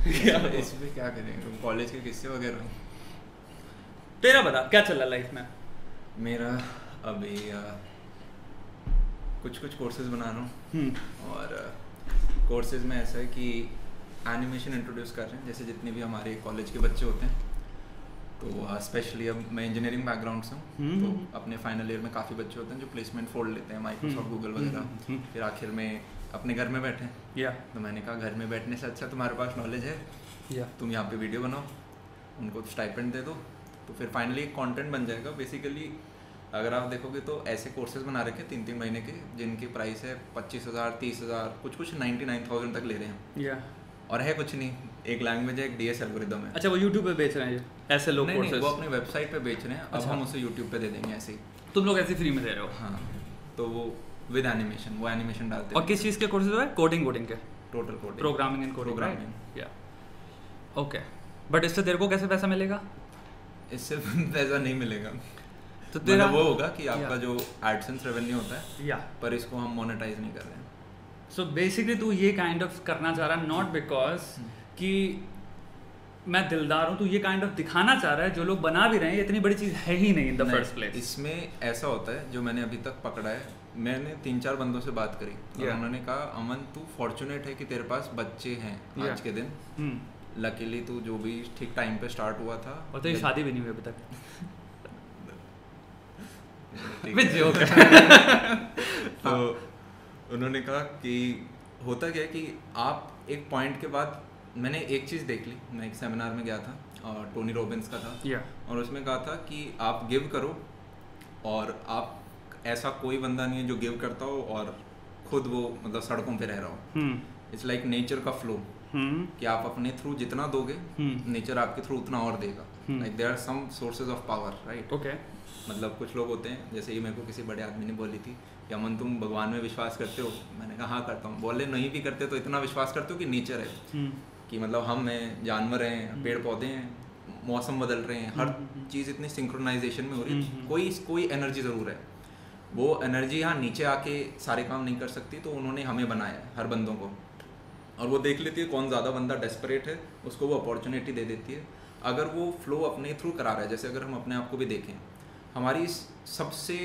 इसमें क्या करेंगे, कॉलेज के किस्से वगैरह। तेरा बता क्या चल रहा लाइफ में? मेरा अभी कुछ कुछ कोर्सेज बना रहा हूँ, और कोर्सेज में ऐसा है कि एनिमेशन इंट्रोड्यूस कर रहे हैं, जैसे जितने भी हमारे कॉलेज के बच्चे होते हैं। तो स्पेशली अब मैं इंजीनियरिंग बैकग्राउंड से हूँ, तो अपने फाइनल ईयर में काफ़ी बच्चे होते हैं जो प्लेसमेंट फोल्ड लेते हैं, माइक्रोसॉफ्ट गूगल वगैरह। फिर आखिर में अपने घर में बैठे हैं, तो मैंने कहा घर में बैठने से अच्छा तुम्हारे पास नॉलेज है, तुम यहाँ पे वीडियो बनाओ, उनको स्टाइपेंड दे दो, तो फिर फाइनली एक कंटेंट बन जाएगा। बेसिकली अगर आप देखोगे तो ऐसे कोर्सेज बना रखे 3-3 महीने के, जिनकी प्राइस है 25,000, 30,000, कुछ 99,000 तक ले रहे हैं। और है कुछ नहीं, एक लैंग्वेज है, एक डीएस एल्गोरिदम है। अच्छा, वो यूट्यूब पे बेच रहे हैं ऐसे लोग? नहीं, वो अपनी वेबसाइट पे बेच रहे हैं। अब हम उसे यूट्यूब पे दे देंगे ऐसे ही। तुम लोग ऐसे फ्री में दे रहे हो? हाँ, तो वो विद एनिमेशन, वो एनिमेशन डालते हैं। और किस चीज़ के कोर्सेज है? कोडिंग के? Total coding, programming and coding. Programming, या ओके। बट इससे तेरे को कैसे पैसा मिलेगा? इससे पैसा नहीं मिलेगा, तो तेरा वो होगा कि आपका जो एडसेंस रेवेन्यू होता है, पर इसको हम मोनेटाइज नहीं कर रहे हैं। सो बेसिकली तू ये काइंड ऑफ करना चाह रहा है, नॉट बिकॉज कि मैं दिलदार हूँ, तो ये काइंड ऑफ दिखाना चाह रहा है जो लोग बना भी रहे हैं ये इतनी बड़ी चीज़ है ही नहीं इन द फर्स्ट प्लेस। इसमें ऐसा होता है, जो मैंने अभी तक पकड़ा है, मैंने 3-4 बंदों से बात करी, और उन्होंने कहा अमन तू फॉर्चुनेट है कि तेरे पास बच्चे हैं आज के दिन। लकीली तू जो भी ठीक टाइम पे स्टार्ट हुआ था, और तो ये शादी भी नहीं हुई अभी तक। तो उन्होंने कहा कि होता क्या है कि आप एक पॉइंट के बाद, मैंने एक चीज़ देख ली, मैं एक सेमिनार में गया था और टोनी रॉबिन्स का था, और उसमें कहा था कि आप गिव करो, और आप ऐसा कोई बंदा नहीं है जो गिव करता हो और खुद वो मतलब सड़कों पे रह रहा हो। इट्स लाइक नेचर का फ्लो, कि आप अपने थ्रू जितना दोगे नेचर आपके थ्रू उतना और देगा। Like there are some sources of power, right? Okay. मतलब कुछ लोग होते हैं, जैसे ये मेरे को किसी बड़े आदमी ने बोली थी कि अमन तुम भगवान में विश्वास करते हो? मैंने कहा हाँ करता हूँ। बोले नहीं भी करते तो इतना विश्वास करते हो कि नेचर है, कि मतलब हम हैं, जानवर हैं, पेड़ पौधे हैं, मौसम बदल रहे हैं, हर चीज़ इतनी सिंक्रोनाइजेशन में हो रही है। कोई एनर्जी ज़रूर है, वो एनर्जी यहाँ नीचे आके सारे काम नहीं कर सकती, तो उन्होंने हमें बनाया है, हर बंदों को, और वो देख लेती है कौन ज़्यादा बंदा डेस्परेट है, उसको वो अपॉर्चुनिटी दे देती है। अगर वो फ्लो अपने थ्रू करा रहा है, जैसे अगर हम अपने आप को भी देखें, हमारी सबसे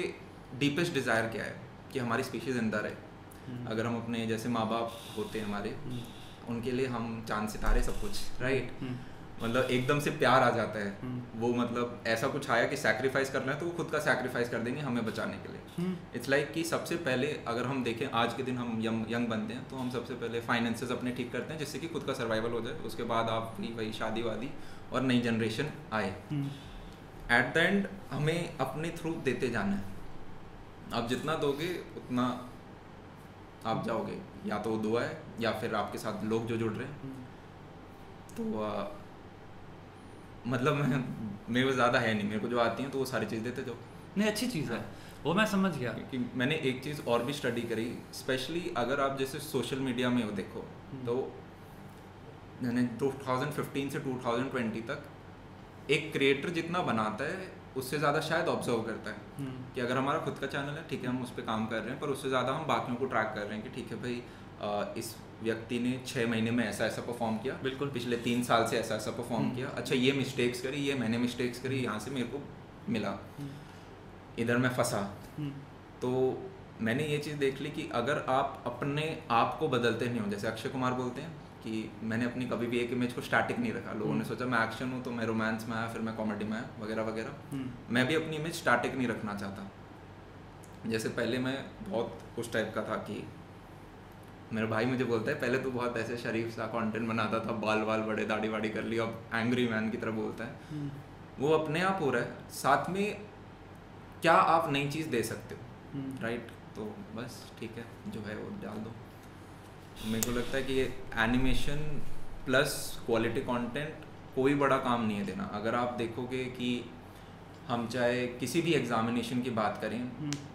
डीपेस्ट डिज़ायर क्या है कि हमारी स्पीशीज़ जिंदा रहे। अगर हम अपने जैसे माँ बाप होते हैं हमारे, उनके लिए हम चांद सितारे सब कुछ, राइट? मतलब एकदम से प्यार आ जाता है, वो मतलब ऐसा कुछ आया कि सैक्रिफाइस करना है तो वो खुद का सैक्रिफाइस कर देंगे हमें बचाने के लिए। इट्स लाइक कि सबसे पहले अगर हम देखें आज के दिन हम यंग बनते हैं, तो हम सबसे पहले फाइनेंसेस अपने ठीक करते हैं जिससे कि खुद का सर्वाइवल हो जाए। उसके बाद आप वही शादी वादी और नई जनरेशन आए। एट द एंड हमें अपने थ्रू देते जाना है, आप जितना दोगे उतना आप जाओगे, या तो वो दुआ है या फिर आपके साथ लोग जो जुड़ रहे हैं। तो मतलब मेरे को ज़्यादा है नहीं, मेरे को जो आती हैं तो वो सारी चीज़ देते जाओ। नहीं, अच्छी चीज़ है वो, मैं समझ गया। कि मैंने एक चीज़ और भी स्टडी करी, स्पेशली अगर आप जैसे सोशल मीडिया में हो देखो, तो मैंने 2015 से 2020 तक एक क्रिएटर जितना बनाता है उससे ज़्यादा शायद ऑब्जर्व करता है। कि अगर हमारा खुद का चैनल है, ठीक है, हम उस पर काम कर रहे हैं, पर उससे ज़्यादा हम बाकियों को ट्रैक कर रहे हैं कि ठीक है भाई इस व्यक्ति ने 6 महीने में ऐसा ऐसा परफॉर्म किया, बिल्कुल पिछले 3 साल से ऐसा ऐसा परफॉर्म किया, अच्छा ये मिस्टेक्स करी, ये मैंने मिस्टेक्स करी, यहाँ से मेरे को मिला, इधर मैं फंसा। तो मैंने ये चीज़ देख ली कि अगर आप अपने आप को बदलते नहीं हो, जैसे अक्षय कुमार बोलते हैं कि मैंने अपनी कभी भी एक इमेज को स्टैटिक नहीं रखा। लोगों ने सोचा मैं एक्शन हूँ तो मैं रोमांस में आया, फिर मैं कॉमेडी में आया, वगैरह वगैरह। मैं भी अपनी इमेज स्टैटिक नहीं रखना चाहता। जैसे पहले मैं बहुत उस टाइप का था कि मेरा भाई मुझे बोलता है पहले तो बहुत ऐसे शरीफ सा कंटेंट बनाता था, बाल बाल बड़े, दाढ़ी वाड़ी कर ली, अब एंग्री मैन की तरह बोलता है। वो अपने आप हो रहा है, साथ में क्या आप नई चीज़ दे सकते हो, राइट? तो बस ठीक है, जो है वो डाल दो। मेरे को लगता है कि ये एनिमेशन प्लस क्वालिटी कंटेंट कोई बड़ा काम नहीं है देना। अगर आप देखोगे कि हम चाहे किसी भी एग्जामिनेशन की बात करें,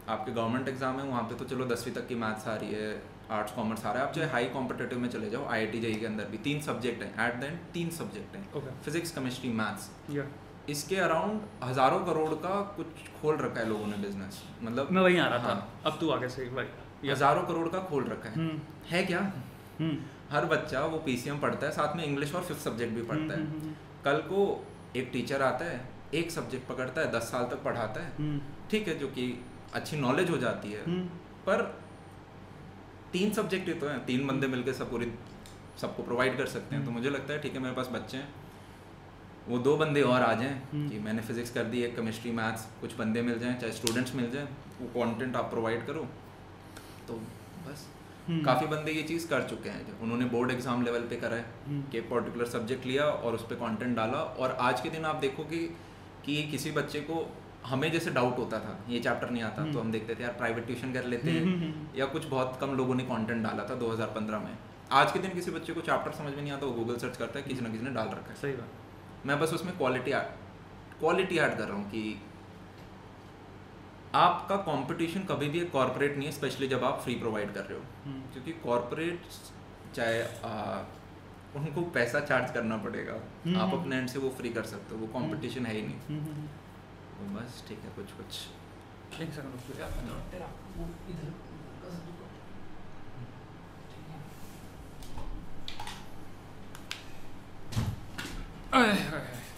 आपके गवर्नमेंट एग्जाम है, वहाँ पे तो चलो 10वीं तक की मैथ्स आ रही है, आर्ट्स कॉमर्स आ रहा है, आप चाहे हाई कॉम्पिटेटिव में चले जाओ, IIT JEE के अंदर भी 3 सब्जेक्ट हैं, एट द एंड 3 सब्जेक्ट हैं, फिजिक्स, केमिस्ट्री, मैथ्स। इसके अराउंड हज़ारों करोड़ का कुछ खोल रखा है लोगों ने बिजनेस। मतलब मैं वहीं आ रहा था, अब तू आगे से भाई, हज़ारों करोड़ का खोल रखा है क्या? हर बच्चा वो PCM पढ़ता है, साथ में इंग्लिश और 5th सब्जेक्ट भी पढ़ता है। कल को एक टीचर आता है, एक सब्जेक्ट पकड़ता है, 10 साल तक पढ़ाता है, ठीक है, जो कि अच्छी नॉलेज हो जाती है, पर 3 सब्जेक्ट ही तो हैं, 3 बंदे मिलकर सबको प्रोवाइड कर सकते हैं। तो मुझे लगता है ठीक है, मेरे पास बच्चे हैं, वो 2 बंदे और आ जाएं कि मैंने फिजिक्स कर दी, एक केमिस्ट्री मैथ्स, कुछ बंदे मिल जाएं, चाहे स्टूडेंट्स मिल जाएं, वो कंटेंट आप प्रोवाइड करो, तो बस काफ़ी बंदे ये चीज़ कर चुके हैं। जब उन्होंने बोर्ड एग्जाम लेवल पे करा है कि एक पर्टिकुलर सब्जेक्ट लिया और उस पर कंटेंट डाला, और आज के दिन आप देखोगे कि किसी बच्चे को, हमें जैसे डाउट होता था ये चैप्टर नहीं आता तो हम देखते थे यार प्राइवेट ट्यूशन कर लेते हैं, या कुछ बहुत कम लोगों ने कंटेंट डाला था 2015 में। आज के दिन किसी बच्चे को चैप्टर समझ में नहीं आता, वो गूगल सर्च करता है, किसी ना किसी ने डाल रखा है। सही बात। मैं बस उसमें क्वालिटी ऐड कर रहा हूँ कि आपका कंपटीशन कभी भी एक कॉर्पोरेट नहीं है, स्पेशली जब आप फ्री प्रोवाइड कर रहे हो, क्योंकि कॉर्पोरेट चाहे उनको पैसा चार्ज करना पड़ेगा, आप अपने एंड से वो फ्री कर सकते हो, वो कंपटीशन है ही नहीं। तो बस ठीक है, कुछ एक सेकंड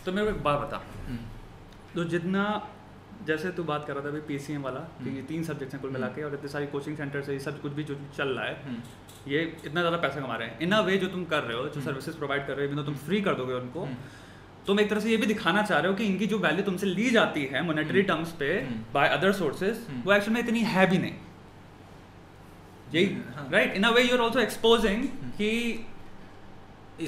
तो मेरे को एक बात बता, तो जितना जैसे तू बात कर रहा था अभी PCM वाला कि ये 3 सब्जेक्ट्स हैं कुल मिला के, और इतने सारी कोचिंग सेंटर से ये सब कुछ भी जो चल रहा है, ये इतना ज़्यादा पैसा कमा रहे हैं इन अ वे, जो तुम कर रहे हो, जो सर्विसेज प्रोवाइड कर रहे हो, इवन तुम फ्री कर दोगे उनको, तुम एक तरह से ये भी दिखाना चाह रहे हो कि इनकी जो वैल्यू तुमसे ली जाती है मॉनेटरी टर्म्स पे बाय अदर सोर्सेज, वो एक्चुअली में इतनी है भी नहीं, यही right? In a way you are also exposing कि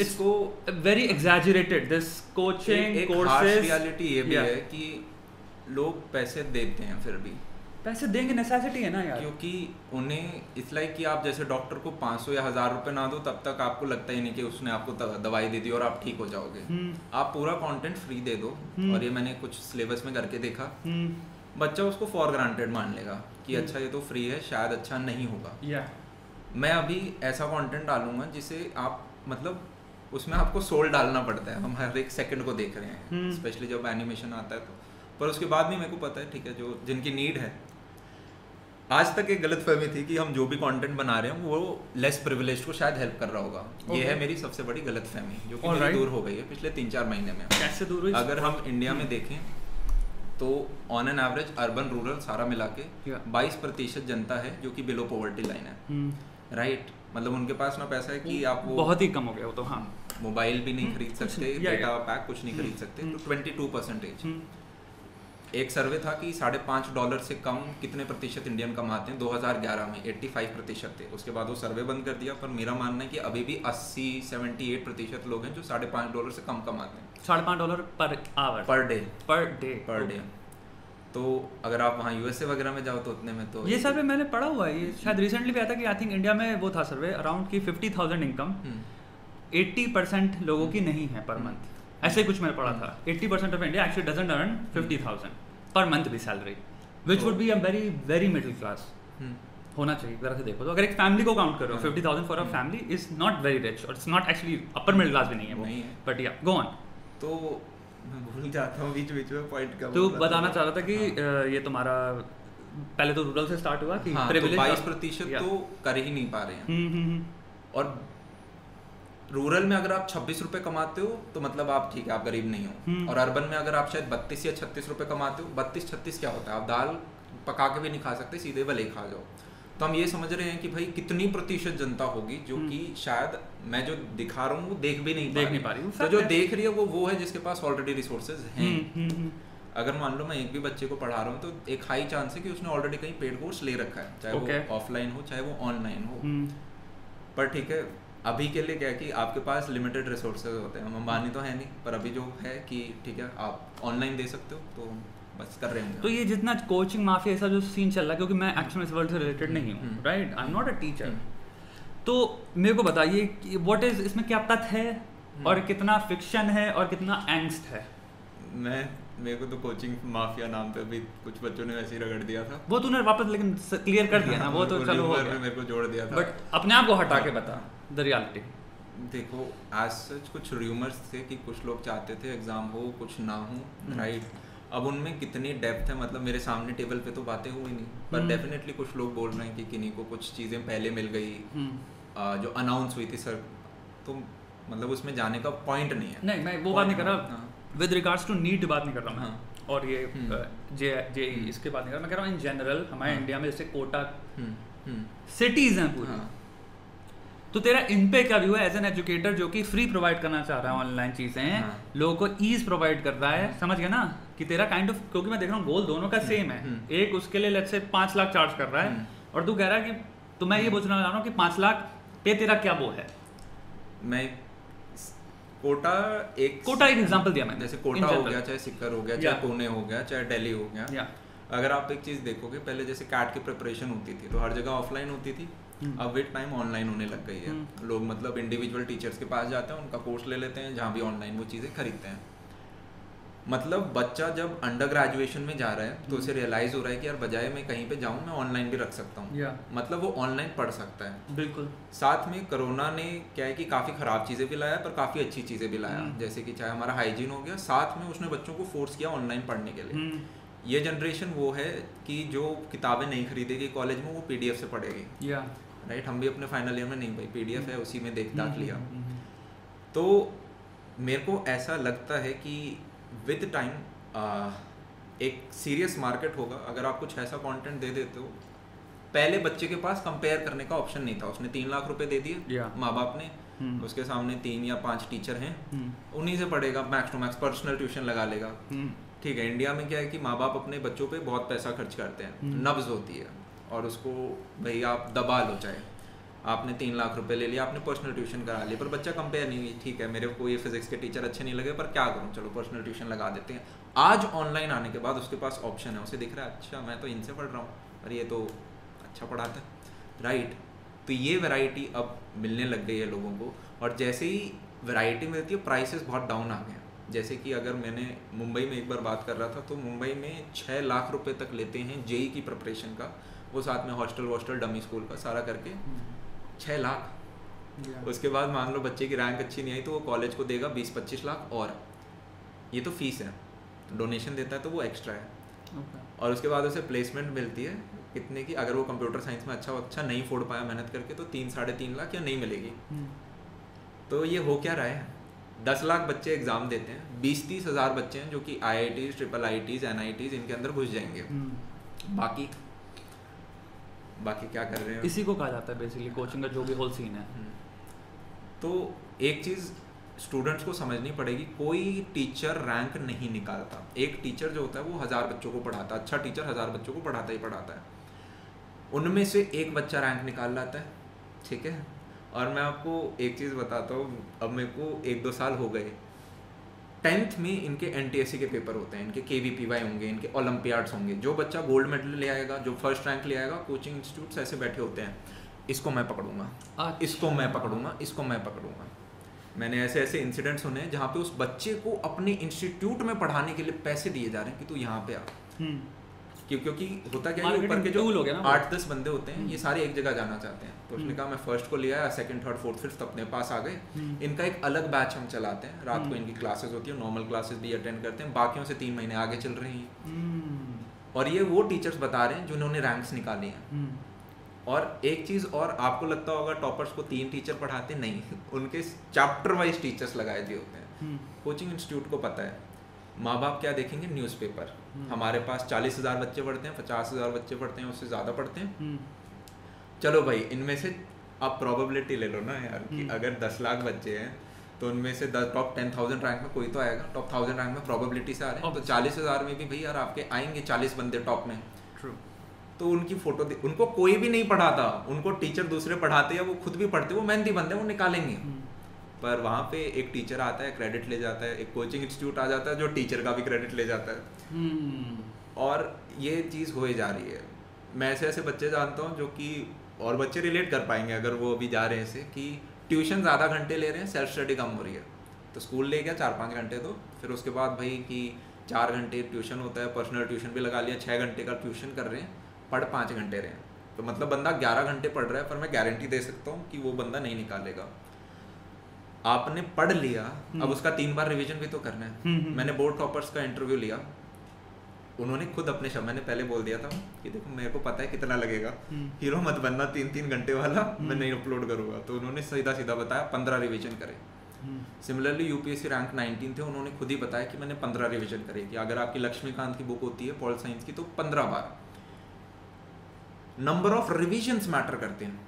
इसको very exaggerated this coaching courses. Reality ये भी है कि लोग पैसे देते हैं, फिर भी पैसे देंगे, नेसेसिटी है ना यार, क्योंकि उन्हें इट्स लाइक कि आप जैसे डॉक्टर को 500 या 1000 रुपए ना दो, तब तक आपको लगता ही नहीं कि उसने आपको दवाई दे दी और आप ठीक हो जाओगे। आप पूरा कंटेंट फ्री दे दो, और ये मैंने कुछ सिलेबस में करके देखा, बच्चा उसको फॉर ग्रांटेड मान लेगा कि अच्छा ये तो फ्री है, शायद अच्छा नहीं होगा। मैं अभी ऐसा कंटेंट डालूंगा जिसे आप मतलब उसमें आपको सोल डालना पड़ता है, हम हर एक सेकंड को देख रहे हैं, स्पेशली जब एनिमेशन आता है तो। पर उसके बाद भी मेरे को पता है ठीक है, जो जिनकी नीड है, आज तक एक गलतफहमी थी कि हम जो भी कंटेंट बना रहे हैं वो लेस प्रिविलेज्ड को शायद हेल्प कर रहा होगा। ये है मेरी सबसे बड़ी गलतफहमी, जो कि मेरी दूर हो गई है पिछले 3-4 महीने में। कैसे दूर हुई? अगर हम इंडिया में देखें तो on an average urban rural सारा मिला के 22% जनता है जो कि बिलो पॉवर्टी लाइन है, राइट? मतलब उनके पास ना पैसा है कि आप वो बहुत ही कम हो गया वो तो, हाँ, मोबाइल भी नहीं खरीद सकते, डेटा पैक कुछ नहीं खरीद सकते, तो 22%। एक सर्वे था कि $5.5 से कम कितने प्रतिशत इंडियन कमाते हैं, 2011 में 85% थे। उसके बाद वो सर्वे बंद कर दिया, पर मेरा मानना है कि अभी भी 80-78% लोग हैं जो $5.5 से कम कमाते हैं। $5.5 पर आवर, पर डे। तो अगर आप वहाँ USA वगैरह में जाओ तो उतने में तो ये सर्वे मैंने पढ़ा हुआ है, ये शायद रिसेंटली भी आया था कि आई थिंक इंडिया में वो था सर्वे अराउंड की 50,000 इनकम 80% लोगों की नहीं है पर मंथ, ऐसे कुछ मैंने पढ़ा था। 80% of India actually doesn't earn 50,000 per month भी सैलरी, which would be a very very middle class होना चाहिए जरा से देखो तो। अगर एक फैमिली को काउंट करो 50,000 for a family is not very rich, और it's not actually upper middle class भी नहीं है वो, बट या गो ऑन। तो मैं भूल जाता हूँ बीच में पॉइंट का। तो बताना चाह रहा था कि ये तुम्हारा पहले तो रूरल से स्टार्ट हुआ कि 22% तो कर ही नहीं पा रहे हैं, और रूरल में अगर आप 26 रुपए कमाते हो तो मतलब आप ठीक है, आप गरीब नहीं हो, और अर्बन में अगर आप शायद 32 या 36 रुपए कमाते हो, 32-36 क्या होता है, आप दाल पका के भी नहीं खा सकते, सीधे भले खा जाओ। तो हम ये समझ रहे हैं कि भाई कितनी प्रतिशत जनता होगी जो कि शायद मैं जो दिखा रहा हूँ वो देख भी नहीं पा रही, तो जो देख रही है वो है जिसके पास ऑलरेडी रिसोर्सेज हैं। अगर मान लो मैं एक भी बच्चे को पढ़ा रहा हूँ तो एक हाई चांस है कि उसने ऑलरेडी कहीं पेड कोर्स ले रखा है, चाहे वो ऑफलाइन हो चाहे वो ऑनलाइन हो। पर ठीक है, अभी के लिए क्या है कि आपके पास लिमिटेड रिसोर्सेज होते हैं, हम अंबानी तो है नहीं, पर अभी जो है कि ठीक है आप ऑनलाइन दे सकते हो, तो बस कर रहे हैं। तो ये जितना कोचिंग माफिया ऐसा जो सीन चल रहा है, क्योंकि मैं एक्चुअली इस वर्ल्ड से रिलेटेड नहीं हूँ, right, I am not a teacher, तो मेरे को बताइए कि व्हाट इज, इसमें क्या तथ्य है और कितना फिक्शन है और कितना एंग्स्ट है? मेरे को तो कोचिंग माफिया नाम पे भी कुछ बच्चों ने वैसे ही रगड़ दिया था, वो तूने वापस लेकिन क्लियर कर दिया ना, वो तो चलो हो गया, मेरे को जोड़ दिया था, बट अपने आप को हटा के बता द रियलिटी। देखो एज सच कुछ र्यूमर्स थे कि कुछ लोग चाहते थे एग्जाम हो कुछ ना हो, राइट। अब उनमें कितनी डेप्थ है, मतलब मेरे सामने टेबल पे तो बातें हुई नहीं, पर डेफिनेटली कुछ लोग बोल रहे हैं कि किन्हीं को कुछ चीज़ें पहले मिल गई, जो अनाउंस हुई थी सर, तो मतलब उसमें जाने का पॉइंट नहीं है। नहीं, मैं वो बात नहीं कर रहा, विद रिगार्ड्स टू नीट बात नहीं कर रहा मैं, और ये जे इसके बात नहीं कर रहा मैं, कह रहा हूँ इन जनरल हमारे इंडिया में जैसे कोटा सिटीज हैं पूरी, तो तेरा इन पे क्या व्यू है एज एन एजुकेटर जो कि फ्री प्रोवाइड करना चाह रहा है ऑनलाइन चीज़ें, लोगों को ईज प्रोवाइड कर रहा है, समझ गया ना, कि तेरा काइंड ऑफ, क्योंकि मैं देख रहा हूँ गोल दोनों का सेम है, एक उसके लिए लेट्स से 5 लाख चार्ज कर रहा है, और तू कह रहा है कि, तो मैं ये पूछना चाह रहा हूँ कि 5 लाख पे तेरा क्या वो है। मैं कोटा एक एग्जांपल दिया मैंने, जैसे कोटा हो गया, चाहे सिक्कर हो गया, चाहे पुणे हो गया, चाहे दिल्ली हो गया, अगर आप एक चीज़ देखोगे, पहले जैसे कैट की प्रिपरेशन होती थी तो हर जगह ऑफलाइन होती थी, अब विद टाइम ऑनलाइन होने लग गई है। लोग मतलब इंडिविजुअल टीचर्स के पास जाते हैं, उनका कोर्स ले लेते हैं, जहाँ भी ऑनलाइन वो चीज़ें खरीदते हैं। मतलब बच्चा जब अंडर ग्रेजुएशन में जा रहा है तो उसे रियलाइज़ हो रहा है कि यार बजाय मैं कहीं पे जाऊँ, मैं ऑनलाइन भी रख सकता हूँ, मतलब वो ऑनलाइन पढ़ सकता है। बिल्कुल। साथ में कोरोना ने क्या है कि काफ़ी ख़राब चीज़ें भी लाया पर काफ़ी अच्छी चीज़ें भी लाया, जैसे कि चाहे हमारा हाइजीन हो गया, साथ में उसने बच्चों को फोर्स किया ऑनलाइन पढ़ने के लिए। ये जनरेशन वो है कि जो किताबें नहीं खरीदेगी कॉलेज में, वो PDF से पढ़ेगी, राइट। हम भी अपने फाइनल ईयर में नहीं भाई PDF है उसी में दाख लिया। तो मेरे को ऐसा लगता है कि विद टाइम एक सीरियस मार्केट होगा अगर आप कुछ ऐसा कंटेंट दे देते हो। पहले बच्चे के पास कंपेयर करने का ऑप्शन नहीं था, उसने 3 लाख रुपए दे दिए माँ बाप ने, उसके सामने 3 या 5 टीचर हैं, उन्हीं से पढ़ेगा, max to max personal tuition लगा लेगा, ठीक है। इंडिया में क्या है कि माँ बाप अपने बच्चों पे बहुत पैसा खर्च करते हैं, नब्ज होती है, और उसको भाई आप दबा लो, चाहे आपने 3 लाख रुपए ले लिया, आपने पर्सनल ट्यूशन करा ली, पर बच्चा कंपेयर नहीं हुई, ठीक है मेरे को ये फिजिक्स के टीचर अच्छे नहीं लगे, पर क्या करूँ, चलो पर्सनल ट्यूशन लगा देते हैं। आज ऑनलाइन आने के बाद उसके पास ऑप्शन है, उसे दिख रहा है अच्छा मैं तो इनसे पढ़ रहा हूँ और ये तो अच्छा पढ़ाता है, राइट। तो ये वैरायटी अब मिलने लग गई है लोगों को, और जैसे ही वैरायटी मिलती है प्राइसेस बहुत डाउन आ गए हैं। जैसे कि अगर मैंने मुंबई में एक बार बात कर रहा था, तो मुंबई में 6 लाख रुपए तक लेते हैं जेई की प्रिपरेशन का, वो साथ में हॉस्टल डमी स्कूल का सारा करके 6 लाख। उसके बाद मान लो बच्चे की रैंक अच्छी नहीं आई तो वो कॉलेज को देगा 20-25 लाख, और ये तो फीस है, डोनेशन देता है तो वो एक्स्ट्रा है। और उसके बाद उसे प्लेसमेंट मिलती है कितने की, अगर वो कंप्यूटर साइंस में अच्छा नहीं फोड़ पाया मेहनत करके तो 3-3.5 लाख या नहीं मिलेगी। तो ये हो क्या रहा है, 10 लाख बच्चे एग्जाम देते हैं, 20-30 हज़ार बच्चे हैं जो कि IITs, IIITs, NITs इनके अंदर घुस जाएंगे, बाकी क्या कर रहे हैं, इसी को कहा जाता है बेसिकली कोचिंग का जो भी होल सीन है। तो एक चीज़ स्टूडेंट्स को समझनी पड़ेगी, कोई टीचर रैंक नहीं निकालता। एक टीचर जो होता है वो 1000 बच्चों को पढ़ाता है, अच्छा टीचर 1000 बच्चों को पढ़ाता ही पढ़ाता है, उनमें से एक बच्चा रैंक निकाल लाता है, ठीक है। और मैं आपको एक चीज़ बताता हूँ, अब मेरे को 1-2 साल हो गए, 10th में इनके NTSC के पेपर होते हैं, इनके KVPY होंगे, इनके ओलंपियाड्स होंगे, जो बच्चा गोल्ड मेडल ले आएगा, जो फर्स्ट रैंक ले आएगा, कोचिंग इंस्टीट्यूट्स ऐसे बैठे होते हैं, इसको मैं पकड़ूंगा, इसको मैं पकड़ूंगा, इसको मैं पकड़ूंगा। मैंने ऐसे इंसिडेंट्स सुने जहाँ पे उस बच्चे को अपने इंस्टीट्यूट में पढ़ाने के लिए पैसे दिए जा रहे हैं कि तू यहाँ पे आ, क्योंकि होता क्या है, ऊपर के जो 8-10 बंदे होते हैं ये सारे एक जगह जाना चाहते हैं, तो उसने कहा मैं फर्स्ट को लिया, सेकंड, थर्ड, फोर्थ, फिफ्थ अपने पास आ गए, इनका एक अलग बैच हम चलाते हैं, रात को इनकी क्लासेस होती है, नॉर्मल क्लासेस भी अटेंड करते हैं, बाकियों से 3 महीने आगे चल रहे हैं। और ये वो टीचर्स बता रहे हैं जिन्होंने रैंक्स निकाली हैं। और एक चीज़ और, आपको लगता होगा टॉपर्स को 3 टीचर पढ़ाते, नहीं, उनके चैप्टर वाइज टीचर्स लगाए दिए होते हैं। कोचिंग इंस्टीट्यूट को पता है माँ बाप क्या देखेंगे, न्यूज़पेपर, हमारे पास 40,000 बच्चे पढ़ते हैं, 50,000 बच्चे पढ़ते हैं, उससे ज़्यादा पढ़ते हैं, चलो भाई इनमें से आप प्रोबेबिलिटी ले लो ना यार, कि अगर 10 लाख बच्चे हैं तो उनमें से टॉप 10,000 रैंक में कोई तो आएगा, टॉप 1000 रैंक में प्रोबेबिलिटी से आ रहे हैं, तो 40,000 में भी भाई यार आपके आएंगे 40 बंदे टॉप में। तो उनकी फोटो, उनको कोई भी नहीं पढ़ाता, उनको टीचर दूसरे पढ़ाते या वो खुद भी पढ़ते, वो मेहनती बंदे, वो निकालेंगे। पर वहाँ पे एक टीचर आता है, क्रेडिट ले जाता है, एक कोचिंग इंस्टीट्यूट आ जाता है जो टीचर का भी क्रेडिट ले जाता है। और ये चीज़ हो जा रही है। मैं ऐसे बच्चे जानता हूँ जो कि, और बच्चे रिलेट कर पाएंगे अगर वो अभी जा रहे हैं ऐसे, कि ट्यूशन ज़्यादा घंटे ले रहे हैं, सेल्फ स्टडी कम हो रही है, तो स्कूल ले गया 4-5 घंटे, तो फिर उसके बाद भाई कि 4 घंटे ट्यूशन होता है, पर्सनल ट्यूशन भी लगा लिया, 6 घंटे का ट्यूशन कर रहे हैं, पढ़ 5 घंटे रहे हैं, तो मतलब बंदा 11 घंटे पढ़ रहा है, पर मैं गारंटी दे सकता हूँ कि वो बंदा नहीं निकालेगा। आपने पढ़ लिया, अब उसका 3 बार रिवीजन भी तो करना है। मैंने बोर्ड टॉपर्स का इंटरव्यू लिया, उन्होंने खुद अपने शब्द, मैंने पहले बोल दिया था कि देखो मेरे को पता है कितना लगेगा, हीरो मत बनना 3-3 घंटे वाला, मैं नहीं अपलोड करूँगा। तो उन्होंने सीधा सीधा बताया 15 रिवीजन करे। सिमिलरली यूपीएससी रैंक 19 थे, उन्होंने खुद ही बताया कि मैंने 15 रिवीजन करे, कि अगर आपकी लक्ष्मीकांत की बुक होती है पॉल साइंस की तो 15 बार। नंबर ऑफ रिविजन्स मैटर करते हैं।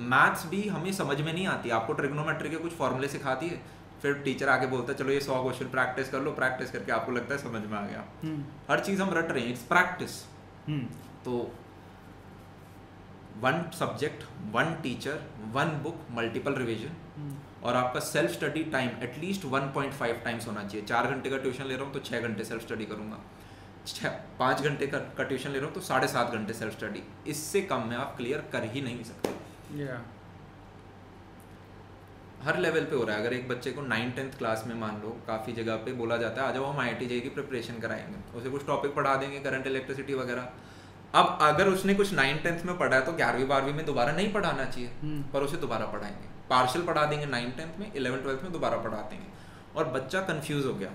मैथ्स भी हमें समझ में नहीं आती, आपको ट्रिग्नोमेट्री के कुछ फॉर्मूले सिखाती है, फिर टीचर आके बोलता है चलो ये 100 क्वेश्चन प्रैक्टिस कर लो, प्रैक्टिस करके आपको लगता है समझ में आ गया। हर चीज़ हम रट रहे हैं, इट्स प्रैक्टिस। तो 1 subject, 1 teacher, 1 book, multiple revision, और आपका self study time at least 1.5 times होना चाहिए। 4 घंटे का ट्यूशन ले रहा हूँ तो 6 घंटे सेल्फ स्टडी करूँगा, 5 घंटे का ट्यूशन ले रहा हूँ तो 7.5 घंटे सेल्फ स्टडी। इससे कम में आप क्लियर कर ही नहीं सकते। हर लेवल पे हो रहा है। अगर एक बच्चे को 9th-10th क्लास में मान लो काफ़ी जगह पे बोला जाता है आ जाओ हम IIT JEE की प्रिपरेशन कराएंगे, उसे कुछ टॉपिक पढ़ा देंगे, करंट इलेक्ट्रिसिटी वगैरह। अब अगर उसने कुछ 9th-10th में पढ़ा है तो 11वीं-12वीं में दोबारा नहीं पढ़ाना चाहिए, पर उसे दोबारा पढ़ाएंगे। पार्शियल पढ़ा देंगे 9th-10th में, 11th-12th में दोबारा पढ़ा देंगे, और बच्चा कंफ्यूज हो गया।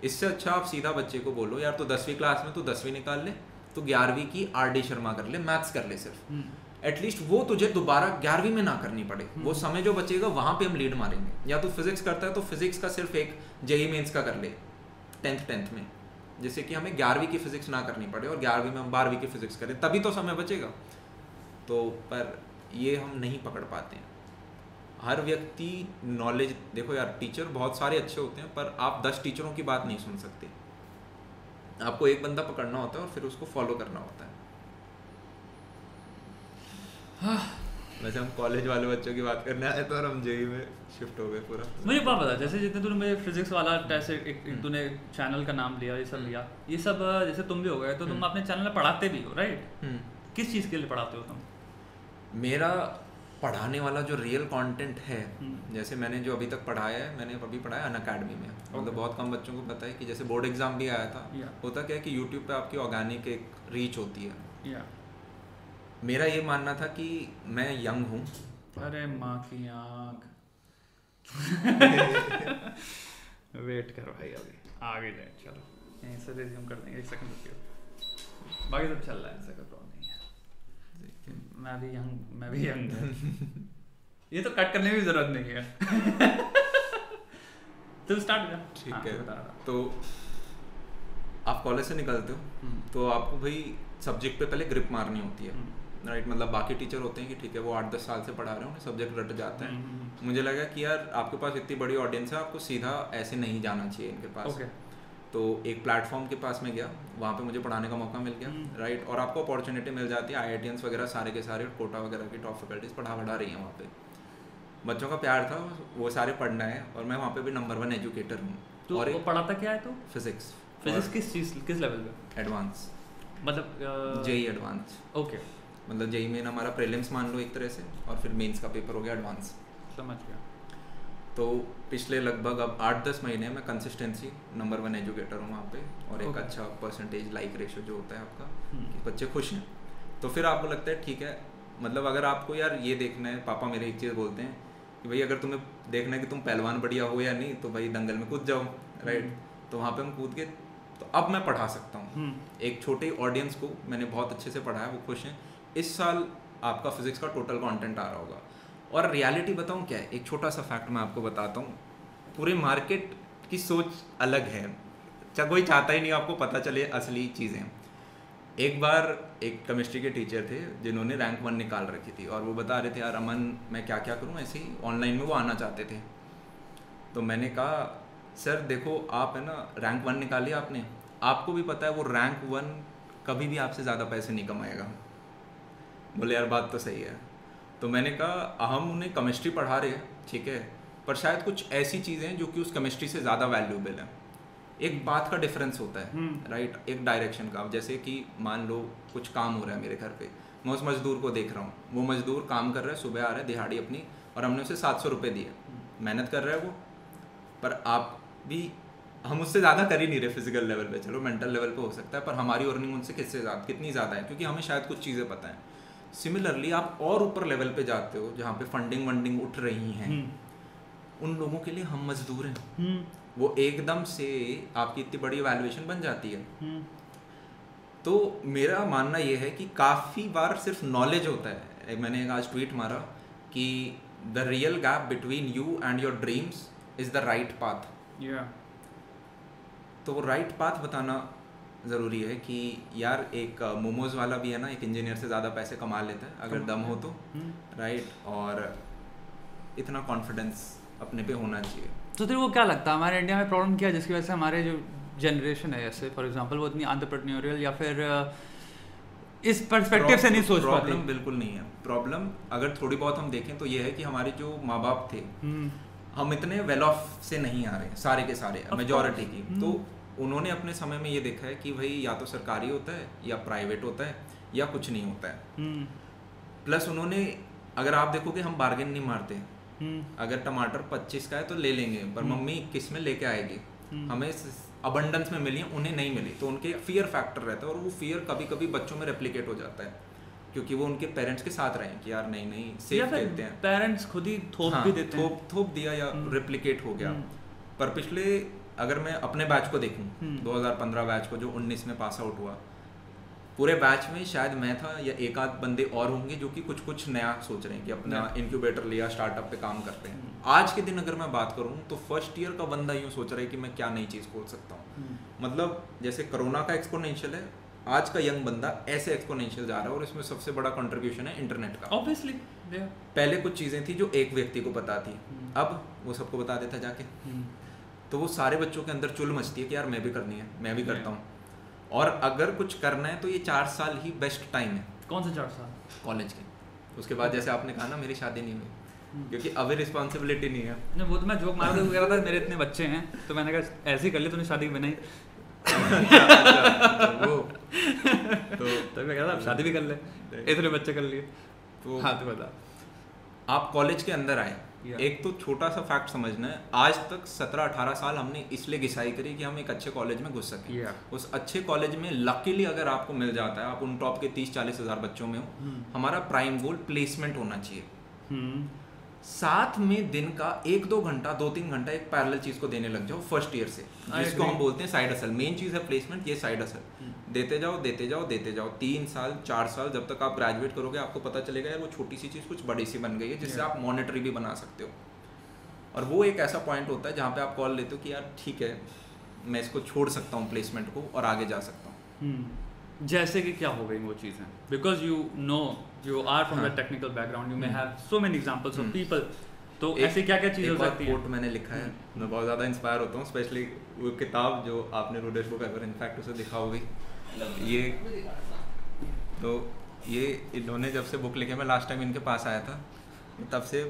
इससे अच्छा आप सीधा बच्चे को बोलो यार तो 10वीं क्लास में तो 10वीं निकाल ले, तो 11वीं की RD शर्मा कर ले, मैथ्स कर ले सिर्फ, एटलीस्ट वो तुझे दोबारा 11वीं में ना करनी पड़े। वो समय जो बचेगा वहाँ पे हम लीड मारेंगे। या तो फिजिक्स करता है तो फिजिक्स का सिर्फ एक JEE मेंस का कर ले 10th में, जिससे कि हमें 11वीं की फिजिक्स ना करनी पड़े और 11वीं में हम 12वीं की फिजिक्स करें, तभी तो समय बचेगा। तो पर ये हम नहीं पकड़ पाते हैं। हर व्यक्ति नॉलेज, देखो यार टीचर बहुत सारे अच्छे होते हैं, पर आप 10 टीचरों की बात नहीं सुन सकते। आपको एक बंदा पकड़ना होता है और फिर उसको फॉलो करना होता है। वैसे हम कॉलेज वाले बच्चों की बात करने आए तो और हम JEE में शिफ्ट हो गए पूरा। मुझे बात बता, जैसे जितने तूने मेरे फिजिक्स वाला जैसे एक तूने चैनल का नाम लिया, ये सब लिया, ये सब जैसे तुम भी हो गए तो तुम अपने चैनल में पढ़ाते भी हो, राइट? किस चीज़ के लिए पढ़ाते हो तुम? मेरा पढ़ाने वाला जो रियल कंटेंट है, जैसे मैंने जो अभी तक पढ़ाया है, मैंने अभी पढ़ाया अनअकैडमी में। मतलब बहुत कम बच्चों को पता है कि जैसे बोर्ड एग्जाम भी आया था, होता क्या है कि यूट्यूब पे आपकी ऑर्गेनिक एक रीच होती है। मेरा ये मानना था कि मैं यंग हूँ। अरे माँ की आँख वेट करो भाई, अभी आगे जाए, चलो यहीं से रिज्यूम कर देंगे, 1 सेकंड रुकिए। बाकी सब चल रहा है, ऐसा कोई प्रॉब्लम नहीं है। मैं भी यंग ये तो कट करने की जरूरत नहीं है। तो स्टार्ट कर। ठीक है, तो आप कॉलेज से निकलते हो तो आपको भाई सब्जेक्ट पे पहले ग्रिप मारनी होती है, राइट? मतलब बाकी टीचर होते हैं कि ठीक है वो 8-10 साल से पढ़ा रहे हैं, उन्हें सब्जेक्ट रट जाता है। मुझे लगा कि यार आपके पास इतनी बड़ी ऑडियंस है, आपको सीधा ऐसे नहीं जाना चाहिए इनके पास। तो एक प्लेटफॉर्म के पास में गया, वहाँ पे मुझे पढ़ाने का मौका मिल गया, राइट? और आपको अपॉर्चुनिटी मिल जाती है, IITians वगैरह सारे के सारे कोटा वगैरह की टॉप फैकल्टीज पढ़ा रही हैं वहाँ पे। बच्चों का प्यार था, वो सारे पढ़ना है, और मैं वहाँ पे भी नंबर 1 एजुकेटर हूँ। तो और पढ़ाता क्या है? तो फिजिक्स। किस चीज़, किस लेवल पे? एडवांस, मतलब JEE एडवांस। ओके, मतलब JEE में हमारा प्रीलिम्स मान लो एक तरह से, और फिर मेंस का पेपर हो गया एडवांस। समझ गया। तो पिछले लगभग अब 8-10 महीने में कंसिस्टेंसी नंबर 1 एजुकेटर हूँ वहाँ पे, और एक अच्छा परसेंटेज लाइक रेशो जो होता है आपका, कि बच्चे खुश हैं। तो फिर आपको लगता है ठीक है, मतलब अगर आपको यार ये देखना है, पापा मेरे एक चीज़ बोलते हैं कि भाई अगर तुम्हें देखना है कि तुम पहलवान बढ़िया हो या नहीं, तो भाई दंगल में कूद जाओ, राइट? तो वहाँ पे हम कूद के, तो अब मैं पढ़ा सकता हूँ एक छोटे ऑडियंस को। मैंने बहुत अच्छे से पढ़ाया, वो खुश हैं। इस साल आपका फिजिक्स का टोटल कंटेंट आ रहा होगा। और रियलिटी बताऊँ क्या है, एक छोटा सा फैक्ट मैं आपको बताता हूँ। पूरे मार्केट की सोच अलग है, कोई चाहता ही नहीं आपको पता चले असली चीज़ें। एक बार एक केमिस्ट्री के टीचर थे जिन्होंने रैंक 1 निकाल रखी थी, और वो बता रहे थे यार अमन मैं क्या क्या करूँ, ऐसे ही ऑनलाइन में वो आना चाहते थे। तो मैंने कहा सर देखो आप है ना रैंक 1 निकाली आपने, आपको भी पता है वो रैंक 1 कभी भी आपसे ज़्यादा पैसे नहीं कमाएगा। बोले यार बात तो सही है। तो मैंने कहा हम उन्हें केमिस्ट्री पढ़ा रहे हैं, ठीक है, पर शायद कुछ ऐसी चीज़ें हैं जो कि उस केमिस्ट्री से ज़्यादा वैल्यूएबल है। एक बात का डिफरेंस होता है, राइट? एक डायरेक्शन का। जैसे कि मान लो कुछ काम हो रहा है मेरे घर पे, मैं उस मजदूर को देख रहा हूँ, वो मजदूर काम कर रहा है, सुबह आ रहा है दिहाड़ी अपनी, और हमने उसे 700 रुपये दिए, मेहनत कर रहा है वो, पर आप भी हम उससे ज़्यादा कर ही नहीं रहे फिजिकल लेवल पे, चलो मेंटल लेवल पे हो सकता है, पर हमारी अर्निंग उनसे कितनी ज़्यादा है, क्योंकि हमें शायद कुछ चीज़ें पता है। सिमिलरली आप और ऊपर लेवल पे जाते हो जहाँ पे फंडिंग वंडिंग उठ रही हैं, उन लोगों के लिए हम मजदूर हैं। वो एकदम से आपकी इतनी बड़ी वैल्यूएशन बन जाती है। तो मेरा मानना ये है कि काफ़ी बार सिर्फ नॉलेज होता है। मैंने एक आज ट्वीट मारा कि the real gap between you and your dreams is the right path. तो वो राइट पाथ बताना ज़रूरी है कि यार एक मोमोज़ वाला भी है ना, एक इंजीनियर से ज़्यादा पैसे कमा लेता है अगर दम हो तो, राइट। और इतना कॉन्फिडेंस अपने पे होना चाहिए। तो तेरे को क्या लगता है हमारे इंडिया में प्रॉब्लम क्या है जिसकी वजह से हमारे जो जनरेशन है ऐसे फॉर एग्जांपल वो इतनी एंटरप्रेन्योरियल या फिर इस पर्सपेक्टिव से नहीं सोच पाती? प्रॉब्लम बिल्कुल नहीं है। प्रॉब्लम अगर थोड़ी बहुत हम देखें तो ये है कि हमारे जो माँ बाप थे, हम इतने वेल ऑफ से नहीं आ रहे सारे के सारे, मेजॉरिटी की। तो उन्होंने अपने समय में ये देखा है कि भाई या तो सरकारी होता है या प्राइवेट होता है या कुछ नहीं होता है। प्लस उन्होंने, अगर आप देखोगे हम बार्गेन नहीं मारते। अगर टमाटर 25 का है तो ले लेंगे, पर मम्मी 21 में लेके आएगी। हमें अबंडेंस में मिली, उन्हें नहीं मिली, तो उनके फियर फैक्टर रहता है। और वो फियर कभी कभी बच्चों में रेप्लिकेट हो जाता है क्योंकि वो उनके पेरेंट्स के साथ रहे कि यार नहीं नहीं सेफ खेलते हैं, पेरेंट्स खुद ही थोप भी देते हैं, थोप दिया या रेप्लिकेट हो गया। पर पिछले, अगर मैं अपने बैच को देखूं, 2015 बैच को जो 19 में पास आउट हुआ, पूरे बैच में शायद मैं था या एक आध बंदे और होंगे जो कि कुछ नया सोच रहे हैं कि अपना इंक्यूबेटर लिया, स्टार्टअप पे काम कर रहे हैं। आज के दिन अगर मैं बात करूं तो फर्स्ट ईयर का बंदा यूं सोच रहा है कि मैं क्या नई चीज़ खोल सकता हूं। मतलब जैसे कोरोना का एक्सपोनेंशियल है, आज का यंग बंदा ऐसे एक्सपोनेंशियल जा रहा है। और इसमें सबसे बड़ा कंट्रीब्यूशन है इंटरनेट का। ऑब्वियसली पहले कुछ चीज़ें थी जो एक व्यक्ति को पता थी, अब वो सबको बता देता जाके। तो वो सारे बच्चों के अंदर चुल मचती है कि यार मैं भी करनी है, मैं भी करता हूँ। और अगर कुछ करना है तो ये 4 साल ही बेस्ट टाइम है। कौन से 4 साल? कॉलेज के। उसके बाद जैसे आपने कहा ना मेरी शादी नहीं हुई क्योंकि अभी रिस्पॉन्सिबिलिटी नहीं है। नहीं, वो तो मैं जोक मार कह रहा था मेरे इतने बच्चे हैं तो मैंने कहा ऐसे ही कर ली तूने शादी में नहीं। वो तो मैं कह रहा था शादी भी कर ले, इतने बच्चे कर लिए। तो हाँ तो बता, आप कॉलेज के अंदर आए, एक तो छोटा सा फैक्ट समझना है, आज तक 17-18 साल हमने इसलिए घिसाई करी कि हम एक अच्छे कॉलेज में घुस सकें। उस अच्छे कॉलेज में लकीली अगर आपको मिल जाता है, आप उन टॉप के 30-40 हज़ार बच्चों में हो, हमारा प्राइम गोल प्लेसमेंट होना चाहिए। साथ में दिन का 1-2 घंटा 2-3 घंटा एक पैरेलल चीज को देने लग जाओ फर्स्ट ईयर से, जिसको हम बोलते हैं साइड हसल। मेन चीज है प्लेसमेंट, ये साइड हसल देते जाओ देते जाओ देते जाओ। 3 साल 4 साल जब तक आप ग्रेजुएट करोगे आपको पता चलेगा यार वो छोटी सी चीज कुछ बड़ी सी बन गई है जिससे आप मॉनिटरी भी बना सकते हो। और वो एक ऐसा पॉइंट होता है जहाँ पे आप कॉल लेते हो कि यार ठीक है मैं इसको छोड़ सकता हूँ प्लेसमेंट को और आगे जा सकता हूँ। जैसे कि क्या हो गई वो चीज़ें, because you know you are from the technical background, you may have so many examples of people. तो ऐसे क्या क्या चीज़ हो सकती है? कोट मैंने लिखा है, मैं बहुत ज़्यादा इंस्पायर होता हूँ, स्पेशली वो किताब जो आपने रूडेस्ट बुक एवर इनफैक्ट उसे दिखा होगी। ये तो ये इन्होंने जब से बुक लिखे, मैं लास्ट टाइम इनके पास आया था तब से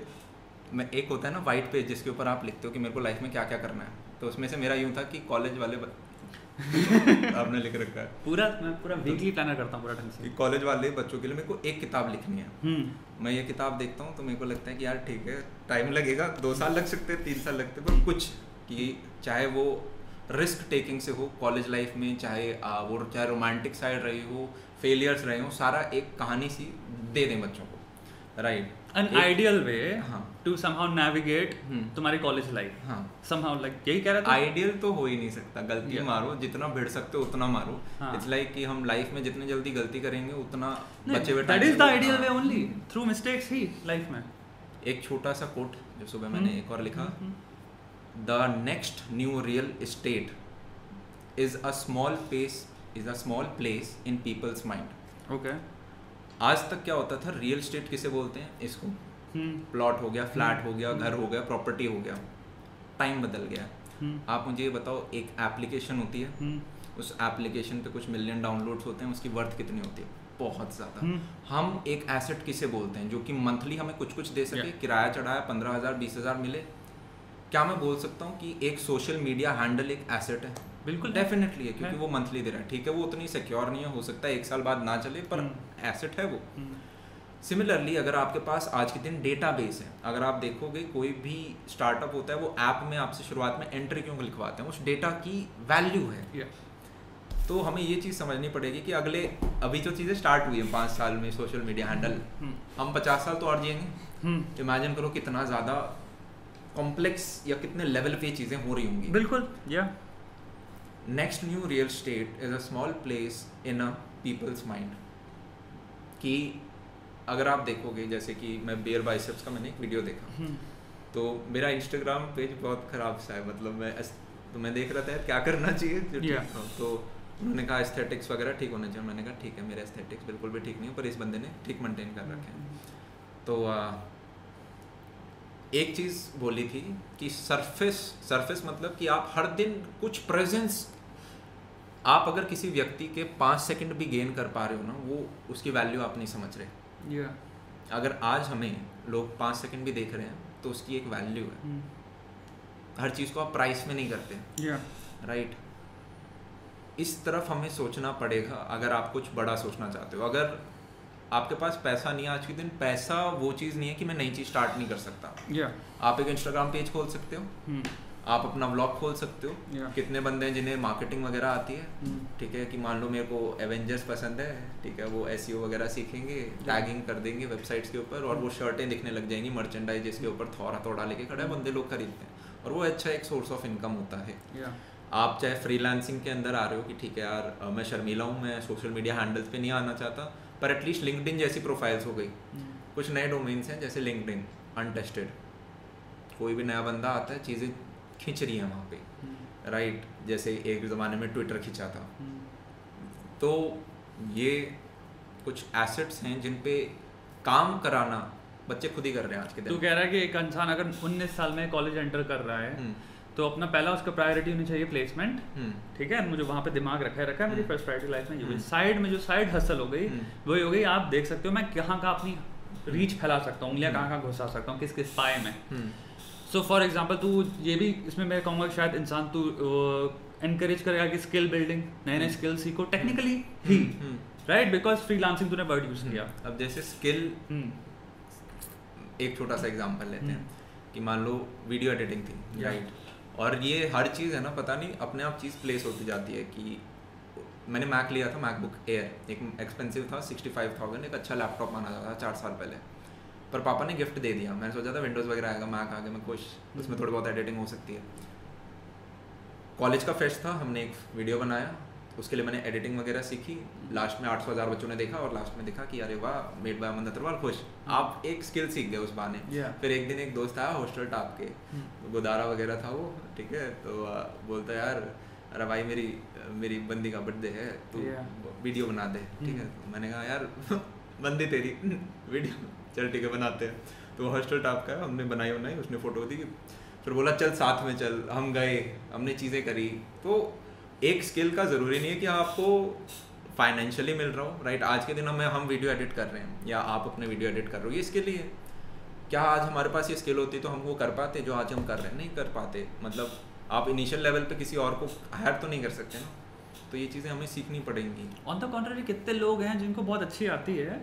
मैं, एक होता है ना वाइट पेज जिसके ऊपर आप लिखते हो कि मेरे को लाइफ में क्या क्या करना है, तो उसमें से मेरा यूँ था कि कॉलेज वाले आपने लिख रखा है पूरा, मैं पूरा वीकली प्लानर करता हूँ पूरा ढंग से। कॉलेज वाले बच्चों के लिए मेरे को एक किताब लिखनी है। मैं ये किताब देखता हूँ तो मेरे को लगता है कि यार ठीक है टाइम लगेगा, 2 साल लग सकते हैं 3 साल लगते हैं, पर कुछ कि चाहे वो रिस्क टेकिंग से हो कॉलेज लाइफ में, चाहे वो चाहे रोमांटिक साइड रही हो, फेलियर्स रहे हो, सारा एक कहानी सी दे दें बच्चों को, right. An ideal way to somehow navigate तुम्हारी कॉलेज लाइफ। हाँ somehow like यही कह रहा था। आइडियल तो हो ही नहीं सकता, गलती मारो जितना भिड़ सकते हो उतना मारो। इट्स लाइक कि हम लाइफ में जितने जल्दी गलती करेंगे उतना बचे हुए that is the ideal way only, through mistakes he life में। एक छोटा सा कोट जो सुबह मैंने एक और लिखा, the next nu real estate is a small place in people's mind. Okay, आज तक क्या होता था, रियल एस्टेट किसे बोलते हैं, इसको प्लॉट हो गया, फ्लैट हो गया, घर हो गया, प्रॉपर्टी हो गया। टाइम बदल गया। आप मुझे ये बताओ, एक एप्लीकेशन होती है, उस एप्लीकेशन पे कुछ मिलियन डाउनलोड्स होते हैं, उसकी वर्थ कितनी होती है, बहुत ज़्यादा। हम एक एसेट किसे बोलते हैं जो कि मंथली हमें कुछ कुछ दे सके, किराया चढ़ाया 15,000 20,000 मिले। क्या मैं बोल सकता हूँ कि एक सोशल मीडिया हैंडल एक एसेट है? बिल्कुल डेफिनेटली है, क्योंकि वो मंथली दे रहा है। ठीक है वो उतनी सिक्योर नहीं है, हो सकता है 1 साल बाद ना चले, पर एसेट है वो। सिमिलरली अगर आपके पास आज के दिन डेटाबेस है, अगर आप देखोगे कोई भी स्टार्टअप होता है वो ऐप में आपसे शुरुआत में एंट्री क्यों लिखवाते हैं, उस डेटा की वैल्यू है। तो हमें ये चीज़ समझनी पड़ेगी कि अभी जो चीज़ें स्टार्ट हुई है 5 साल में सोशल मीडिया हैंडल, हम 50 साल तो और जिएंगे। इमेजिन करो कितना ज़्यादा कॉम्प्लेक्स या कितने लेवल पे चीज़ें हो रही होंगी। बिल्कुल, या next nu real estate is a small place in a people's mind. कि अगर आप देखोगे, जैसे कि मैं बेयर बाइसेप्स का मैंने एक वीडियो देखा, तो मेरा इंस्टाग्राम पेज बहुत ख़राब सा है, मतलब मैं देख रहा था यार क्या करना चाहिए जो ठीक हो। तो उन्होंने कहा एस्थेटिक्स वगैरह ठीक होने चाहिए। मैंने कहा ठीक है, मेरे एस्थेटिक्स बिल्कुल भी ठीक नहीं है, पर इस बंदे ने ठीक मेंटेन कर रखे हैं। तो एक चीज़ बोली थी कि सरफेस मतलब कि आप हर दिन कुछ प्रेजेंस, आप अगर किसी व्यक्ति के 5 सेकंड भी गेन कर पा रहे हो ना, वो उसकी वैल्यू आप नहीं समझ रहे। अगर आज हमें लोग 5 सेकंड भी देख रहे हैं तो उसकी एक वैल्यू है। हर चीज़ को आप प्राइस में नहीं करते, राइट। इस तरफ हमें सोचना पड़ेगा अगर आप कुछ बड़ा सोचना चाहते हो। अगर आपके पास पैसा नहीं है आज के दिन, पैसा वो चीज़ नहीं है कि मैं नई चीज़ स्टार्ट नहीं कर सकता। आप एक इंस्टाग्राम पेज खोल सकते हो, आप अपना व्लॉग खोल सकते हो। कितने बंदे हैं जिन्हें मार्केटिंग वगैरह आती है, ठीक है, कि मान लो मेरे को एवेंजर्स पसंद है, ठीक है, वो SEO वगैरह सीखेंगे, टैगिंग कर देंगे वेबसाइट्स के ऊपर, और वो शर्टें दिखने लग जाएंगी, मर्चेंडाइज जिसके ऊपर थोड़ा थोड़ा लेके खड़ा है, बंदे लोग खरीदते हैं, और वो अच्छा एक सोर्स ऑफ इनकम होता है। आप चाहे फ्रीलांसिंग के अंदर आ रहे हो कि ठीक है यार मैं शर्मीला हूँ, मैं सोशल मीडिया हैंडल्स पे नहीं आना चाहता, पर एटलीस्ट लिंक्डइन जैसी प्रोफाइल्स हो गई। कुछ नए डोमेन्स हैं जैसे लिंक्डइन अनटेस्टेड, कोई भी नया बंदा आता है, चीज़ें खींच रही हैं वहाँ पे, राइट। जैसे एक ज़माने में ट्विटर खींचा था। तो ये कुछ एसेट्स हैं जिन पे काम कराना बच्चे खुद ही कर रहे हैं आज के दिन। तू कह रहा है कि एक इंसान अगर 19 साल में कॉलेज एंटर कर रहा है तो अपना पहला उसका प्रायोरिटी होनी चाहिए प्लेसमेंट, ठीक है, मुझे वहाँ पे दिमाग रखा है मेरी फर्स्ट प्रायोरिटी लाइफ में ये हुई। साइड में जो साइड हसल हो गई वही हो गई, आप देख सकते हो मैं कहाँ का अपनी रीच फैला सकता हूँ, उंगलियाँ कहाँ घुसा सकता हूँ, किस किस पाए में। सो फॉर एग्जाम्पल तू ये भी इसमें मैं कहूँगा शायद इंसान तू एनकरेज करेगा कि स्किल बिल्डिंग, नए नए स्किल सीखो technically he, right, because freelancing तूने वर्ड यूज किया। अब जैसे स्किल, एक छोटा सा एग्जांपल लेते हैं कि मान लो वीडियो एडिटिंग थी, राइट, और ये हर चीज़ है ना, पता नहीं अपने आप चीज़ प्लेस होती जाती है। कि मैंने मैक लिया था, मैकबुक एयर, एक एक्सपेंसिव था 65,000, एक अच्छा लैपटॉप माना जाता था 4 साल पहले, पर पापा ने गिफ्ट दे दिया। मैंने सोचा था विंडोज़ वगैरह आएगा, मैक आ गया, मैं खुश, उसमें थोड़ी बहुत एडिटिंग हो सकती है। कॉलेज का फेस्ट था, हमने एक वीडियो बनाया, उसके लिए मैंने एडिटिंग वगैरह सीखी। लास्ट में 800,000 बच्चों ने देखा, और लास्ट में देखा कि अरे वाह, मेड बाय अमन अग्रवाल, खुश। आप एक स्किल सीख गए उस बहाने। फिर एक दिन एक दोस्त आया हॉस्टल टॉप के, गोदारा वगैरह था वो, ठीक है, तो बोलता यार अरे भाई मेरी बंदी का बर्थडे है, तो वीडियो बना दे, ठीक है। मैंने कहा यार बंदी तेरी वीडियो, चल ठीक है बनाते हैं। तो हॉस्टल टॉप का हमने बनाई, उसने फ़ोटो दी, फिर बोला चल साथ में चल, हम गए, हमने चीज़ें करी। तो एक स्किल का ज़रूरी नहीं है कि आपको फाइनेंशियली मिल रहा हो, राइट। आज के दिन हम वीडियो एडिट कर रहे हैं या आप अपने वीडियो एडिट कर रहे हो, ये स्किल ही है। क्या आज हमारे पास ये स्किल होती तो हम वो कर पाते जो आज हम कर रहे हैं? नहीं कर पाते। मतलब आप इनिशियल लेवल पे किसी और को हायर तो नहीं कर सकते ना, तो ये चीज़ें हमें सीखनी पड़ेंगी। ऑन द कॉन्ट्ररी कितने लोग हैं जिनको बहुत अच्छी आती है,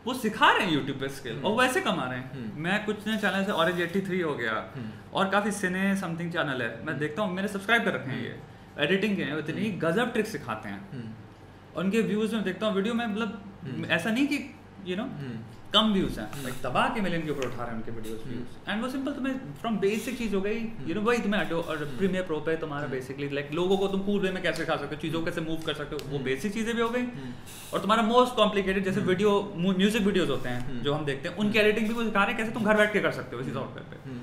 वो सिखा रहे हैं यूट्यूब पे स्किल, और वैसे कमा रहे हैं। मैं कुछ नए चैनल से ऑरेंज 83 हो गया, और काफ़ी सिने समथिंग चैनल है, मैं देखता हूँ, मैंने सब्सक्राइब कर रखे हैं, ये एडिटिंग के हैं, इतनी गजब ट्रिक सिखाते हैं। उनके व्यूज़ में देखता हूँ वीडियो में, मतलब ऐसा नहीं कि कम व्यूज़ हैं, लाइक दबा के मिलियन के ऊपर उठा रहे हैं उनके वीडियोस व्यूज़। एंड वो सिंपल, तुम्हें फ्रॉम बेसिक चीज़ हो गई, वही तुम्हें और प्रीमियर प्रो पे तुम्हारा बेसिकली लाइक लोगों को तुम कूल वे में कैसे खा सकते हो, चीज़ों कैसे मूव कर सकते हो, वो बेसिक चीज़ें भी हो गई। और तुम्हारा मोस्ट कॉम्प्लिकेटेड जैसे वीडियो म्यूजिक वीडियोज़ होते हैं जो हम देखते हैं, उनकी एडिटिंग भी वो सिखा रहे हैं कैसे तुम घर बैठ के कर सकते हो इसी सॉफ्टवेयर पे।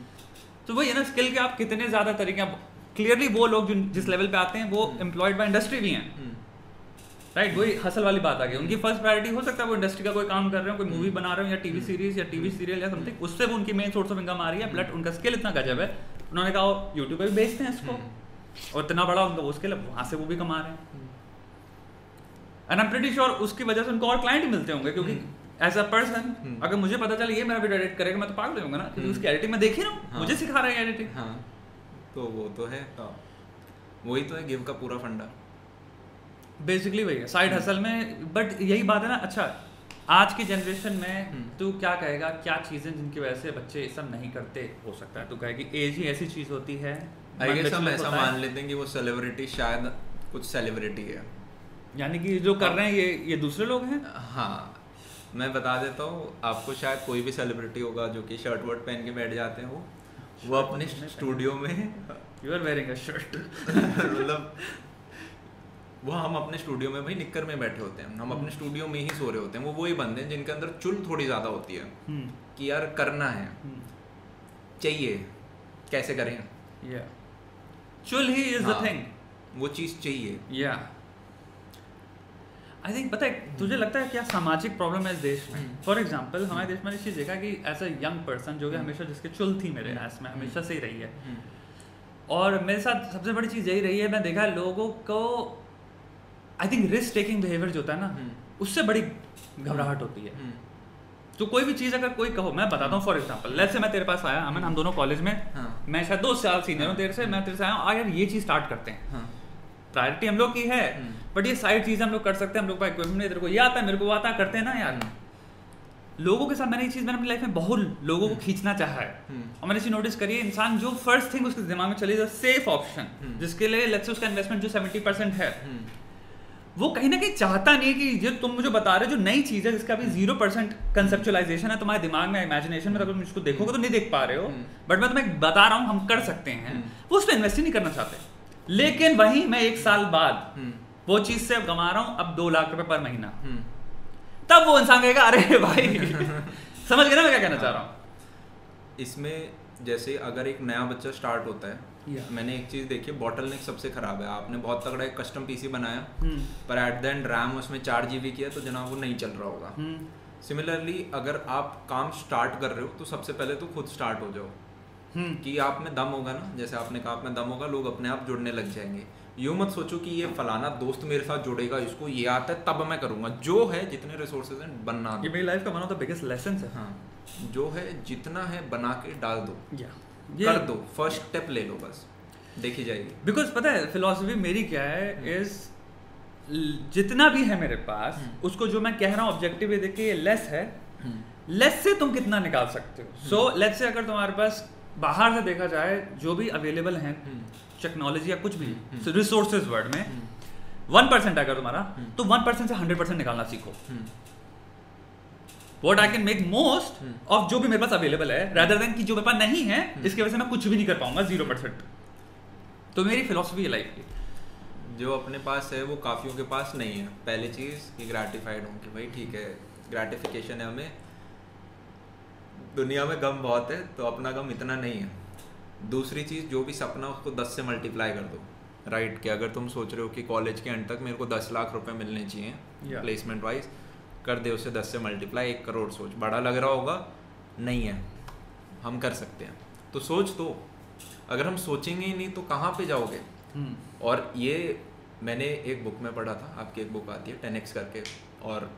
तो वही है ना स्किल के आप कितने ज़्यादा तरीके, क्लियरली वो लोग जो जिस लेवल पे आते हैं वो एम्प्लॉयड बाय इंडस्ट्री भी हैं, राइट। वही हसल वाली बात आ गई, उनकी फर्स्ट प्रायोरिटी हो सकता है वो इंडस्ट्री का कोई काम कर रहे हो, कोई मूवी बना रहे हो, या टीवी सीरीज या टीवी सीरियल या समथिंग, उससे वो उनकी मेन सोर्स ऑफ इनकम आ रही है। बट उनका स्किल इतना गजब है, उन्होंने कहा यूट्यूब पे भी बेचते हैं इसको, और इतना बड़ा उनका वो स्किल है, वहाँ से वो भी कमा रहे हैं। And I am pretty sure उसकी वजह से उनको और क्लाइंट मिलते होंगे, क्योंकि एज अ पर्सन अगर मुझे पता चले ये मेरा वीडियो एडिट करेगा, मैं तो पागल होऊंगा ना, क्योंकि उसकी एडिटिंग मैं देख ही रहा हूँ, मुझे सिखा रहा है एडिटिंग। तो वो तो है, वही तो है गिव का पूरा फंडा, बेसिकली वही है साइड हसल में। बट यही बात है ना, अच्छा आज की जनरेशन में तू क्या कहेगा, क्या चीज़ें जिनकी वजह से बच्चे ये सब नहीं करते? हो सकता है तू कहे कि एज ही ऐसी चीज़ होती है, आई गेस हम ऐसा मान लेते हैं कि वो सेलिब्रिटी शायद कुछ सेलिब्रिटी है, यानी कि जो कर रहे हैं ये दूसरे लोग हैं। हाँ, मैं बता देता हूँ आपको, शायद कोई भी सेलिब्रिटी होगा जो कि शर्ट वर्ट पहन के बैठ जाते हैं, वो अपने स्टूडियो में you are wearing a shirt मतलब वो हम अपने स्टूडियो में भाई निक्कर में बैठे होते हैं, हम अपने स्टूडियो में ही सो रहे होते हैं, वो वही बंदे हैं जिनके अंदर चुल थोड़ी ज़्यादा होती है कि यार करना है, चाहिए, कैसे करें, चुल ही इज द थिंग, वो चीज़ चाहिए। आई थिंक पता है तुझे लगता है क्या सामाजिक प्रॉब्लम है इस देश में? फॉर एग्जाम्पल हमारे देश में इस चीज़ देखा कि एज अ यंग पर्सन जो कि हमेशा जिसके चुल थी मेरे एस में हमेशा से ही रही है, और मेरे साथ सबसे बड़ी चीज़ यही रही है, मैं देखा है लोगों को I think risk taking behaviour जो होता है ना उससे बड़ी घबराहट होती है। तो कोई भी चीज़ अगर कोई कहो, मैं बताता हूँ फॉर एग्जाम्पल लेट्स से मैं तेरे पास आया, अमन हम दोनों कॉलेज में, मैं शायद 2 साल सीनियर हूँ तेरे से, मैं तेरे से आया हूँ यार ये चीज़ स्टार्ट करते हैं, प्रायोरिटी हम लोग की है बट ये साइड चीज़ हम लोग कर सकते हैं, हम लोग का इक्विपमेंट नहीं, तेरे को ये आता है मेरे को आता, करते हैं ना यार। लोगों के साथ मैंने ये चीज़ मैंने अपनी लाइफ में बहुत लोगों को खींचना चाहा है, और मैंने चीज़ नोटिस करी है, इंसान जो फर्स्ट थिंग उसके दिमाग में चली जाए सेफ ऑप्शन जिसके लिए लेट्स से उसका इन्वेस्टमेंट जो 70% है, वो कहीं ना कहीं चाहता नहीं कि जो तुम मुझे बता रहे हो जो नई चीज़ है जिसका अभी 0% कंसेप्चुअलाइजेशन है तुम्हारे दिमाग में, इमेजिनेशन में, अगर तुम इसको देखोगे तो नहीं देख पा रहे हो, बट मैं तुम्हें बता रहा हूँ हम कर सकते हैं, वो उस पर इन्वेस्ट ही नहीं करना चाहते। लेकिन वहीं मैं 1 साल बाद वो चीज़ से कमा रहा हूँ अब 2 लाख रुपए पर महीना, तब वो इंसान कहेगा अरे भाई समझ गए ना मैं क्या कहना चाह रहा हूँ। इसमें जैसे अगर एक नया बच्चा स्टार्ट होता है, मैंने एक चीज़ देखी, बॉटलनेक सबसे खराब है। आपने बहुत तगड़ा एक कस्टम पीसी बनाया पर एट द एंड रैम उसमें 4 GB किया तो जनाब वो नहीं चल रहा होगा। सिमिलरली अगर आप काम स्टार्ट कर रहे हो तो सबसे पहले तो खुद स्टार्ट हो जाओ कि आप में दम होगा ना, जैसे आपने कहा आप में दम होगा, लोग अपने आप जुड़ने लग जाएंगे। यूँ मत सोचो कि ये फलाना दोस्त मेरे साथ जुड़ेगा, इसको ये आता है तब मैं करूँगा, जो है जितने रिसोर्सेज हैं बनना दो। ये मेरी लाइफ का one of the biggest lesson है। हाँ, जो है जितना है बना के डाल दो, कर दो, फर्स्ट स्टेप ले लो, बस देखी जाएगी। बिकॉज पता है फिलॉसफी मेरी क्या है इज जितना भी है मेरे पास उसको जो मैं कह रहा हूँ ऑब्जेक्टिव ये देखिए लेस है, लेस से तुम कितना निकाल सकते हो। सो लेट्स से अगर तुम्हारे पास बाहर से देखा जाए जो भी अवेलेबल है टेक्नोलॉजी या कुछ भी रिसोर्सेज वर्ड में 1% अगर तुम्हारा, तो 1% से 100% निकालना सीखो। What I can make most of जो भी मेरे पास अवेलेबल है rather than कि जो मेरे पास नहीं है इसकी वजह से मैं कुछ भी नहीं कर पाऊंगा 0%। तो मेरी फिलॉसफी है लाइफ की। जो अपने पास है वो काफियों के पास नहीं है। पहली चीज़ कि ग्रेटिफाइड हूँ कि भाई ठीक है ग्रेटिफिकेशन है, हमें दुनिया में गम बहुत है तो अपना गम इतना नहीं है। दूसरी चीज़ जो भी सपना उसको 10 से मल्टीप्लाई कर दो, राइट। कि अगर तुम सोच रहे हो कि कॉलेज के एंड तक मेरे को 10 लाख रुपए मिलने चाहिए प्लेसमेंट वाइज, कर दे उसे 10 से मल्टीप्लाई, 1 करोड़। सोच बड़ा लग रहा होगा, नहीं है, हम कर सकते हैं तो सोच दो। अगर हम सोचेंगे ही नहीं तो कहाँ पे जाओगे। और ये मैंने एक बुक में पढ़ा था, आपकी एक बुक आती है 10x करके, और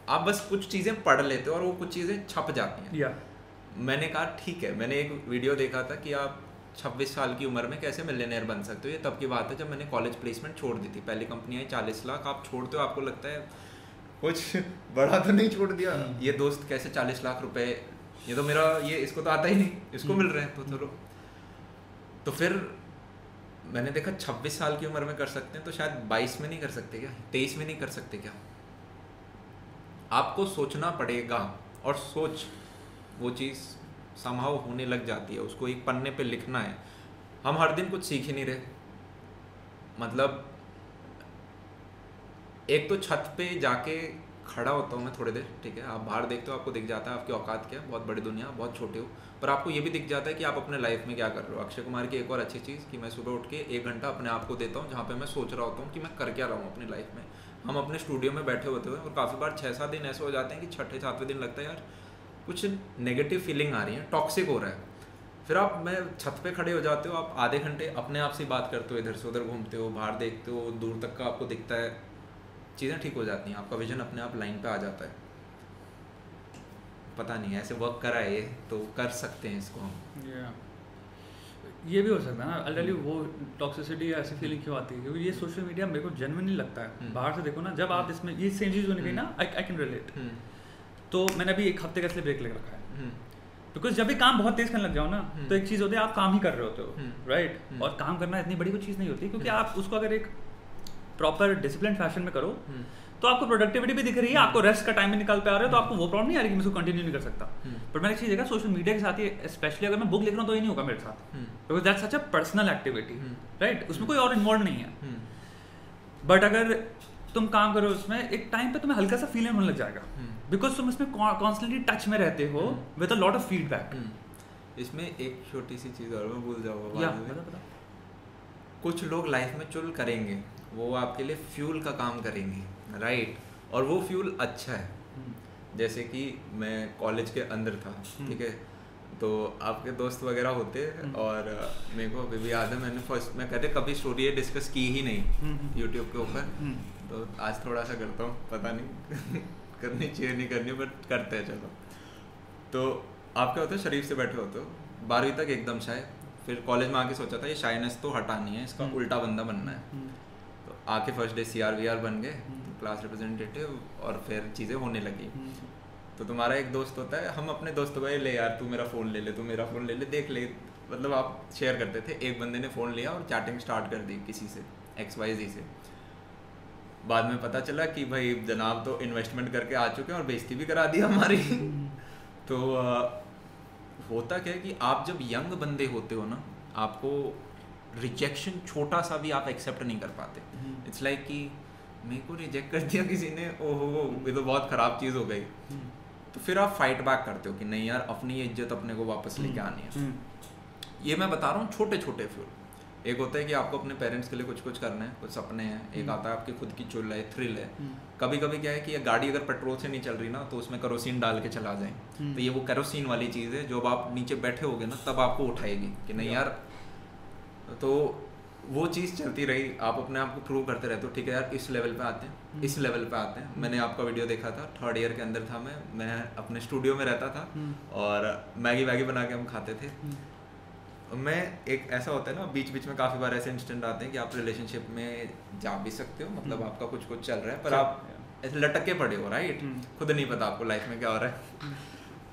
आप बस कुछ चीज़ें पढ़ लेते हो और वो कुछ चीज़ें छप जाती हैं। मैंने कहा ठीक है, मैंने एक वीडियो देखा था कि आप 26 साल की उम्र में कैसे मिलियनेयर बन सकते हो। ये तब की बात है जब मैंने कॉलेज प्लेसमेंट छोड़ दी थी। पहली कंपनी आई 40 लाख, आप छोड़ते हो आपको लगता है कुछ बड़ा तो नहीं छोड़ दिया। ये दोस्त कैसे 40 लाख रुपए, ये तो मेरा ये इसको तो आता ही नहीं, इसको मिल रहे हैं तो चलो। तो फिर मैंने देखा 26 साल की उम्र में कर सकते हैं तो शायद 22 में नहीं कर सकते क्या, 23 में नहीं कर सकते क्या। आपको सोचना पड़ेगा और सोच वो चीज़ समहाउ होने लग जाती है। उसको एक पन्ने पे लिखना है। हम हर दिन कुछ सीख ही नहीं रहे। मतलब एक तो छत पे जाके खड़ा होता हूँ मैं थोड़ी देर, ठीक है, आप बाहर देखते हो आपको दिख जाता है आपकी औकात क्या, बहुत बड़ी दुनिया, बहुत छोटे हो, पर आपको ये भी दिख जाता है कि आप अपने लाइफ में क्या कर रहे हो। अक्षय कुमार की एक और अच्छी चीज़ कि मैं सुबह उठ के 1 घंटा अपने आप को देता हूँ जहाँ पे मैं सोच रहा होता हूँ कि मैं कर क्या रहा हूँ अपनी लाइफ में। हम अपने स्टूडियो में बैठे होते हुए और काफ़ी बार 6-7 दिन ऐसे हो जाते हैं कि 6ठे-7वें दिन लगता है यार कुछ नेगेटिव फीलिंग आ रही है, टॉक्सिक हो रहा है। फिर आप मैं छत पे खड़े हो जाते हो, आप आधे घंटे अपने आप से बात करते हो, इधर से उधर घूमते हो, बाहर देखते हो, दूर तक का आपको दिखता है, चीज़ें ठीक हो जाती हैं, आपका विजन अपने आप लाइन पे आ जाता है। पता नहीं ऐसे वर्क करा है ये तो कर सकते हैं इसको हम। ये भी हो सकता है ना अल्टरली वो टॉक्सिसिटी या ऐसी फीलिंग क्यों आती है, क्योंकि ये सोशल मीडिया मेरे को जेन्युइनली लगता है। बाहर से देखो ना, जब आप इसमें ये सेम चीज़ होने गई ना, आई कैन रिलेट। तो मैंने अभी 1 हफ्ते का इसलिए ब्रेक ले रखा है, बिकॉज जब भी काम बहुत तेज करने लग जाओ ना तो एक चीज़ होती है आप काम ही कर रहे होते हो, राइट। और काम करना इतनी बड़ी कोई चीज़ नहीं होती, क्योंकि आप उसको अगर एक प्रॉपर डिसिप्लिन फैशन में करो तो आपको प्रोडक्टिविटी भी दिख रही है, आपको रेस्ट का टाइम भी निकाल पे आ रहे हो, तो आपको वो प्रॉब्लम नहीं आ रही कि मैं इसको कंटिन्यू नहीं कर सकता। बट मैंने एक चीज़ देखा सोशल मीडिया के साथ ही, स्पेशली अगर मैं बुक लिख रहा हूँ तो ये नहीं होगा मेरे साथ, because that's such a personal activity, right. उसमें कोई और इन्वॉल्व नहीं है। बट अगर तुम काम करो उसमें, एक टाइम पे तुम्हें हल्का सा फीलिंग होने लग जाएगा, बिकॉज तुम इसमें कॉन्स्टेंटली टच में रहते हो with a lot of feedback. इसमें एक छोटी सी चीज़ और मैं भूल जाऊँगा, कुछ लोग लाइफ में चुल करेंगे, वो आपके लिए फ्यूल का काम करेंगे, राइट, और वो फ्यूल अच्छा है। जैसे कि मैं कॉलेज के अंदर था, ठीक है, तो आपके दोस्त वगैरह होते हैं, और मेरे को अभी भी याद है, मैं कहते कभी स्टोरी डिस्कस की ही नहीं यूट्यूब के ऊपर, तो आज थोड़ा सा करता हूँ, पता नहीं करनी चाहिए नहीं करनी, बट करते हैं चलो। तो आप क्या होते हो, शरीफ से बैठे होते हो 12वीं तक एकदम शाय, फिर कॉलेज में आके सोचा था ये शाइनेस तो हटानी है, इसका उल्टा बंदा बनना है, तो आके फर्स्ट डे CR बन गए, क्लास रिप्रेजेंटेटिव, और फिर चीज़ें होने लगी। तो तुम्हारा एक दोस्त होता है, हम अपने दोस्तों को ले यार तू मेरा फ़ोन ले ले, तू मेरा फ़ोन ले ले, देख ले, मतलब आप शेयर करते थे। एक बंदे ने फ़ोन लिया और चैटिंग स्टार्ट कर दी किसी से, XYZ से। बाद में पता चला कि भाई जनाब तो इन्वेस्टमेंट करके आ चुके हैं और बेइज्जती भी करा दी हमारी। तो होता क्या है कि आप जब यंग बंदे होते हो ना, आपको रिजेक्शन छोटा सा भी आप एक्सेप्ट नहीं कर पाते। इट्स लाइक कि मेरे को रिजेक्ट कर दिया किसी ने, ओहो ये तो बहुत ख़राब चीज़ हो गई। तो फिर आप फाइट बैक करते हो कि नहीं यार, अपनी इज्जत अपने को वापस लेके आनी है। ये मैं बता रहा हूँ छोटे छोटे फ्यूल। एक होता है कि आपको अपने पेरेंट्स के लिए कुछ कुछ करना है, कुछ सपने हैं। एक आता है आपकी खुद की चुल है, थ्रिल है। कभी कभी क्या है कि गाड़ी अगर पेट्रोल से नहीं चल रही ना, तो उसमें केरोसिन डाल के चला जाए, तो ये वो केरोसिन वाली चीज़ है, जब आप नीचे बैठे होगे ना तब आपको उठाएगी कि नहीं यार। तो वो चीज़ चलती रही, आप अपने आप को प्रूव करते रहते हो, ठीक है यार इस लेवल पे आते हैं, इस लेवल पे आते हैं। मैंने आपका वीडियो देखा था, 3rd ईयर के अंदर था मैं अपने स्टूडियो में रहता था, और मैगी वैगी बना के हम खाते थे। मैं एक ऐसा होता है ना, बीच बीच में काफ़ी बार ऐसे इंस्टेंट आते हैं कि आप रिलेशनशिप में जा भी सकते हो, मतलब आपका कुछ कुछ चल रहा है, पर आप ऐसे लटक के पड़े हो, राइट, खुद नहीं पता आपको लाइफ में क्या हो रहा है।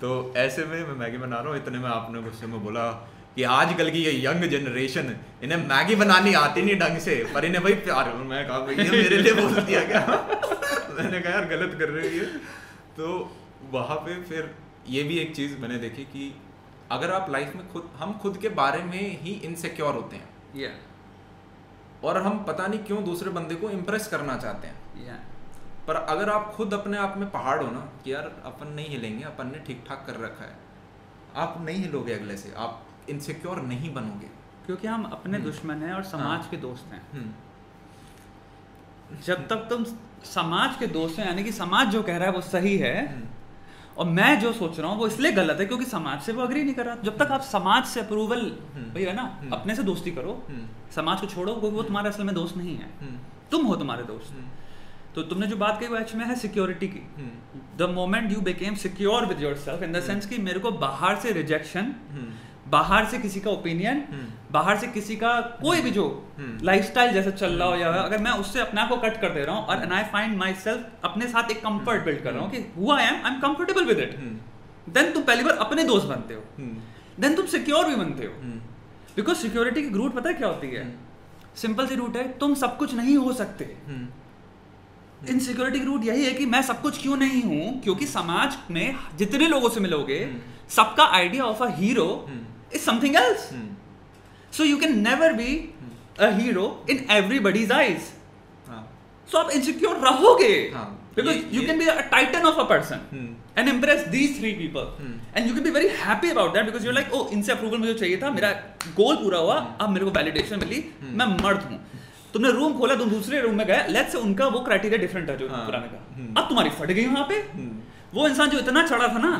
तो ऐसे में मैं मैगी बना रहा हूँ, इतने में आपने गुस्से में बोला कि आजकल की ये यंग जनरेशन, इन्हें मैगी बनानी आती नहीं ढंग से, पर इन्हें भाई प्यार। मैं कहा भाई ये मेरे लिए बोल दिया क्या? मैंने कहा यार गलत कर रही है। तो वहाँ पे फिर ये भी एक चीज़ मैंने देखी कि अगर आप लाइफ में हम खुद के बारे में ही इनसिक्योर होते हैं, और हम पता नहीं क्यों दूसरे बंदे को इम्प्रेस करना चाहते हैं। पर अगर आप खुद अपने आप में पहाड़ हो ना कि यार अपन नहीं हिलेंगे, अपन ने ठीक ठाक कर रखा है, आप नहीं हिलोगे अगले से, आप इनसिक्योर नहीं बनोगे, क्योंकि हम अपने दुश्मन हैं और समाज के दोस्त हैं। जब तक तुम समाज के दोस्त हैं, यानी कि समाज जो कह रहा है वो सही है, और मैं जो सोच रहा हूँ वो इसलिए गलत है क्योंकि समाज से वो अग्री नहीं कर रहा। जब तक आप समाज से अप्रूवल, भाई है ना, अपने से दोस्ती करो, समाज को छोड़ो, क्योंकि वो तुम्हारे असल में दोस्त नहीं है, तुम हो तुम्हारे दोस्त। तो तुमने जो बात कही वो एक्चुअली है सिक्योरिटी की। The moment you became secure with yourself, in the sense कि मेरे को बाहर से रिजेक्शन, बाहर से किसी का ओपिनियन, बाहर से किसी का कोई भी जो लाइफस्टाइल जैसा चल रहा हो, या अगर मैं उससे अपने आप को कट कर दे रहा हूँ, और and I find myself अपने साथ एक कंफर्ट बिल्ड कर रहा हूँ कि who I am comfortable with it, then तुम पहली बार अपने दोस्त बनते हो, देन तुम सिक्योर भी बनते हो। बिकॉज सिक्योरिटी की रूट पता है क्या होती है? सिंपल सी रूट है, तुम सब कुछ नहीं हो सकते। इनसिक्योरिटी की रूट यही है कि मैं सब कुछ क्यों नहीं हूं, क्योंकि समाज में जितने लोगों से मिलोगे सबका idea of a hero is something else. So you can never be a hero in everybody's eyes. सो आप इनसिक्योर रहोगे, because you can be a titan of a person and impress these 3 people and you can be very happy about that because you're like, oh इनसे approval मुझे चाहिए था, मेरा गोल पूरा हुआ, अब मेरे को वैलिडेशन मिली, मैं मर्द हूँ। तुमने रूम खोला, तुम दूसरे रूम में गए, लेट्स से उनका वो क्राइटेरिया डिफरेंट है जो पुराने का, अब तुम्हारी फट गई वहां पे। वो इंसान जो इतना चढ़ा था ना,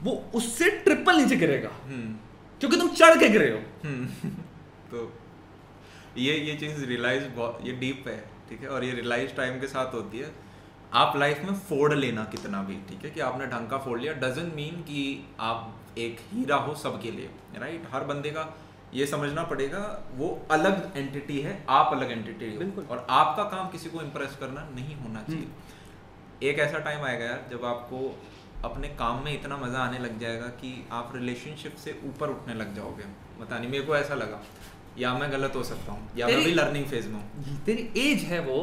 वो उससे ट्रिपल नीचे गिरेगा क्योंकि तुम चढ़ के गिरे हो। तो ये चीज रियलाइज ये डीप है, ठीक है, और ये रियलाइज टाइम के साथ होती है। आप लाइफ में फोड़ लेना कितना भी, ठीक है, कि आपने ढंग का फोड़ लिया, डजंट मीन कि आप एक हीरा हो सबके लिए, राइट। हर बंदे का ये समझना पड़ेगा वो अलग एंटिटी है, आप अलग एंटिटी हो, और आपका काम किसी को इम्प्रेस करना नहीं होना चाहिए। एक ऐसा टाइम आएगा यार जब आपको अपने काम में इतना मजा आने लग जाएगा कि आप रिलेशनशिप से ऊपर उठने लग जाओगे। पता नहीं, मेरे को ऐसा लगा, या मैं गलत हो सकता हूँ, या मैं भी लर्निंग फेज में हूँ। तेरी एज है वो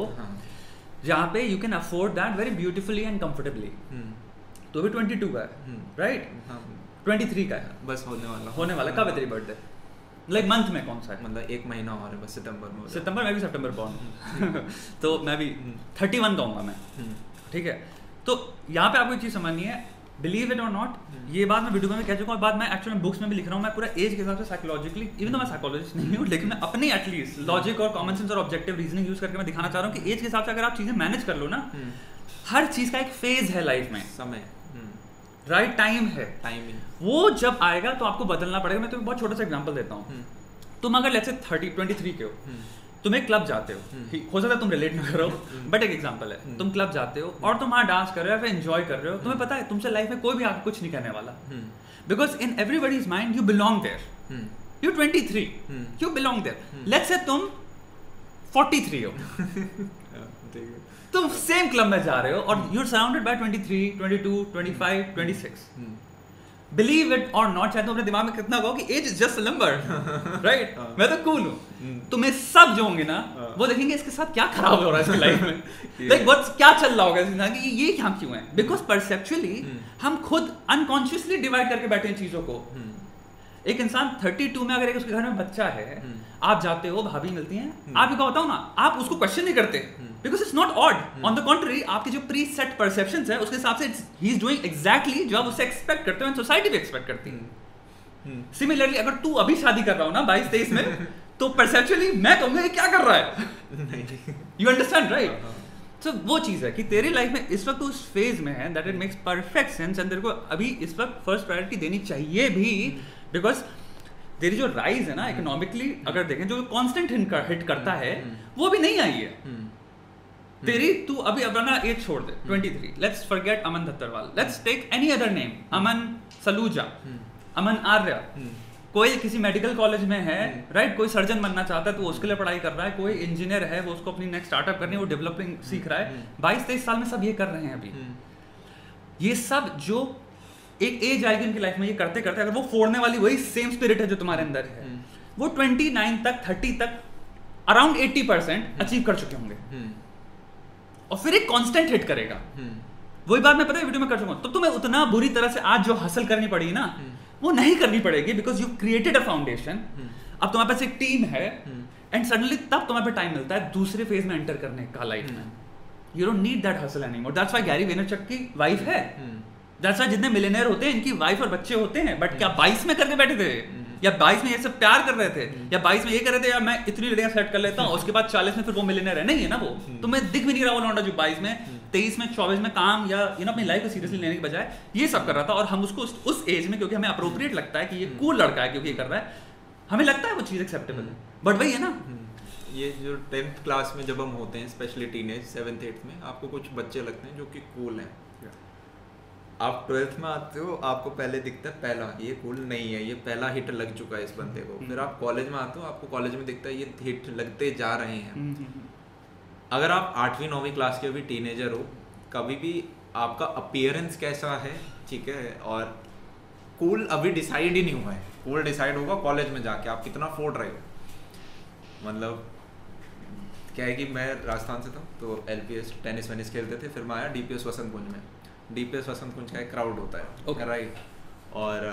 जहाँ पे you can afford that very beautifully and comfortably. तो भी 22 का है, राइट? 23 का है, बस होने वाला। कब है तेरी बर्थडे? लाइक मंथ में कौन सा है? मतलब 1 महीना और है बस, सितंबर में। सितंबर में भी सितंबर बॉर्न तो मैं भी 31 कहूँगा मैं, ठीक है। तो यहाँ पे आपको एक चीज़ समझनी है, बिलीव इट और नॉट, ये बात मैं वीडियो में कह चुका हूँ, बात मैं एक्चुअली बुक्स में भी लिख रहा हूँ, मैं पूरा एज के हिसाब से साइकोलॉजिकली, इवन तो मैं साइकोलॉजिस्ट नहीं हूँ, लेकिन मैं अपनी एटलीस्ट लॉजिक और कॉमन सेंस और ऑब्जेक्टिव रीजनिंग यूज करके मैं दिखाना चाह रहा हूँ कि एज के हिसाब से अगर आप चीज़ें मैनेज कर लो ना, हर चीज़ का एक फेज है लाइफ में, समय, राइट टाइम है, टाइमिंग, वो जब आएगा तो आपको बदलना पड़ेगा। मैं तुम्हें बहुत छोटा सा एग्जांपल देता हूँ, तुम अगर लेट्स से 23 के हो, तुम एक क्लब जाते हो, हो सकता है तुम रिलेट ना करो, बट एक एग्जांपल है, तुम क्लब जाते हो और तुम वहाँ डांस कर रहे हो, फिर एंजॉय कर रहे हो, तुम्हें पता है तुमसे लाइफ में कोई भी आके कुछ नहीं करने वाला, because in everybody's mind you belong there, you 23, you belong there. Let's say तुम 43 हो, तुम सेम क्लब में जा रहे हो और you are surrounded by 23, 22, 25, 26। Believe it और नॉट, चाहे तुम अपने दिमाग में कितना कहो कि age is just a number, right, मैं तो कूल हूँ, तुम्हें सब जो होंगे ना वो देखेंगे इसके साथ क्या खराब हो रहा है इसकी लाइफ में, लाइक व्हाट्स क्या चल रहा होगा इसके साथ, कि ये क्या क्यों है, बिकॉज परसेप्चुअली हम खुद अनकॉन्शियसली डिवाइड करके बैठे हैं चीजों को। एक इंसान 32 में अगर एक उसके घर में बच्चा है, आप जाते हो, भाभी मिलती हैं, आप क्या बताओ ना, आप उसको क्वेश्चन नहीं करते, because it's not odd, on the contrary आपके जो प्री सेट परसेप्शंस है उसके हिसाब से ही इज डूइंग एग्जैक्टली जो आप उससे एक्सपेक्ट करते हो, सोसाइटी भी एक्सपेक्ट करती है। सिमिलरली अगर तू अभी शादी कर रहा हो ना 22-23 में, तो परसेप्चुअली मैं कहूंगा ये क्या कर रहा है, यू अंडरस्टैंड राइट? तो वो चीज़ है कि तेरी लाइफ में इस वक्त उस फेज में है that it makes perfect sense, and तेरे को अभी इस वक्त फर्स्ट प्रायोरिटी देनी चाहिए भी, बिकॉज तेरी जो राइज है ना इकोनॉमिकली अगर देखें, जो कांस्टेंट हिट करता है वो भी नहीं आई है तेरी। तू अभी अपना एज छोड़ दे 23, let's forget Aman Dattarwal, let's take any other name, Aman Saluja, Aman Arya, कोई किसी मेडिकल कॉलेज में है, राइट, कोई सर्जन बनना चाहता है तो उसके लिए पढ़ाई कर रहा है, कोई इंजीनियर है वो उसको अपनी नेक्स्ट स्टार्टअप करनी है, वो डेवलपिंग सीख रहा है, 22-23 साल में सब ये कर रहे हैं अभी। ये सब जो एक एज आएगी उनकी लाइफ में ये करते करते, अगर वो फोड़ने वाली वही सेम स्पिरिट है जो तुम्हारे अंदर है, वो 29 तक 30 तक अराउंड 80% अचीव कर चुके होंगे, और फिर एक कांस्टेंट हिट करेगा। वही बात मैं पता है वीडियो में कर चुका हूं, तो तुम्हें उतना बुरी तरह से आज जो हासिल करनी पड़ी ना वो नहीं करनी पड़ेगी, because you created a foundation. अब तुम्हारे पास एक टीम है, एंड सडनली तब तुम्हारे पे टाइम मिलता है दूसरे फेज में एंटर करने का लाइफ में। You don't need that hustle anymore. That's why Gary Vaynerchuk की वाइफ है, दैट्स व्हाई जितने मिलियनेयर होते हैं इनकी वाइफ और बच्चे होते हैं, बट क्या 22 में करके बैठे थे, या 22 में ये सब प्यार कर रहे थे, या 22 में ये कर रहे थे यार मैं इतनी लड़कियां सेट कर लेता हूँ, उसके बाद 40 में फिर वो मिलियनेयर है, नहीं है ना वो। तो मैं दिख भी नहीं रहा वो लौंडा जो 22 में 23 में 24 में काम या अपनी लाइफ को सीरियसली लेने के बजाय ये सब कर रहा था, और हम उसको उस एज में क्योंकि हमें अप्रोप्रिएट लगता है कि ये कूल लड़का है क्योंकि ये कर रहा है, हमें लगता है वो चीज़ एक्सेप्टेबल है, बट वही है ना। ये जो 10th क्लास में जब हम होते हैं, स्पेशली टीनेज 7th 8th में, आपको कुछ बच्चे लगते हैं जो कि कूल हैं। आप 12th में आते हो, आपको पहले दिखता है पहला ये कूल नहीं है, ये पहला हिट लग चुका है इस बंदे को। फिर आप कॉलेज में आते हो, आपको कॉलेज में दिखता है ये हिट लगते जा रहे हैं। अगर आप 8वीं 9वीं क्लास के भी टीनेजर हो, कभी भी आपका अपीयरेंस कैसा है, ठीक है, और कूल अभी डिसाइड ही नहीं हुआ है। कूल डिसाइड होगा कॉलेज में जाके, आप कितना फोड़ रहे हो। मतलब क्या है कि मैं राजस्थान से था, तो LPS टेनिस वेनिस खेलते थे, फिर मैं आया DPS वसंत कुंज में। DPS वसंत कुंज का एक क्राउड होता है, राइट, और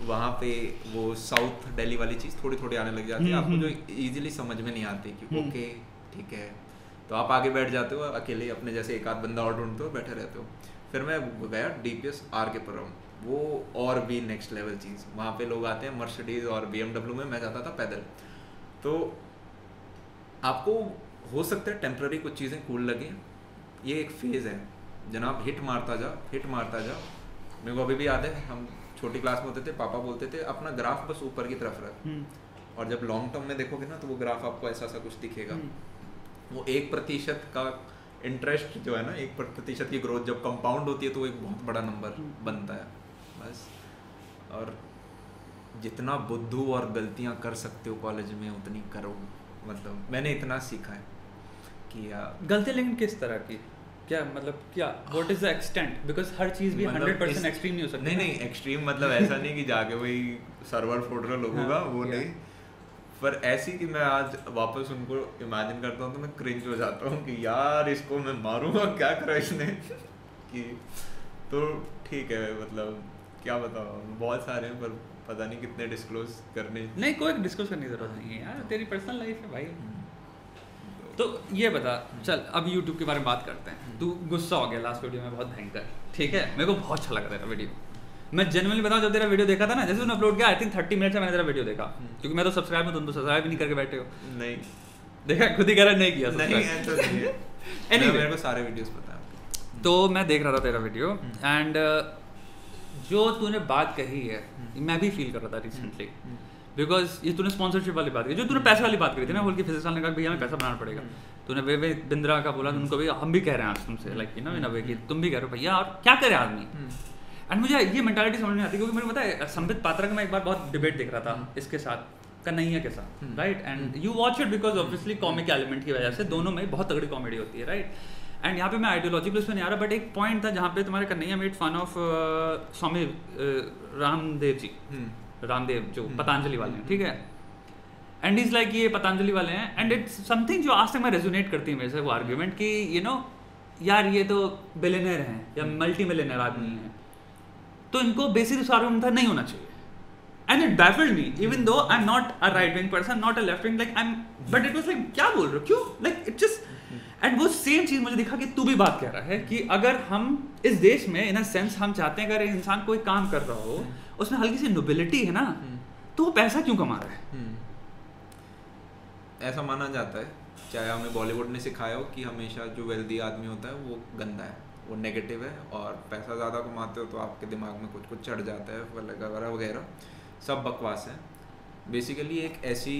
वहाँ पे वो साउथ दिल्ली वाली चीज़ थोड़ी थोड़ी आने लग जाती है, आपको जो इजीली समझ में नहीं आती कि ओके ठीक है, तो आप आगे बैठ जाते हो अकेले, अपने जैसे एक आध बंदा और ढूंढते हो, बैठे रहते हो। फिर मैं गया DPS RK पुरम, वो और भी नेक्स्ट लेवल चीज़, वहाँ पे लोग आते हैं मर्सिडीज और BMW में, मैं जाता था पैदल। तो आपको हो सकता है टेम्प्ररी कुछ चीज़ें कूल लगे, ये एक फेज़ है जनाब, हिट मारता जा, हिट मारता जा। मेरे को अभी भी याद है, हम छोटी क्लास में होते थे, पापा बोलते थे अपना ग्राफ बस ऊपर की तरफ रख, और जब लॉन्ग टर्म में देखोगे ना तो वो ग्राफ आपको ऐसा सा कुछ दिखेगा। वो 1% का इंटरेस्ट जो है ना, 1% की ग्रोथ जब कंपाउंड होती है तो एक बहुत बड़ा नंबर बनता है बस। और जितना बुद्धू और गलतियां कर सकते हो कॉलेज में उतनी करो, मतलब मैंने इतना सीखा है कि गलती, लेकिन किस तरह की, क्या मतलब क्या, what is the extent, because हर चीज भी 100% एक्सट्रीम नहीं हो सकती। नहीं एक्सट्रीम मतलब ऐसा नहीं कि जाके वही सर्वर फोड़ रहे लोगों का, वो नहीं, पर ऐसी कि मैं आज वापस उनको इमेजिन करता हूँ तो मैं क्रिंज हो जाता हूँ कि यार इसको मैं मारूंगा, क्या करा इसने कि। तो ठीक है, मतलब क्या बताऊँ, बहुत सारे हैं, पर पता नहीं कितने डिस्क्लोज करने। नहीं, कोई डिस्क्लोज करने की जरूरत नहीं है यार, तेरी पर्सनल लाइफ है भाई। तो ये बता, चल अब यूट्यूब के बारे में बात करते हैं। तू गुस्सा हो गया लास्ट वीडियो में बहुत भयंकर, ठीक है, मेरे को बहुत अच्छा लगा तेरा वीडियो। मैं जेन्युइनली बताऊं, जब तेरा वीडियो देखा था ना, जैसे तूने अपलोड किया, आई थिंक 30 मिनट से मैंने तेरा वीडियो देखा, क्योंकि मैं तो सब्सक्राइब में, तुम तो सब्सक्राइब भी नहीं करके बैठे हो। नहीं देखा, खुद ही कह रहा नहीं किया। नहीं ऐसा नहीं है। Anyway, मेरे को सारे वीडियोस पता है। तो मैं देख रहा था तेरा वीडियो एंड जो तूने बात कही है मैं भी फील कर रहा था रिसेंटली, बिकॉज ये तूने स्पॉन्सरशिप वाली बात की, जो तूने पैसे वाली बात करी थी ना, बोल के फिजिक्स वाले ने कहा भैया हमें पैसा बनाना पड़ेगा। तूने वे बिंद्रा का बोला, उनको भी हम भी कह रहे हैं आज तुमसे, like you no in a वे कि तुम भी कह रहे हो भैया, और क्या करे आदमी। एंड मुझे ये मेंटालिटी समझ नहीं आती, क्योंकि मुझे पता है संबित पात्रा का मैं एक बार बहुत डिबेट देख रहा था इसके साथ, कन्हैया के साथ, right, and you watch it because obviously comic element की वजह से, दोनों में बहुत तगड़ी कॉमेडी होती है, राइट। एंड यहाँ पे मैं आइडियोलॉजिकल उसमें नहीं आ रहा, बट एक पॉइंट था जहाँ पे तुम्हारे Kanhaiya made fun of Swami Ramdev ji, Ramdev जो पतंजलि वाले हैं, ठीक है, एंड इज लाइक ये पतंजलि वाले हैं, एंड इट्स समथिंग जो आज तक मैं रेजोनेट करती है मेरे से वो आर्ग्यूमेंट कि यू नो यार ये तो बिलियनर हैं या मल्टी मिलियनर आदमी हैं, तो इनको बेसिक उस आर्ग्यूमेंट था नहीं होना चाहिए। And it baffled me, even though I'm not a right-wing person, not a left-wing, like but it was like क्या बोल रहे हो, क्यों, like it just, and वो सेम चीज मुझे दिखा कि तू भी बात कह रहा है कि अगर हम इस देश में इन अ सेंस हम चाहते हैं अगर इंसान कोई काम कर रहा हो उसमें हल्की सी नोबिलिटी है ना, तो वो पैसा क्यों कमा रहा है। ऐसा माना जाता है, चाहे हमें बॉलीवुड ने सिखाया हो कि हमेशा जो वेल्दी आदमी होता है वो गंदा है, वो नेगेटिव है, और पैसा ज़्यादा कमाते हो तो आपके दिमाग में कुछ चढ़ जाता है वगैरह वगैरह, सब बकवास है। बेसिकली एक ऐसी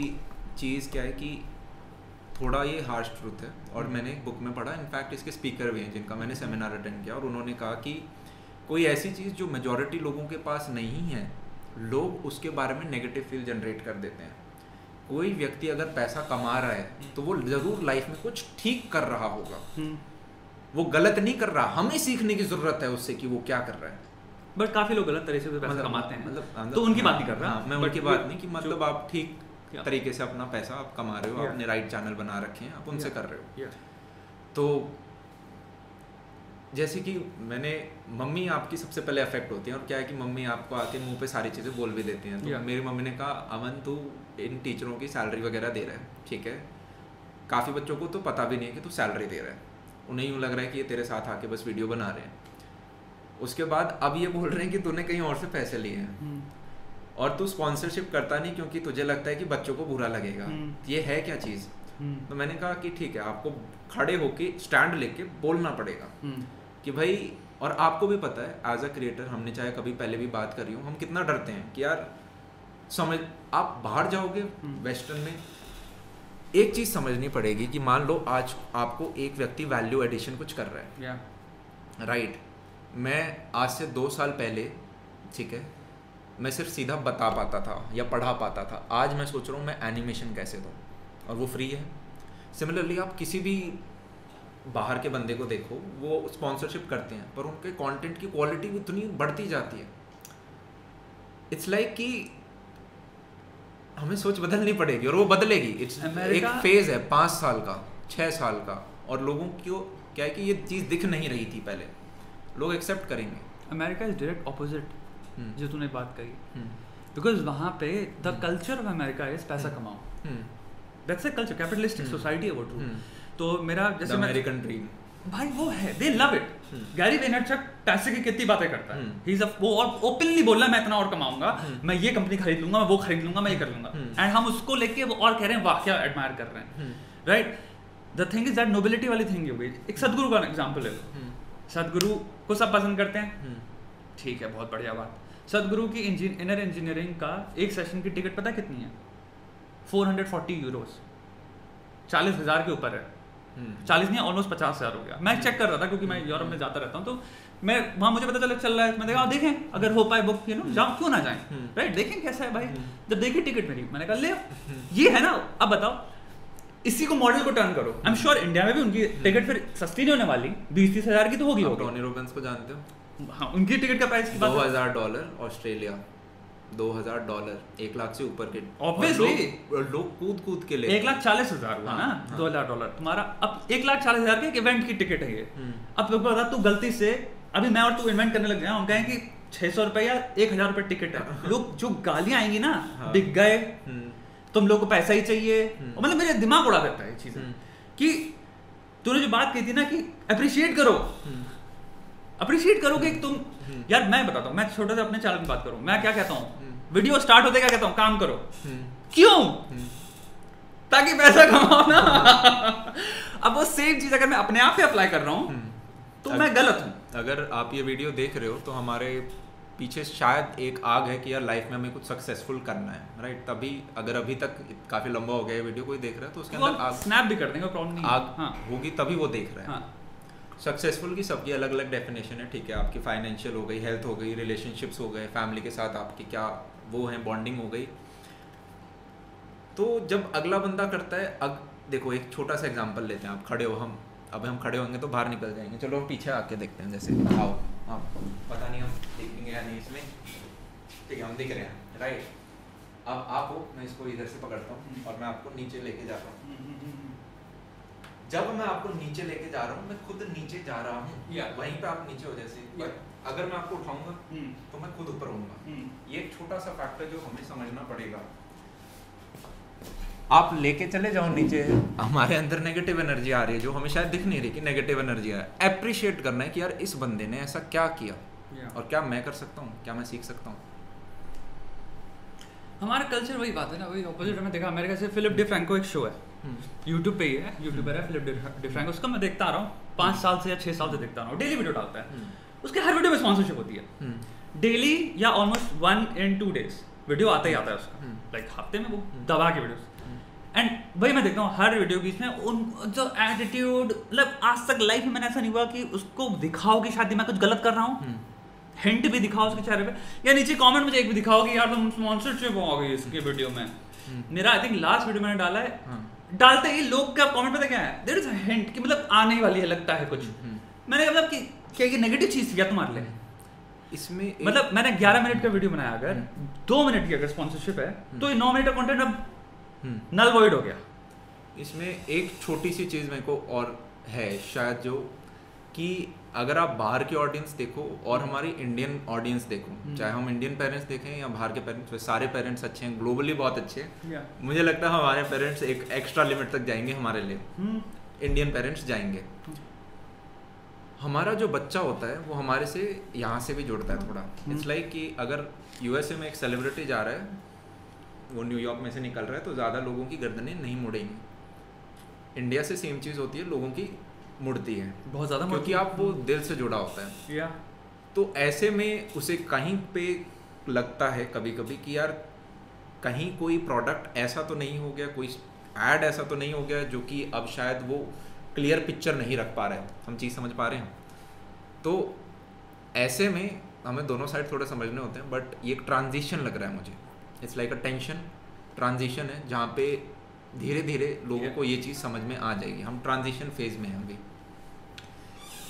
चीज़ क्या है कि थोड़ा ये हार्श ट्रूथ है, और मैंने एक बुक में पढ़ा, इनफैक्ट इसके स्पीकर भी हैं जिनका मैंने सेमिनार अटेंड किया, और उन्होंने कहा कि कोई ऐसी चीज़ जो मेजॉरिटी लोगों के पास नहीं है, लोग उसके बारे में नेगेटिव फील जनरेट कर देते हैं। कोई व्यक्ति अगर पैसा कमा रहा है तो वो ज़रूर लाइफ में कुछ ठीक कर रहा होगा, वो गलत नहीं कर रहा, हमें सीखने की ज़रूरत है उससे कि वो क्या कर रहा है। बट काफी लोग गलत तरीके से पैसा कमाते हैं, मतलब तो उनकी बात नहीं कर रहा, मैं उनकी बात नहीं कि मतलब आप ठीक तरीके से अपना पैसा आप कमा रहे हो, आपने राइट चैनल बना रखे हैं, आप उनसे कर रहे हो। तो जैसे कि मैंने, मम्मी आपकी सबसे पहले अफेक्ट होती है, और क्या है कि मम्मी आपको आके मुंह पे सारी चीज़ें बोल भी देती हैं। तो मेरी मम्मी ने कहा अमन तू इन टीचरों की सैलरी वगैरह दे रहा है, ठीक है, काफ़ी बच्चों को तो पता भी नहीं है कि तू सैलरी दे रहा है, उन्हें यूँ लग रहा है कि ये तेरे साथ आके बस वीडियो बना रहे हैं। उसके बाद अब ये बोल रहे हैं कि तूने कहीं और से पैसे लिए हैं, और तू स्पॉन्सरशिप करता नहीं क्योंकि तुझे लगता है कि बच्चों को बुरा लगेगा, ये है क्या चीज़। तो मैंने कहा कि ठीक है, आपको खड़े होके स्टैंड लेके बोलना पड़ेगा कि भाई, और आपको भी पता है एज अ क्रिएटर, हमने चाहे कभी पहले भी बात करी हो, हम कितना डरते हैं कि यार समझ, आप बाहर जाओगे वेस्टर्न में, एक चीज़ समझनी पड़ेगी कि मान लो आज आपको एक व्यक्ति वैल्यू एडिशन कुछ कर रहा है, राइट, मैं आज से 2 साल पहले, ठीक है, मैं सिर्फ सीधा बता पाता था या पढ़ा पाता था, आज मैं सोच रहा हूँ मैं एनिमेशन कैसे दूँ, और वो फ्री है। सिमिलरली आप किसी भी बाहर के बंदे को देखो, वो स्पॉन्सरशिप करते हैं पर उनके कंटेंट की क्वालिटी उतनी बढ़ती जाती है। इट्स लाइक कि हमें सोच बदलनी पड़ेगी, और वो बदलेगी। इट्स एक फेज है 5 साल का, 6 साल का, और लोगों को क्या है कि ये चीज़ दिख नहीं रही थी पहले, लोग एक्सेप्ट करेंगे। अमेरिका इज डायरेक्ट ऑपोजिट, जो तूने बात कही, बिकॉज वहाँ पे the culture of America is पैसा कमाओ, that's a culture, capitalistic society है वो ट्रू। तो मेरा जैसे अमेरिकन ड्रीम भाई वो है, दे लव इट। गैरी वेनरचक पैसे की कितनी बातें करता है, ही इज वो और ओपनली बोल रहा है मैं इतना और कमाऊंगा, मैं ये कंपनी खरीद लूंगा, मैं वो खरीद लूंगा, मैं ये कर लूंगा, एंड हम उसको लेके वो और कह रहे हैं वाह क्या एडमायर कर रहे हैं, right. The thing is that nobility वाली थिंग हो गई। एक सदगुरु का एग्जांपल ले लो, सदगुरु को सब पसंद करते हैं, ठीक है, बहुत बढ़िया बात। सदगुरु की इनर इंजीनियरिंग का एक सेशन की टिकट पता कितनी है? 440 यूरोस, 40,000 के ऊपर है। 40 नहीं, ऑलमोस्ट 50,000 हो गया। मैं चेक कर रहा था क्योंकि मैं यूरोप में जाता रहता हूँ, तो मैं वहाँ मुझे पता चल रहा है, मैंने कहा देखें अगर हो पाए बुक, यू नो जाओ, क्यों ना जाएं, राइट, देखें कैसा है भाई। जब देखी टिकट मेरी, मैंने कहा ले, ये है ना, अब बताओ इसी को मॉडल को टर्न करो। आई एम श्योर इंडिया में भी उनकी टिकट फिर सस्ती नहीं होने वाली, 20-30 हज़ार की तो होगी। टोनी रॉबिन्स को जानते हो? हाँ, उनकी टिकट का प्राइस की बात $2,000 ऑस्ट्रेलिया, $2,000, 1 लाख से ऊपर के। ऑब्वियसली लोग कूद के ले, 1,40,000 हुआ ना, $2,000 तुम्हारा। अब 1,40,000 के एक इवेंट की टिकट है ये। अब तुमको बता, तू गलती से अभी मैं और तू इन्वेंट करने लग गया, हम कहें कि 600 रुपए या 1000 रुपए टिकट है, लोग जो गालियां आएंगी ना, हाँ। बिक गए, तुम लोग को पैसा ही चाहिए, मतलब मेरे दिमाग उड़ा देता है ये चीजें कि तूने जो बात कही थी ना कि अप्रिशिएट करो, अप्रिशिएट करो कि तुम यार मैं बताता हूँ, मैं छोटे से अपने चैनल में बात करूँ, मैं क्या कहता हूँ, वीडियो स्टार्ट होते क्या कहता हूँ, काम करो। क्यों? ताकि पैसा कमाओ ना। अब वो सेम चीज अगर मैं अपने आप पे अप्लाई कर रहा हूँ तो मैं गलत हूँ। अगर आप ये वीडियो देख रहे हो तो हमारे पीछे शायद एक आग है कि यार लाइफ में हमें कुछ सक्सेसफुल करना है, राइट? तभी अगर अभी तक काफी लंबा हो गया वीडियो कोई देख रहा है तो उसके अंदर आग, स्नैप भी कर देंगे, प्रॉब्लम नहीं, आग होगी तभी वो देख रहा है। सक्सेसफुल की सबकी अलग अलग डेफिनेशन है, ठीक है? आपकी फाइनेंशियल हो गई, हेल्थ हो गई, रिलेशनशिप्स हो गए, फैमिली के साथ आपकी क्या वो है बॉन्डिंग हो गई। तो जब अगला बंदा करता है, देखो एक छोटा सा एग्जांपल लेते हैं, आप खड़े हो, हम खड़े होंगे तो बाहर निकल जाएंगे, चलो हम पीछे आके देखते हैं, जैसे आओ आप, पता नहीं हम देखेंगे या नहीं इसमें, ठीक है हम दिख रहे हैं, राइट? अब आप हो, मैं इसको इधर से पकड़ता हूँ और मैं आपको नीचे लेके जा रहा हूँ। जब मैं आपको नीचे लेके जा रहा हूँ, मैं खुद नीचे जा रहा हूँ, वहीं पे आप नीचे हो जैसे, अगर मैं आपको उठाऊंगा तो मैं खुद ऊपर होऊंगा। ये एक छोटा सा फैक्टर जो हमें समझना पड़ेगा। आप लेके चले जाओ नीचे, हमारे अंदर नेगेटिव एनर्जी आ रही है जो हमें शायद दिख नहीं रही कि नेगेटिव एनर्जी आ रही है। एप्रिशिएट करना है कि यार इस बंदे ने ऐसा क्या किया और क्या मैं कर सकता हूँ, क्या मैं सीख सकता हूँ। हमारा कल्चर वही बात है ना, वही ऑपोजिट में देखा अमेरिका से। फिलिप डिफ्रैंको एक शो है, यूट्यूब पे ही है, यूट्यूबर है फिलिप डिफ्रैंको, उसका मैं देखता आ रहा हूँ 5 साल से या 6 साल से देखता आ रहा हूँ, डेली वीडियो डालता है। उसके हर वीडियो में स्पॉन्सरशिप होती है, डेली या ऑलमोस्ट 1 in 2 days वीडियो आता ही आता है उसका, लाइक हफ्ते में वो दबा के वीडियोस। एंड वही मैं देखता हूँ हर वीडियो बीच में उन जो एटीट्यूड, मतलब आज तक लाइफ में मैंने ऐसा नहीं हुआ कि उसको दिखाओ कि शायद मैं कुछ गलत कर रहा हूँ, हिंट भी दिखाओ उसके चेहरे पे, या नीचे कमेंट मुझे एक भी दिखाओ कि यार तुम स्पॉन्सरशिप हो गई इसके वीडियो में। मेरा आई थिंक लास्ट वीडियो मैंने डाला है, डालते ही लोग का कमेंट पता क्या है, देयर इज अ हिंट कि मतलब आने ही वाली है, लगता है कुछ। मैंने मतलब कि क्या ये नेगेटिव चीज थी क्या तुम्हारे लिए इसमें? मतलब मैंने 11 मिनट का वीडियो बनाया, अगर 2 मिनट की अगर स्पॉन्सरशिप है तो ये 9 मिनट का कंटेंट अब नल वॉइड हो गया। इसमें एक छोटी सी चीज़ मेरे को और है शायद, जो कि अगर आप बाहर की ऑडियंस देखो और हमारी इंडियन ऑडियंस देखो, चाहे हम इंडियन पेरेंट्स देखें या बाहर के पेरेंट्स, सारे पेरेंट्स अच्छे हैं, ग्लोबली बहुत अच्छे हैं। मुझे लगता है हमारे पेरेंट्स एक एक्स्ट्रा लिमिट तक जाएंगे हमारे लिए, इंडियन पेरेंट्स जाएंगे। हमारा जो बच्चा होता है वो हमारे से यहाँ से भी जुड़ता है थोड़ा। इट्स लाइक कि अगर यूएसए में एक सेलिब्रिटी जा रहा है, वो न्यूयॉर्क में से निकल रहा है, तो ज़्यादा लोगों की गर्दनें नहीं मुड़ेंगी। इंडिया से सेम चीज़ होती है, लोगों की मुड़ती है बहुत ज़्यादा, क्योंकि आप वो दिल से जुड़ा होता है। तो ऐसे में उसे कहीं पे लगता है कभी कभी कि यार कहीं कोई प्रोडक्ट ऐसा तो नहीं हो गया, कोई ऐड ऐसा तो नहीं हो गया जो कि अब शायद वो क्लियर पिक्चर नहीं रख पा रहे हैं, हम चीज़ समझ पा रहे हैं। तो ऐसे में हमें दोनों साइड थोड़े समझने होते हैं, बट ये एक ट्रांजिशन लग रहा है मुझे। It's like a tension transition है जहाँ पे धीरे धीरे लोगों को ये चीज़ समझ में आ जाएगी। हम ट्रांजिशन फेज में हैं अभी।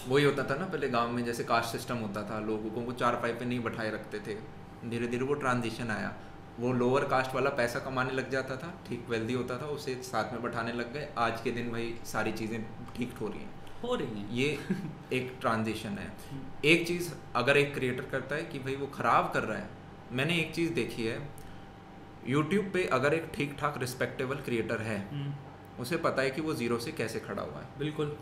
वही होता था ना पहले गांव में, जैसे कास्ट सिस्टम होता था, लोगों को 4 पाई पे नहीं बैठाए रखते थे, धीरे धीरे वो ट्रांजिशन आया, वो लोअर कास्ट वाला पैसा कमाने लग जाता था, ठीक वेल्दी होता था, उसे साथ में बैठाने लग गए। आज के दिन भाई सारी चीज़ें ठीक हो रही हैं। ये एक ट्रांजिशन है। एक चीज़ अगर एक क्रिएटर करता है कि भाई वो ख़राब कर रहा है, मैंने एक चीज़ देखी है यूट्यूब पे, अगर एक ठीक ठाक रिस्पेक्टेबल क्रिएटर है, उसे पता है कि वो ज़ीरो से कैसे खड़ा हुआ है। बिल्कुल।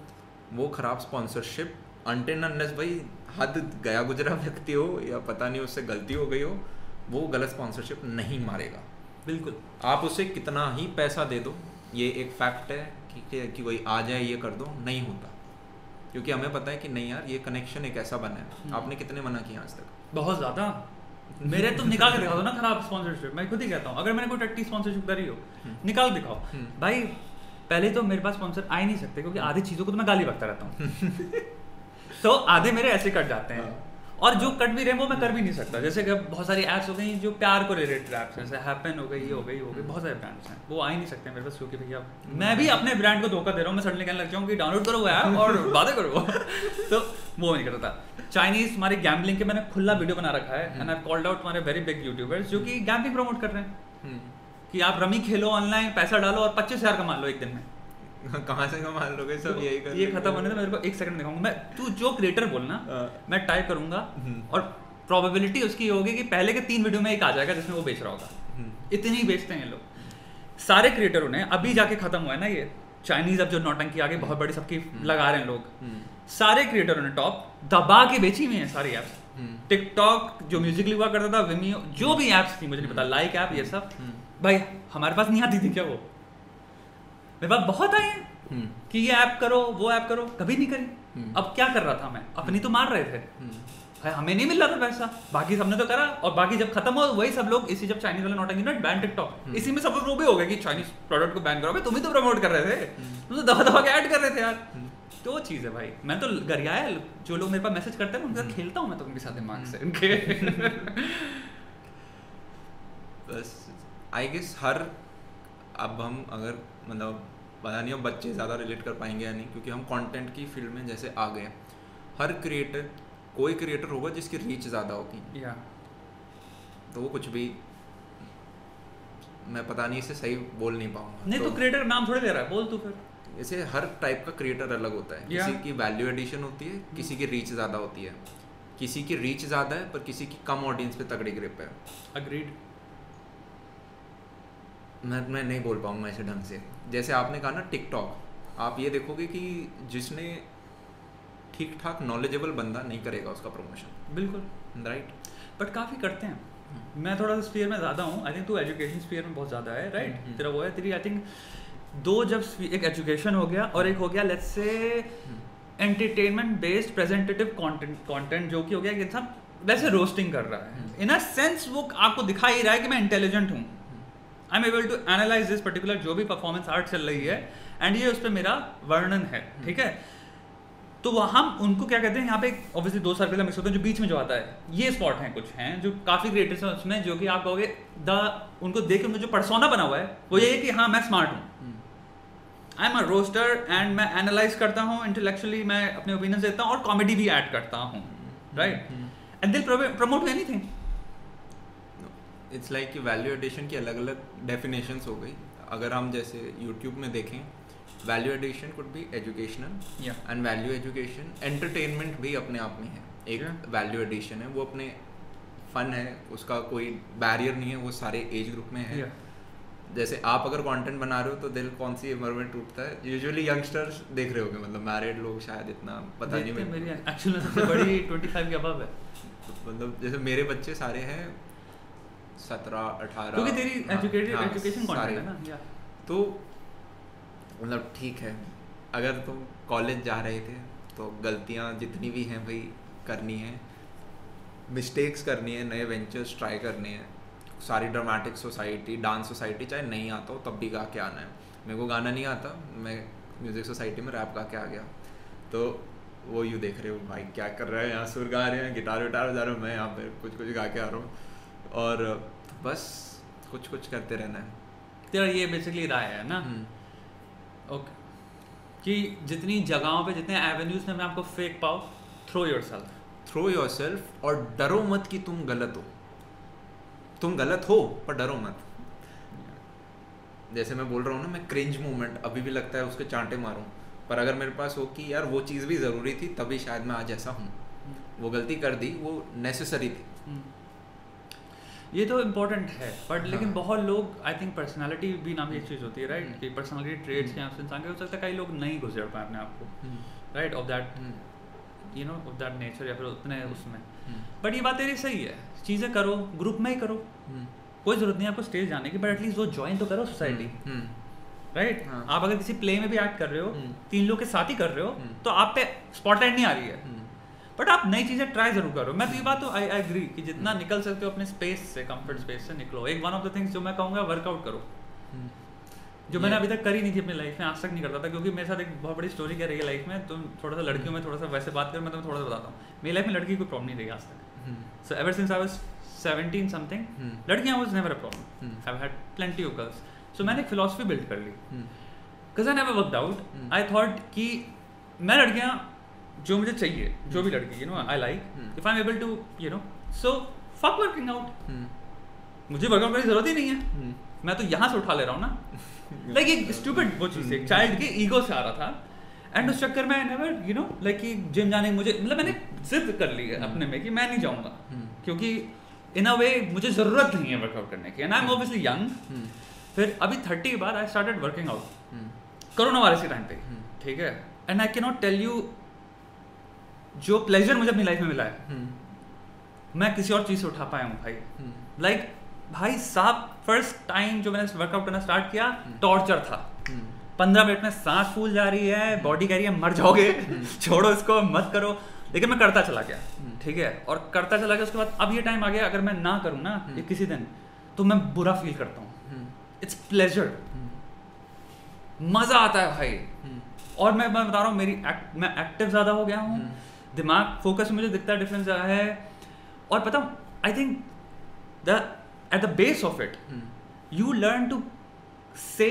वो ख़राब स्पॉन्सरशिप अनटिल अनलेस भाई हद गया गुजरा व्यक्ति हो या पता नहीं उससे गलती हो गई हो, वो गलत स्पॉन्सरशिप नहीं मारेगा। बिल्कुल। आप उसे कितना ही पैसा दे दो, ये एक फैक्ट है कि कोई आ जाए ये कर दो, नहीं होता, क्योंकि हमें पता है कि नहीं यार ये कनेक्शन एक ऐसा बना है। आपने कितने मना किया आज तक? बहुत ज़्यादा। मेरे तुम निकाल के दिखाओ ना खराब स्पॉन्सरशिप। मैं खुद ही कहता हूँ, अगर मैंने कोई टट्टी स्पॉन्सरशिप करी हो, निकाल दिखाओ भाई। पहले तो मेरे पास स्पॉन्सर आ ही नहीं सकते, क्योंकि आधी चीज़ों को तो मैं गाली बकता रहता हूँ तो आधे मेरे ऐसे कट जाते हैं, और जो कट भी रहे वो मैं कर भी नहीं सकता। जैसे कि बहुत सारी ऐप्स हो गई जो प्यार को रिलेटेड ऐप्स, जैसे हैपन हो गई, ये हो गई, बहुत सारे ब्रांड्स हैं, वो आ ही नहीं सकते मेरे पास, क्योंकि भैया मैं भी अपने ब्रांड को धोखा दे रहा हूँ। मैं सडनली कहने लग जाऊँ कि डाउनलोड करो वो ऐप और बातें करो तो वो नहीं करता। चाइनीज हमारे गैम्बलिंग के मैंने खुला वीडियो बना रखा है, एंड आई कॉल्ड आउट हमारे वेरी बिग यूट्यूबर्स जो कि गैम्बलिंग प्रमोट कर रहे हैं कि आप रमी खेलो ऑनलाइन, पैसा डालो और 25,000 कमा लो एक दिन में। कहाँ से कमा लोगे? सब यही कर, ये खत्म होने से मेरे को 1 सेकंड दिखाऊंगा मैं, तू जो क्रिएटर बोलना मैं टाइप करूंगा और प्रोबेबिलिटी उसकी होगी कि पहले के 3 वीडियो में एक आ जाएगा जिसमें वो बेच रहा होगा। इतनी बेचते हैं लोग। सारे क्रिएटरों ने अभी जाके खत्म हुआ है ना ये चाइनीज, अब जो नौटंकी आ गई बहुत बड़ी सबकी लगा रहे हैं लोग, सारे क्रिएटरों ने टॉप दबा के बेची हुई है सारी एप्स। टिकटॉक जो म्यूजिकली हुआ करता था, विमियो, जो भी एप्स थी मुझे नहीं पता, लाइक ऐप, ये सब भाई हमारे पास नहीं आती थी क्या? वो मेरे पास बहुत आई है कि ये ऐप करो, वो ऐप करो, कभी नहीं करी। अब क्या कर रहा था मैं? अपनी तो मार रहे थे, हमें नहीं मिल रहा था पैसा, बाकी सबने तो करा। और बाकी जब खत्म हो वही सब लोग इसी, जब चाइनीज वाले नौटंकी ना बैन टिकटॉक, इसी में सब लोग वो भी हो गए कि चाइनीज प्रोडक्ट को बैन करो। तुम ही तो प्रमोट कर रहे थे, तुम तो दबा दबा के ऐड कर रहे थे यार। तो वो चीज़ है भाई, मैं तो गरियाया जो लोग मेरे पास मैसेज करते हैं उनके साथ खेलता हूँ मैं तो उनके साथ दिमाग से उनके। बस आई गेस हर, अब हम अगर मतलब पता नहीं अब बच्चे ज़्यादा रिलेट कर पाएंगे या नहीं, क्योंकि हम कंटेंट की फील्ड में जैसे आ गए। हर क्रिएटर, कोई क्रिएटर होगा जिसकी रीच ज़्यादा होगी, तो वो कुछ भी, मैं पता नहीं इसे सही बोल नहीं पाऊंगा। नहीं तो क्रिएटर नाम थोड़ी ले रहा है, बोल तू फिर। जैसे हर टाइप का क्रिएटर अलग होता है, किसी की वैल्यू एडिशन होती है, किसी की रीच ज़्यादा होती है, किसी की रीच ज़्यादा है पर किसी की कम ऑडियंस पे तगड़ी ग्रिप है। अग्रीड। मैं नहीं बोल पाऊंगा ऐसे ढंग से। जैसे आपने कहा ना टिकटॉक, आप ये देखोगे कि जिसने ठीक ठाक नॉलेजेबल बंदा नहीं करेगा उसका प्रमोशन। बिल्कुल राइट, बट काफ़ी करते हैं। मैं थोड़ा सा स्फीयर में ज़्यादा हूँ, आई थिंक तू एजुकेशन स्फीयर में बहुत ज़्यादा है, राइट? तेरा वो है, तेरी आई थिंक दो, जब एक एजुकेशन हो गया और एक हो गया let's say entertainment based प्रेजेंटेटिव content जो कि हो गया कि इंसान वैसे रोस्टिंग कर रहा है। इन अ सेंस वो आपको दिखा ही रहा है कि मैं इंटेलिजेंट हूँ, I am able to analyse this particular जो भी परफॉर्मेंस आर्ट चल रही है, एंड ये उस पर मेरा वर्णन है, ठीक है? तो वो हम उनको क्या कहते हैं, यहाँ पे ऑब्वियसली 2 सर्कल मिक्स होते हैं, जो बीच में जो आता है ये स्पॉट हैं, कुछ हैं जो काफ़ी क्रिएटर्स हैं उसमें, जो कि आप कहोगे उनको देख के उनका जो पर्सोना बना हुआ है वो ये है कि हाँ मैं स्मार्ट हूँ, I am a roaster and मैं एनालाइज करता हूँ इंटेलेक्चुअली, मैं अपने ओपिनियन देता हूँ और कॉमेडी भी ऐड करता हूँ, राइट? एंड दिल प्रमोट एनीथिंग। इट्स लाइक कि वैल्यू एडिशन की अलग अलग डेफिनेशंस हो गई। अगर हम जैसे यूट्यूब में देखें, value addition could be educational and value education entertainment भी अपने आप में है एक वैल्यू एडिशन है, वो अपने फन है, उसका कोई बैरियर नहीं है, वो सारे एज ग्रुप में है। जैसे आप अगर कंटेंट बना रहे हो तो दिल कौन सी उम्र में टूटता है? यूजुअली यंगस्टर्स देख रहे होगे, मतलब मैरिड लोग शायद इतना पता नहीं। मेरी एक्चुअली सबसे बड़ी 25 के अबव है, मतलब जैसे मेरे बच्चे सारे हैं 17-18, क्योंकि तेरी एजुकेशन कंटेंट है ना। तो मतलब ठीक है, अगर तुम कॉलेज जा रहे थे तो गलतियाँ जितनी भी हैं भाई करनी है, मिस्टेक्स करनी है, नए वेंचर्स ट्राई करने हैं। सारी ड्रामेटिक सोसाइटी, डांस सोसाइटी चाहे नहीं आता हो तब भी गा के आना है। मेरे को गाना नहीं आता, मैं म्यूज़िक सोसाइटी में रैप गा के आ गया, तो वो यूँ देख रहे हो भाई क्या कर रहे हैं, यहाँ सुर गा रहे हैं, गिटार विटार बजा रहे हो, मैं यहाँ पे कुछ कुछ गा के आ रहा हूँ, और बस कुछ कुछ करते रहना है। तेरा ये बेसिकली राय है ना? ओके, कि जितनी जगहों पे, जितने एवेन्यूज में आपको फेक पाओ, थ्रो योरसेल्फ, और डरो मत कि तुम गलत हो। तुम गलत हो पर डरो मत। जैसे मैं बोल रहा हूँ ना, मैं क्रिंज मोमेंट अभी भी लगता है उसके चांटे मारूं, पर अगर मेरे पास हो कि यार वो चीज़ भी ज़रूरी थी तभी शायद मैं आज ऐसा हूँ, वो गलती कर दी, वो नेसेसरी थी। ये तो इम्पोर्टेंट है, बट लेकिन बहुत लोग, आई थिंक पर्सनालिटी भी नाम की एक चीज़ होती है, राइट? कि पर्सनालिटी ट्रेड्स के यहाँ से इंसान के हो सकता है कई लोग नहीं गुजर पाए अपने आप को, right, of that you know of that nature, या फिर उतने उसमें। बट ये बात तेरी सही है, चीज़ें करो, ग्रुप में ही करो, कोई ज़रूरत नहीं आपको स्टेज जाने की, बट एटलीस्ट वो ज्वाइन तो करो सोसाइटी, राइट? आप अगर किसी प्ले में भी एक्ट कर रहे हो, 3 लोग के साथ ही कर रहे हो, तो आप पे स्पॉटलाइट नहीं आ रही है, बट आप नई चीज़ें ट्राई जरूर करो। मैं तो ये बात तो आई एग्री कि जितना निकल सकते हो अपने स्पेस से, कंफर्ट स्पेस से निकलो। एक वन ऑफ द थिंग्स जो मैं कहूँगा, वर्कआउट करो, जो मैंने अभी तक करी नहीं थी अपनी लाइफ में, आज तक नहीं करता था, क्योंकि मेरे साथ एक बहुत बड़ी स्टोरी क्या रही है लाइफ में। तुम थोड़ा सा लड़कियों में थोड़ा सा वैसे बात करो, मैं तुम्हें थोड़ा सा बताता हूँ। मेरी लाइफ में लड़की कोई प्रॉब्लम नहीं रही आज तक, so ever since I was 17 something, लड़कियाँ was never a problem, I have had plenty of girls. So मैंने एक फिलॉसफी बिल्ड कर ली, because I never worked out. I thought कि मैं लड़कियाँ जो मुझे चाहिए, जो भी लड़की, you know I like, if I am able to you know, so fuck working out, मुझे वर्कआउट करने की जरूरत ही नहीं है, मैं तो यहाँ से उठा ले रहा हूँ ना। लाइक एक स्टूपिड वो चीज़, एक चाइल्ड के ईगो से आ रहा था, एंड उस चक्कर में नेवर यू नो लाइक कि जिम जाने मुझे, मतलब मैंने जिद कर ली है अपने में कि मैं नहीं जाऊँगा, क्योंकि इन अ वे मुझे ज़रूरत नहीं है वर्कआउट करने की, and I am obviously young. फिर अभी 30 के बाद I started working out corona virus के टाइम पे, ठीक है, and I can not tell you जो प्लेजर मुझे अपनी लाइफ में मिला है मैं किसी और चीज़ से उठा पाया हूँ भाई। लाइक भाई साहब फर्स्ट टाइम जो मैंने वर्कआउट करना स्टार्ट किया टॉर्चर था। 15 मिनट में सांस फूल जा रही है, बॉडी कह रही है मर जाओगे, छोड़ो इसको मत करो, लेकिन मैं करता चला गया, ठीक है, और करता चला गया। उसके बाद अब ये टाइम आ गया अगर मैं ना करूँ ना ये किसी दिन तो मैं बुरा फील करता हूँ। इट्स प्लेजर, मज़ा आता है भाई। और मैं बता रहा हूँ मैं एक्टिव ज़्यादा हो गया हूँ, दिमाग फोकस मुझे दिखता है डिफरेंस आया है। और पता I think the at the base of it you learn to say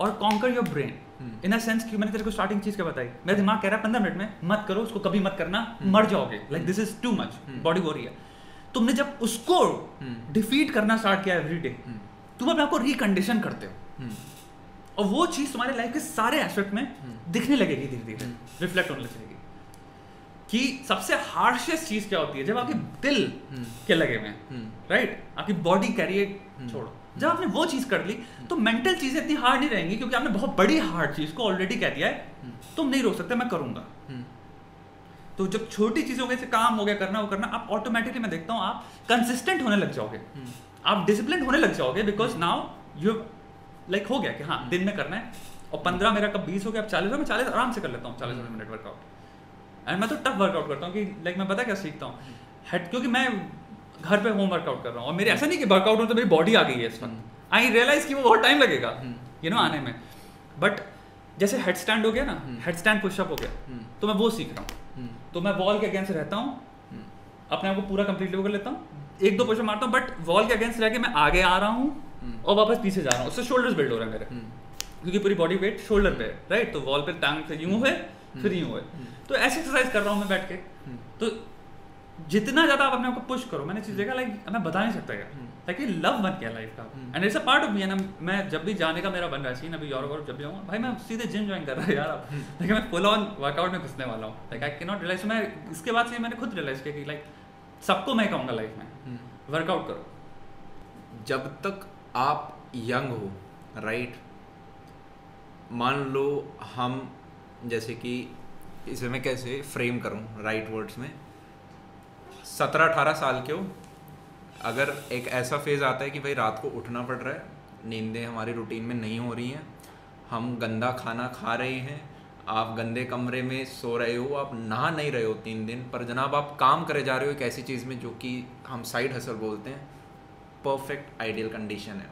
और conquer your brain in a sense कि मैंने तेरे को स्टार्टिंग चीज क्या बताई, मेरा दिमाग कह रहा है 15 मिनट में मत करो उसको, कभी मत करना, मर जाओगे, like this is too much, body हो रही है। तुमने जब उसको डिफीट करना स्टार्ट किया एवरी डे, तुम अपने आपको रिकंडीशन करते हो और वो चीज तुम्हारे लाइफ के सारे एस्पेक्ट में दिखने लगेगी, धीरे धीरे रिफ्लेक्ट होने लगेगी कि सबसे हार्शेस्ट चीज क्या होती है जब आपके दिल के लगे में, राइट, आपकी बॉडी कैरियर छोड़ो, जब आपने वो चीज कर ली तो मेंटल चीजें इतनी हार्ड नहीं रहेंगी क्योंकि आपने बहुत बड़ी हार्ड चीज को ऑलरेडी कह दिया है तुम नहीं रोक सकते, मैं करूंगा। तो जब छोटी चीजों के से काम हो गया करना वो करना, आप ऑटोमेटिकली मैं देखता हूँ आप कंसिस्टेंट होने लग जाओगे, आप डिसिप्लिन होने लग जाओगे, बिकॉज नाउ यू लाइक हो गया कि हाँ दिन में करना है, और 15 मेरा कब 20 हो गया, अब 40 हो, मैं 40 आराम से कर लेता हूँ, 40 मिनट वर्कआउट। एंड मैं तो टफ वर्कआउट करता हूँ कि लाइक मैं पता क्या सीखता हूँ हेड, क्योंकि मैं घर पे होम वर्कआउट कर रहा हूँ और मेरे ऐसा नहीं कि वर्कआउट हो तो मेरी बॉडी आ गई है इस वक्त, आई रियलाइज कि वो बहुत टाइम लगेगा यू नो आने में, बट जैसे हेड स्टैंड हो गया ना, हेड स्टैंड पुशअप हो गया, तो मैं वो सीख रहा हूँ। तो मैं वॉल के अगेंस्ट रहता हूँ, अपने आप को पूरा कंप्लीटली वो कर लेता हूँ, 1-2 पुशअप मारता हूँ, बट वॉल के अगेंस्ट रह के मैं आगे आ रहा हूँ और वापस पीछे जा रहा हूँ, उससे शोल्डर्स बिल्ड हो रहे हैं मेरे, क्योंकि पूरी बॉडी वेट शोल्डर पे है, राइट, तो वॉल पे टांग से यूं है फिर यूं है, तो ऐसे एक्सरसाइज कर रहा हूँ मैं बैठ के। तो जितना ज्यादा आप अपने आप को पुश करो, मैंने चीज देखा लाइक मैं बता नहीं सकता यार, ताकि लव बन गया लाइफ का, and it's a part of me. ना मैं जब भी जाने का मेरा बन रहा है सीन, अभी यूरोप जब भी आऊँगा भाई मैं सीधे जिम ज्वाइन कर रहा है यार, अब लेकिन मैं फुल ऑन वर्कआउट में घुसने वाला हूँ, like I can not realise. मैं इसके बाद से मैंने खुद रियलाइज किया कि लाइक सबको मैं कहूँगा लाइफ में वर्कआउट करो। जब तक आप यंग हो, राइट, मान लो हम, जैसे कि इसे मैं कैसे फ्रेम करूं राइट वर्ड्स में, 17-18 साल के हो, अगर एक ऐसा फेज़ आता है कि भाई रात को उठना पड़ रहा है, नींदें हमारी रूटीन में नहीं हो रही हैं, हम गंदा खाना खा रहे हैं, आप गंदे कमरे में सो रहे हो, आप नहा नहीं रहे हो 3 दिन, पर जनाब आप काम करे जा रहे हो एक ऐसी चीज़ में जो कि हम साइड हसल बोलते हैं, परफेक्ट आइडियल कंडीशन है।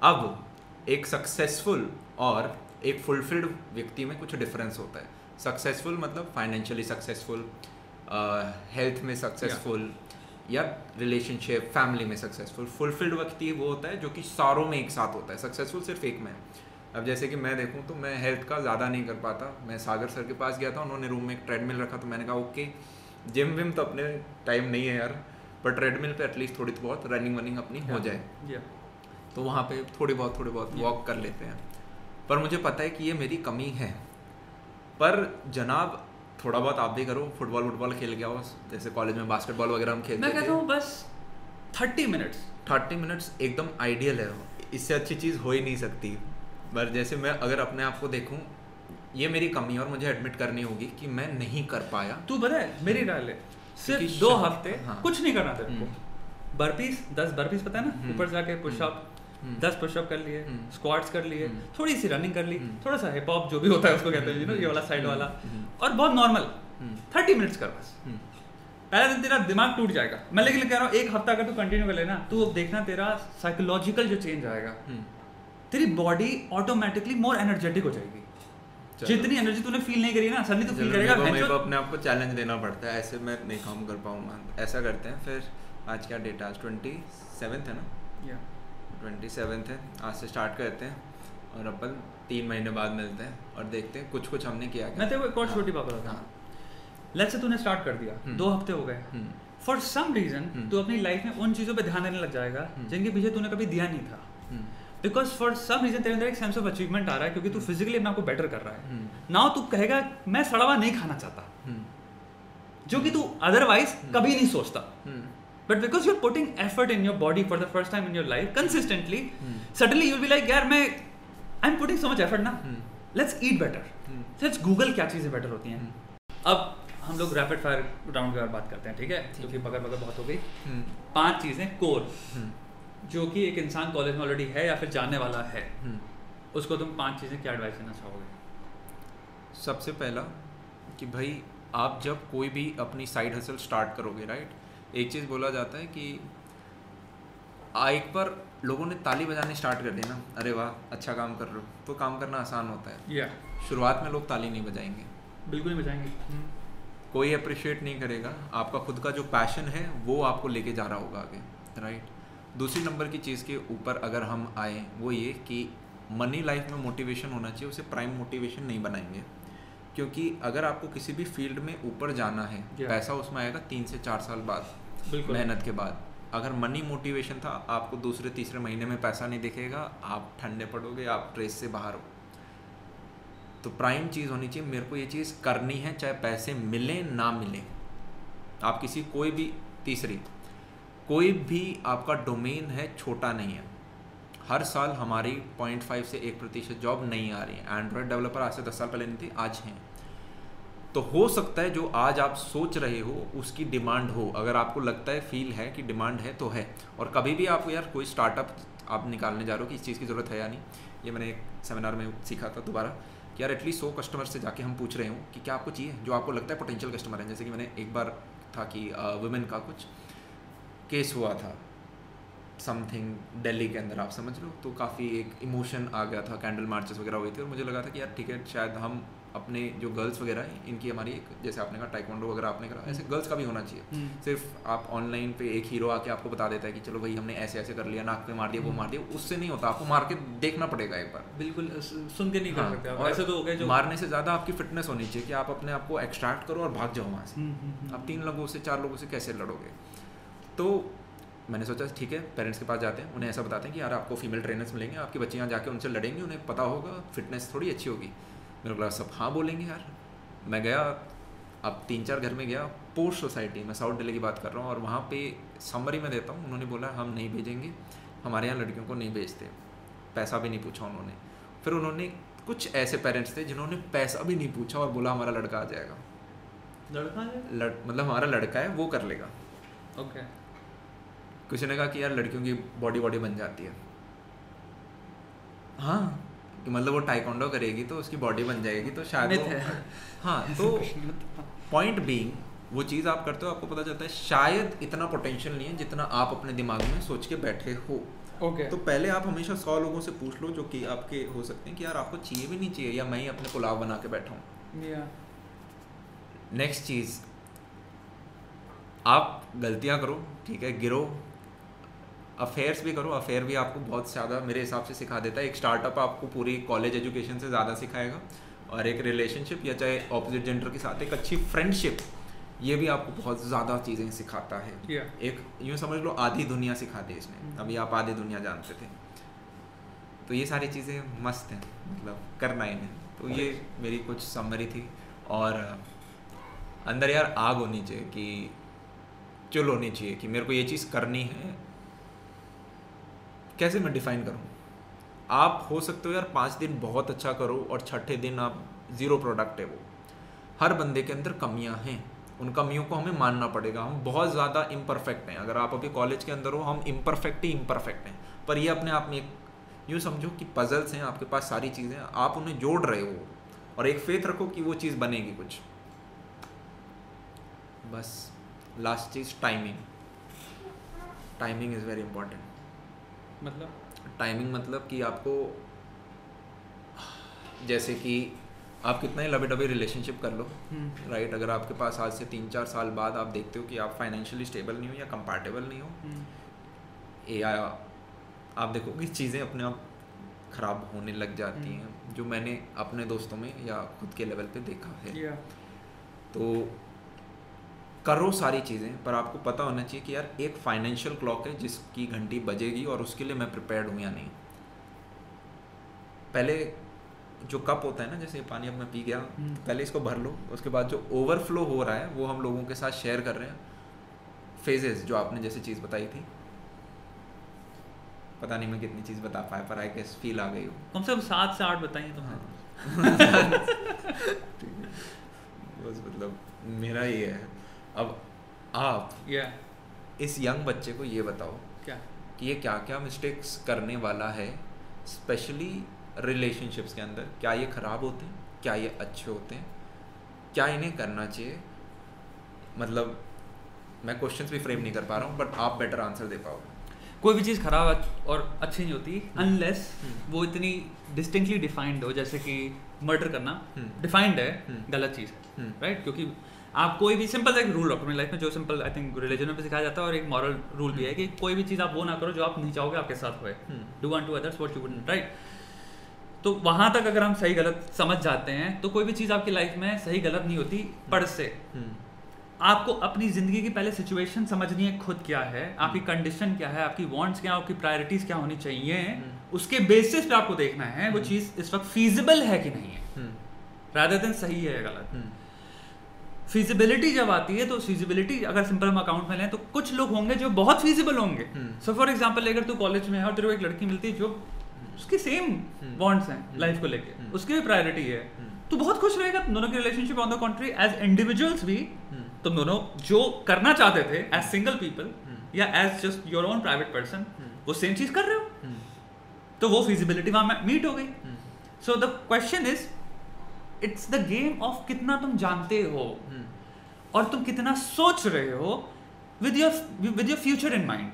अब एक सक्सेसफुल और एक फुलफिल्ड व्यक्ति में कुछ डिफरेंस होता है। सक्सेसफुल मतलब फाइनेंशियली सक्सेसफुल, हेल्थ में सक्सेसफुल, या रिलेशनशिप फैमिली में सक्सेसफुल। फुलफिल्ड व्यक्ति वो होता है जो कि सारों में एक साथ होता है, सक्सेसफुल सिर्फ एक में। अब जैसे कि मैं देखूं तो मैं हेल्थ का ज़्यादा नहीं कर पाता, मैं सागर सर के पास गया था, उन्होंने रूम में एक ट्रेडमिल रखा, तो मैंने कहा ओके जिम विम तो अपने टाइम नहीं है यार, पर ट्रेडमिल पे एटलीस्ट थोड़ी बहुत रनिंग वनिंग अपनी हो जाए, तो वहाँ पे थोड़ी बहुत वॉक कर लेते हैं। पर मुझे पता है कि ये मेरी कमी है, पर जनाब थोड़ा बहुत आप भी करो, फुटबॉल खेल के आओ, जैसे कॉलेज में बास्केटबॉल वगैरह हम खेलते थे। मैं कहता हूँ बस 30 मिनट्स एकदम आइडियल है, इससे अच्छी चीज़ हो ही नहीं सकती। पर जैसे मैं अगर अपने आप को देखूँ, ये मेरी कमी है और मुझे एडमिट करनी होगी कि मैं नहीं कर पाया। तू पता है मेरी राय ले, सिर्फ 2 हफ्ते कुछ नहीं करना तेरे को, बर्पीज 10 बर्पीज पता है ना, ऊपर जाके पुशअप 10 पुशअप कर लिए, स्क्वाट्स कर लिए, थोड़ी सी रनिंग कर ली, थोड़ा सा हिप हॉप जो भी होता है उसको कहते हैं, यू नो, ये वाला साइड वाला, और बहुत नॉर्मल 30 मिनट्स कर बस। पहले दिन तेरा दिमाग टूट जाएगा, मैं लेकिन कह रहा हूँ 1 हफ्ता अगर तू कंटिन्यू कर लेना, तो देखना तेरा साइकोलॉजिकल जो चेंज आएगा, तेरी बॉडी ऑटोमेटिकली मोर एनर्जेटिक हो जाएगी। जितनी एनर्जी तूने फील नहीं करी ना, सडनली तू फील करेगा। मेरे को अपने आप को चैलेंज देना पड़ता है, ऐसे मैं नहीं काम कर पाऊंगा। ऐसा करते हैं फिर, आज क्या डेट है, आज 27 है ना, 27 है, आज से स्टार्ट करते हैं और अपन 3 महीने बाद मिलते हैं और देखते हैं कुछ हमने किया। मैं तेरे को एक और छोटी बात बताता हूँ, लेट्स से तूने स्टार्ट कर दिया, 2 हफ्ते हो गए, फॉर सम रीजन तू अपनी लाइफ में उन चीज़ों पे ध्यान देने लग जाएगा जिनके पीछे तूने कभी दिया नहीं था, बिकॉज फॉर सम रीजन तेरे अंदर एक सेंस ऑफ अचीवमेंट आ रहा है, क्योंकि तू फिजिकली अपने आप को बेटर कर रहा है। नाउ तू कहेगा मैं सड़ा हुआ नहीं खाना चाहता, जो कि तू अदरवाइज कभी नहीं सोचता, But because you're putting effort in your body for the first time in your life consistently, suddenly you'll be like, यार I'm putting so much effort ना, let's eat better. Let's Google क्या चीज़ें better होती हैं. अब हम लोग rapid fire round के बारे में बात करते हैं, ठीक है, क्योंकि बगर बहुत हो गई. 5 चीज़ें कोर जो कि एक इंसान कॉलेज में ऑलरेडी है या फिर जानने वाला है, उसको तुम 5 चीज़ें क्या एडवाइस देना चाहोगे? सबसे पहला कि भाई आप जब कोई भी अपनी साइड हसल स्टार्ट करोगे, राइट, एक चीज़ बोला जाता है कि एक बार लोगों ने ताली बजाने स्टार्ट कर दी ना, अरे वाह अच्छा काम कर रहे हो, तो काम करना आसान होता है. शुरुआत में लोग ताली नहीं बजाएंगे, बिल्कुल नहीं बजाएंगे. कोई अप्रिशिएट नहीं करेगा. आपका खुद का जो पैशन है वो आपको लेके जा रहा होगा आगे, राइट. दूसरी नंबर की चीज़ के ऊपर अगर हम आए, वो ये कि मनी लाइफ में मोटिवेशन होना चाहिए. उसे प्राइम मोटिवेशन नहीं बनाएंगे, क्योंकि अगर आपको किसी भी फील्ड में ऊपर जाना है, पैसा उसमें आएगा 3 से 4 साल बाद, मेहनत के बाद. अगर मनी मोटिवेशन था, आपको दूसरे तीसरे महीने में पैसा नहीं दिखेगा, आप ठंडे पड़ोगे, आप रेस से बाहर हो. तो प्राइम चीज़ होनी चाहिए, मेरे को ये चीज़ करनी है, चाहे पैसे मिले ना मिले. आप किसी कोई भी कोई भी आपका डोमेन है, छोटा नहीं है. हर साल हमारी 0.5 से 1% जॉब नहीं आ रही है. एंड्रॉयड डेवलपर आज से 10 साल पहले नहीं थी, आज हैं. तो हो सकता है जो आज आप सोच रहे हो उसकी डिमांड हो. अगर आपको लगता है, फील है कि डिमांड है, तो है. और कभी भी आप यार कोई स्टार्टअप आप निकालने जा रहे हो कि इस चीज़ की ज़रूरत है या नहीं. ये मैंने एक सेमिनार में सीखा था दोबारा कि यार एटलीस्ट 100 कस्टमर से जाके हम पूछ रहे हो कि क्या आपको चाहिए, जो आपको लगता है पोटेंशियल कस्टमर है. जैसे कि मैंने एक बार था कि वुमेन का कुछ केस हुआ था, समथिंग दिल्ली के अंदर, आप समझ लो. तो काफ़ी एक इमोशन आ गया था, कैंडल मार्चेस वगैरह हुई थी, और मुझे लगा था कि यार ठीक है, शायद हम अपने जो गर्ल्स वगैरह हैं, इनकी हमारी एक, जैसे आपने कहा टाइकोंडो वगैरह आपने कहा, ऐसे गर्ल्स का भी होना चाहिए. सिर्फ आप ऑनलाइन पे एक हीरो आके आपको बता देता है कि चलो भाई हमने ऐसे ऐसे कर लिया, नाक पे मार दिया, वो मार दिया, उससे नहीं होता. आपको मार के देखना पड़ेगा एक बार. बिल्कुल सुन के नहीं कर सकते. और ऐसे तो हो गए जो मारने से ज़्यादा आपकी फिटनेस होनी चाहिए कि आप अपने आप को एक्सट्रैक्ट करो और भाग जाओ वहाँ से. आप 3 लोगों से 4 लोगों से कैसे लड़ोगे? तो मैंने सोचा ठीक है, पेरेंट्स के पास जाते हैं, उन्हें ऐसा बताते हैं कि यार आपको फीमेल ट्रेनर्स मिलेंगे, आपके बच्चे यहाँ जाके उनसे लड़ेंगे, उन्हें पता होगा, फिटनेस थोड़ी अच्छी होगी. मेरे को लगा सब हाँ बोलेंगे यार. मैं गया, अब 3-4 घर में गया, पोस्ट सोसाइटी में, साउथ दिल्ली की बात कर रहा हूँ, और वहाँ पे समरी में देता हूँ, उन्होंने बोला हम नहीं भेजेंगे, हमारे यहाँ लड़कियों को नहीं भेजते. पैसा भी नहीं पूछा उन्होंने. फिर उन्होंने, कुछ ऐसे पेरेंट्स थे जिन्होंने पैसा भी नहीं पूछा और बोला हमारा लड़का आ जाएगा. मतलब हमारा लड़का है, वो कर लेगा. ओके. किसी ने कहा कि यार लड़कियों की बॉडी बन जाती है. हाँ, कि मतलब वो टाइकोंडो करेगी तो उसकी बॉडी बन जाएगी, तो शायद वो, हाँ. तो पॉइंट बीइंग, वो चीज़ आप करते हो, आपको पता चलता है शायद इतना पोटेंशियल नहीं है जितना आप अपने दिमाग में सोच के बैठे हो. ओके. तो पहले आप हमेशा 100 लोगों से पूछ लो जो कि आपके हो सकते हैं कि यार आपको चाहिए भी नहीं चाहिए, या मैं ही अपने पुलाव बना के बैठा हूँ. नेक्स्ट चीज़, आप गलतियाँ करो, ठीक है, गिरो, अफेयर्स भी करो. अफेयर भी आपको बहुत ज़्यादा मेरे हिसाब से सिखा देता है. एक स्टार्टअप आपको पूरी कॉलेज एजुकेशन से ज़्यादा सिखाएगा, और एक रिलेशनशिप या चाहे ऑपोजिट जेंडर के साथ एक अच्छी फ्रेंडशिप, ये भी आपको बहुत ज़्यादा चीज़ें सिखाता है. एक यूँ समझ लो आधी दुनिया सिखा दी इसने. अभी आप आधी दुनिया जानते थे. तो ये सारी चीज़ें मस्त हैं, मतलब करना इन्हें. तो ये मेरी कुछ समरी थी. और अंदर यार आग होनी चाहिए, कि चुल होनी चाहिए कि मेरे को ये चीज़ करनी है. कैसे मैं डिफ़ाइन करूँ? आप हो सकते हो यार 5 दिन बहुत अच्छा करो और 6ठे दिन आप 0 प्रोडक्ट है. वो हर बंदे के अंदर कमियां हैं, उन कमियों को हमें मानना पड़ेगा. हम बहुत ज़्यादा इम्परफेक्ट हैं. अगर आप अभी कॉलेज के अंदर हो, हम इम्परफेक्ट हैं. पर ये अपने आप में एक, यूँ समझो कि पजल्स हैं, आपके पास सारी चीज़ें, आप उन्हें जोड़ रहे हो, और एक फेथ रखो कि वो चीज़ बनेगी कुछ. बस last cheese, timing is very important. मतलब टाइमिंग मतलब कि आपको, जैसे कि आप कितना ही लबे डबे रिलेशनशिप कर लो, राइट, अगर आपके पास आज से 3-4 साल बाद आप देखते हो कि आप फाइनेंशियली स्टेबल नहीं हो या कंपैटिबल नहीं हो, या आप देखो कि चीज़ें अपने आप ख़राब होने लग जाती हैं, जो मैंने अपने दोस्तों में या खुद के लेवल पे देखा है. तो करो सारी चीज़ें, पर आपको पता होना चाहिए कि यार एक फाइनेंशियल क्लॉक है जिसकी घंटी बजेगी, और उसके लिए मैं प्रिपेयर्ड हूँ या नहीं. पहले जो कप होता है ना, जैसे पानी अब मैं पी गया, पहले इसको भर लो, उसके बाद जो ओवरफ्लो हो रहा है वो हम लोगों के साथ शेयर कर रहे हैं. फेजेस जो आपने जैसे चीज़ बताई थी, पता नहीं मैं कितनी चीज़ बता पाया, पर आई गेस फील आ गई हो। कम से कम 7 से 8 बताइए तुमने। बस मतलब मेरा ये है। अब आप इस यंग बच्चे को ये बताओ क्या कि ये क्या क्या मिस्टेक्स करने वाला है, स्पेशली रिलेशनशिप्स के अंदर। क्या ये ख़राब होते हैं, क्या ये अच्छे होते हैं, क्या इन्हें करना चाहिए? मतलब मैं क्वेश्चंस भी फ्रेम नहीं कर पा रहा हूँ, बट आप बेटर आंसर दे पाओगे। कोई भी चीज़ खराब और अच्छी नहीं होती अनलेस वो इतनी डिस्टिंक्टली डिफाइंड हो, जैसे कि मर्डर करना डिफाइंड है, गलत चीज़ है, राइट? क्योंकि आप कोई भी सिंपल एक रूल रखो अपनी लाइफ में, जो सिंपल आई थिंक रिलीजन में भी सिखाया जाता है, और एक मॉरल रूल भी है कि कोई भी चीज़ आप वो ना करो जो आप नहीं चाहोगे आपके साथ होए। Do unto others what you wouldn't, right? तो वहाँ तक अगर हम सही गलत समझ जाते हैं तो कोई भी चीज़ आपकी लाइफ में सही गलत नहीं होती पर से। आपको अपनी ज़िंदगी की पहले सिचुएशन समझनी है, खुद क्या है, आपकी कंडीशन क्या है, आपकी वांट्स क्या, आपकी प्रायोरिटीज़ क्या होनी चाहिए, उसके बेसिस पे आपको देखना है वो चीज़ इस वक्त फीजिबल है कि नहीं है, रादर देन सही है या गलत। फिजिबिलिटी जब आती है तो फिजिबिलिटी अगर सिंपल हम अकाउंट में लें तो कुछ लोग होंगे जो बहुत फिजिबल होंगे। सो फॉर एग्जांपल अगर तू कॉलेज में है और तेरे को एक लड़की मिलती है जो उसके सेम वांट्स हैं लाइफ को लेके, उसकी भी प्रायोरिटी है, तो बहुत खुश रहेगा। तुम दोनों की relationship on the contrary as individuals भी तुम दोनों जो करना चाहते थे एज सिंगल पीपल या as just your own private person वो सेम चीज कर रहे हो, तो वो फिजिबिलिटी वहां मीट हो गई। So the question is it's the game of कितना तुम जानते हो और तुम कितना सोच रहे हो with your future in mind.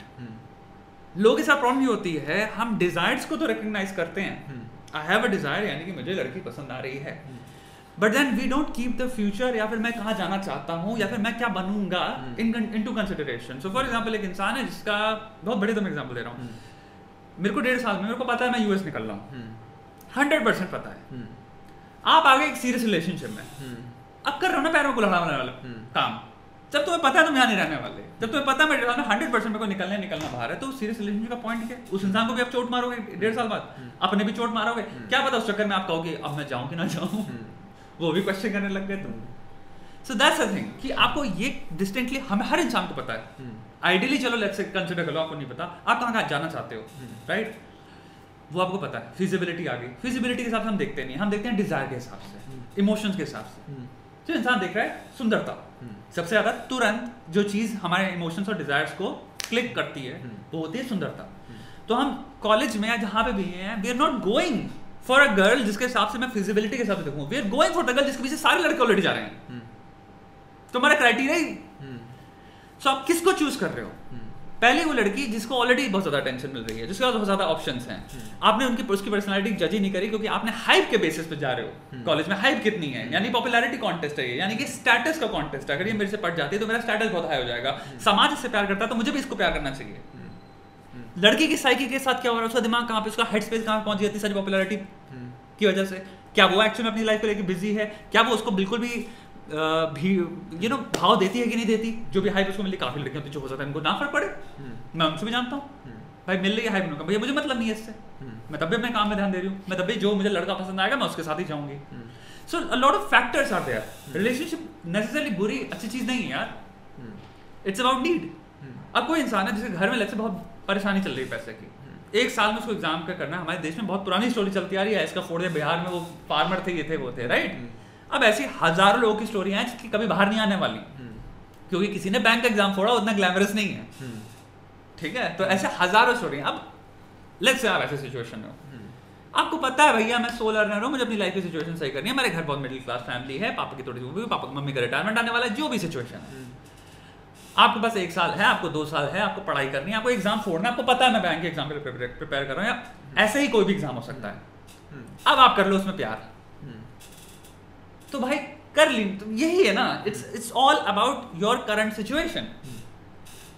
लोगों के साथ प्रॉब्लम ये होती है, हम डिजायर्स को तो रिकॉग्नाइज करते हैं, आई हैव अ डिजायर यानी कि मुझे लड़की पसंद आ रही है, but then we don't keep the future या फिर मैं कहाँ जाना चाहता हूँ या फिर मैं क्या बनूंगा into consideration. So for example एक इंसान है जिसका बहुत बड़े तुम एग्जांपल दे रहा हूँ, मेरे को 1.5 साल में मेरे को पता है मैं यूएस निकल रहा हूँ, 100% पता है। आप आगे एक सीरियस रिलेशनशिप में अब कर रहे हो ना पैरों को लड़ाने वाला काम, जब तुम्हें पता है तुम यहाँ नहीं रहने वाले, जब तुम्हें पता है 100% मेरे को निकलना बाहर है, तो सीरियस रिलेशनशिप का पॉइंट क्या है? उस इंसान को भी आप चोट मारोगे 1.5 साल बाद, अपने भी चोट मारोगे, क्या पता उस चक्कर में आप कहोगे अब मैं जाऊँ कि ना जाऊँ, वो भी क्वेश्चन करने लग गए तुम। सो दैट्स द थिंग कि आपको ये डिस्टिंक्टली हमें हर इंसान को पता है। आइडियली चलो लेट्स से कंसिडर करो आपको नहीं पता आप कहाँ जाना चाहते हो, राइट? वो आपको पता है, फिजिबिलिटी आ गई। फिजिबिलिटी के हिसाब से हम देखते नहीं, हम देखते हैं डिजायर के हिसाब से, इमोशंस के हिसाब से। जो इंसान देख रहा है सुंदरता, सबसे ज्यादा तुरंत जो चीज हमारे इमोशंस और डिजायर्स को क्लिक करती है वो होती है सुंदरता। तो हम कॉलेज में या जहाँ पे भी हैं, we are not going for a girl जिसके हिसाब से मैं फिजिबिलिटी के हिसाब से देखूं, we are going for the girl जिसके पीछे सारे लड़के ऑलरेडी जा रहे हैं। तो हमारा क्राइटेरिया ही, सो आप किसको चूज कर रहे हो? पहले वो लड़की जिसको ऑलरेडी बहुत ज्यादा टेंशन मिल रही है, जिसके पास बहुत ज्यादा ऑप्शंस हैं, आपने उसकी पर्सनालिटी जज ही नहीं करी क्योंकि आपने हाइप के बेसिस पे जा रहे हो। कॉलेज में हाइप कितनी है, यानी पॉपुलैरिटी कॉन्टेस्ट है ये, यानी कि स्टेटस का कॉन्टेस्ट है। अगर ये मेरे से पट जाती है तो मेरा स्टेटस बहुत हाई हो जाएगा, समाज इससे प्यार करता है तो मुझे भी इसको प्यार करना चाहिए। लड़की की साइकी के साथ क्या हो रहा है, उसका दिमाग कहाँ पे, उसका हेड स्पेस कहाँ पहुंच जाती है सारी पॉपुलैरिटी की वजह से। क्या वो एक्चुअली अपनी लाइफ को लेकर बिजी है? क्या वो उसको बिल्कुल भी भाव देती है कि नहीं देती? जो भी हाइप उसको मिली, काफी लड़कियां होती जो हो जाता है उनको ना फर्क पड़े, मैं उनसे भी जानता हूँ भाई मिल रही है हाइप, भैया मुझे मतलब नहीं है इससे, मैं तब भी अपने काम में ध्यान दे रही हूँ, मैं तब भी जो मुझे लड़का पसंद आएगा मैं उसके साथ ही जाऊंगी। So a lot of factors are there. Relationship necessarily बुरी अच्छी चीज नहीं है यार, इट्स अबाउट नीड। अब कोई इंसान है जिसके घर में से बहुत परेशानी चल रही है पैसे की, 1 साल में उसको एग्जाम का करना है। हमारे देश में बहुत पुरानी स्टोरी चलती आ रही है, इसका फोड़ दिया बिहार में, वो फार्मर थे, ये थे, वो थे, राइट? अब ऐसी हजारों लोगों की स्टोरी हैं जिसकी कभी बाहर नहीं आने वाली, क्योंकि किसी ने बैंक का एग्जाम फोड़ा, उतना ग्लैमरस नहीं है, ठीक है? तो ऐसे हजारों स्टोरी। अब लेट्स से आप ऐसे सिचुएशन में हो, आपको पता है भैया मैं सोल अर्नर हूँ, मुझे अपनी लाइफ की सिचुएशन सही करनी है, हमारे घर बहुत मिडिल क्लास फैमिली है, पापा की थोड़ी सी, पापा मम्मी का रिटायरमेंट आने वाला है, जो भी सिचुएशन है, आपके पास 1 साल है, आपको 2 साल है, आपको पढ़ाई करनी है, आपको एग्जाम फोड़ना है, आपको पता है मैं बैंक के एग्जाम के लिए प्रिपेयर कर रहा हूँ, या ऐसे ही कोई भी एग्जाम हो सकता है। अब आप कर लो उसमें प्यार, तो भाई कर ली, तो यही है ना, it's all about your current situation.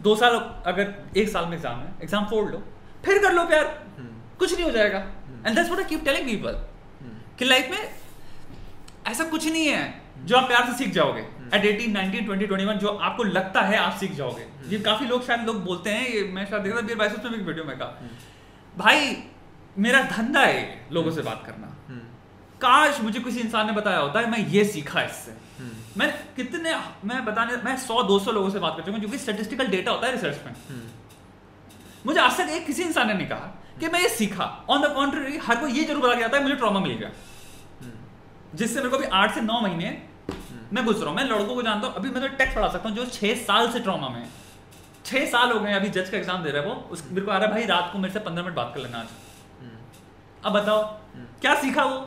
2 साल अगर 1 साल में एग्जाम है, एग्जाम फोड़ लो, फिर कर लो प्यार, कुछ नहीं हो जाएगा। And that's what I keep telling people कि लाइफ में ऐसा कुछ नहीं है जो आप प्यार से सीख जाओगे एट 18, 19, 20, 21, जो आपको लगता है आप सीख जाओगे। ये काफी लोग शायद लोग बोलते हैं, ये मैं शायद देखा था बीर बाइसेप्स में भी वीडियो में कहा, भाई मेरा धंधा है लोगों से बात करना, काश मुझे किसी इंसान ने बताया होता है, मैं ये सीखा इससे। मैं 100-200 लोगों से बात कर चुका हूँ, जो कि स्टैटिस्टिकल डेटा होता है रिसर्च में। मुझे आज तक एक किसी इंसान ने नहीं कहा कि मैं ये सीखा। ऑन द कॉन्ट्ररी हर कोई ये जरूर बता के आता है मुझे ट्रॉमा मिल गया, जिससे मेरे को भी 8 से 9 महीने मैं गुजर रहा हूँ। मैं लड़कों को जानता हूँ, अभी मैं तो टेक्स्ट पढ़ा सकता हूँ जो 6 साल से ट्रॉमा में है। 6 साल हो गए, अभी जज का एग्जाम दे रहा है वो, मेरे को आ रहा है भाई रात को मेरे से 15 मिनट बात कर लेना आज। अब बताओ क्या सीखा वो?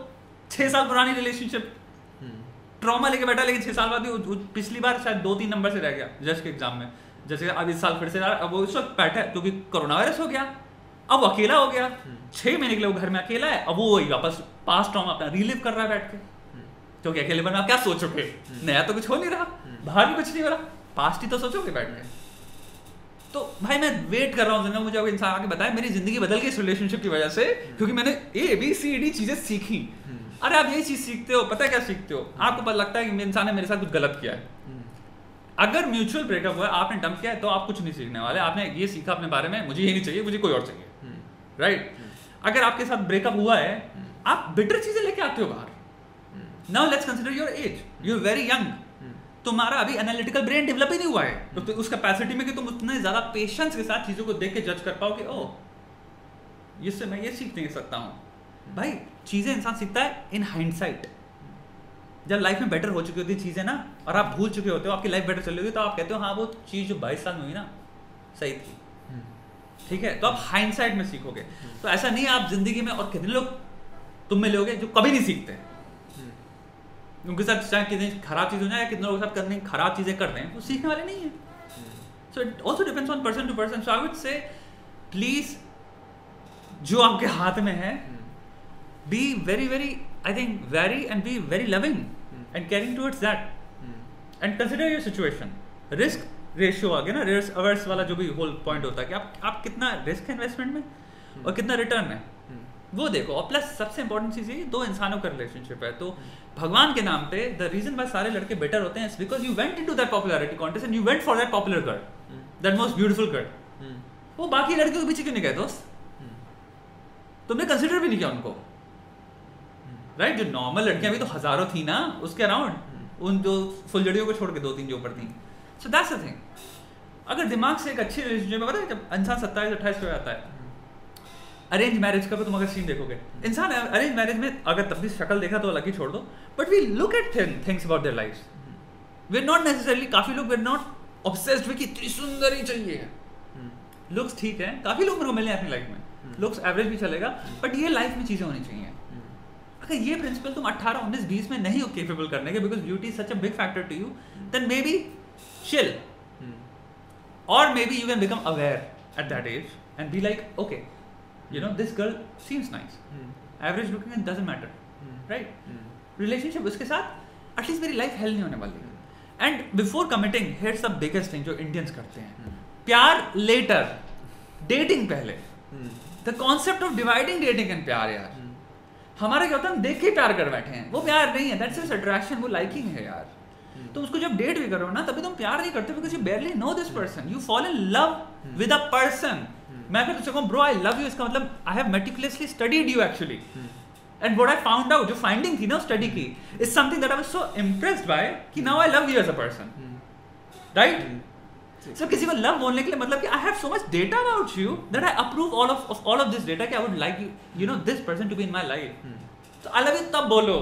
6 साल पुरानी रिलेशनशिप, ट्रॉमा लेके बैठा, लेकिन 6 साल बाद भी पिछली बार शायद 2-3 नंबर से रह गया जज के एग्जाम में। जैसे अब इस साल फिर से अब वो इस वक्त बैठा है क्योंकि कोरोना वायरस हो गया, अब अकेला हो गया, 6 महीने के लिए वो घर में अकेला है। अब वो वही वापस पास्ट ट्रॉमा अपना रिलीव कर रहा है बैठ के, क्योंकि अकेले में आप क्या सोचोगे? नया तो कुछ हो नहीं रहा, बाहर भी कुछ नहीं हो रहा, पास्ट ही तो सोचोगे बैठ के। तो भाई मैं वेट कर रहा हूँ मुझे कोई इंसान आके बताए मेरी जिंदगी बदल गई इस रिलेशनशिप की वजह से, क्योंकि मैंने ABCD चीजें सीखी। अरे आप यही चीज सीखते हो, पता है क्या सीखते हो? आपको पता लगता है कि इंसान ने मेरे साथ कुछ गलत किया है। अगर म्यूचुअल ब्रेकअप हुआ है, आपने डंप किया है, तो आप कुछ नहीं सीखने वाले। आपने ये सीखा अपने बारे में, मुझे ये नहीं चाहिए, मुझे कोई और चाहिए, राइट? अगर आपके साथ ब्रेकअप हुआ है, आप बेटर चीजें लेके आते हो बाहर। Now let's consider your age, you are very young, तुम्हारा अभी एनालिटिकल ब्रेन डेवलप ही नहीं हुआ है तो उस कैपेसिटी में कि तुम उतने ज्यादा पेशेंस के साथ चीजों को देख के जज कर पाओ कि ओह इससे मैं ये सीख नहीं सकता हूँ। भाई चीजें इंसान सीखता है इन हाइंडसाइट। जब लाइफ में बेटर हो चुकी होती है चीजें ना, और आप भूल चुके होते हो, आपकी लाइफ बेटर चल रही होती है, तो आप कहते हो हाँ वो चीज जो 22 साल में हुई ना सही थी, ठीक है? तो आप हाइंडसाइट में सीखोगे। तो ऐसा नहीं आप जिंदगी में, और कितने लोग तुम में लोगे जो कभी नहीं सीखते, उनके साथ चाहे कितनी खराब चीज हो जाए, कितने लोगों के साथ करने खराब चीजें कर रहे हैं, वो सीखने वाले नहीं है। So it also depends on person to person. So I would say please जो आपके हाथ में है, be very very I think very and be very loving and caring towards that and consider your situation. Risk ratio आ गया ना, risk averse वाला जो भी होल पॉइंट होता है कि आप कितना रिस्क है इन्वेस्टमेंट में और कितना रिटर्न है, वो देखो। और प्लस सबसे इंपॉर्टेंट चीज ये 2 इंसानों का रिलेशनशिप है। तो भगवान के नाम पे द रीजन वाई सारे लड़के बेटर होते हैं because you went into that popularity contest and you went for that popular girl, that most beautiful girl. वो बाकी लड़कियों के पीछे क्यों नहीं गए दोस्त? तुमने कंसिडर भी नहीं किया उनको, राइट? जो नॉर्मल लड़कियां भी तो हजारों थी ना उसके अराउंड, उन जो फुलझड़ियों को छोड़ के 2-3 जो ऊपर थी। So that's the thing. अगर दिमाग से एक अच्छी रिलेशनशिप में, पता है जब इंसान 27-28 हो जाता है, अरेंज मैरिज का भी तुम अगर सीन देखोगे, इंसान अरेंज मैरिज में अगर तब भी शक्ल देखा तो अलग ही छोड़ दो, but we look at things about their lives. We are not necessarily, काफी लोग we are not obsessed with कि इतनी सुंदर ही चाहिए। लुक्स ठीक है, काफी लोग मेरे को मिले अपनी लाइफ में, लुक्स एवरेज भी चलेगा, बट ये लाइफ में चीजें होनी चाहिए। अगर ये प्रिंसिपल तुम 18, 19, 20 में नहीं हो केपेबल करने के, because beauty is such a big factor to you, then maybe chill, or maybe you can become aware at that age and be like, okay, you know, this girl seems nice, average looking, it doesn't matter, right? Relationship उसके साथ at least मेरी life hell नहीं होने वाली है। And before committing, here's the biggest thing जो Indians करते हैं, प्यार later, dating पहले। The concept of dividing dating and प्यार यार, हमारा क्या होता है हम देख के प्यार कर बैठे हैं, वो प्यार नहीं है, that's just attraction, वो liking है यार। तो उसको जब डेट भी करो ना तभी तुम प्यार नहीं करते, because you barely know this person, you fall in love with a person। मैं अगर तुझसे कहूँ ब्रो आई लव यू, इसका मतलब I have meticulously studied you actually, and what I found out, जो फाइंडिंग थी ना स्टडी की, is something that I was so impressed by कि now I love you as a person, right? So किसी को love बोलने के लिए मतलब कि I have so much data about you that I approve all of this data कि I would like you know this person to be in my life. तो आई love you तब बोलो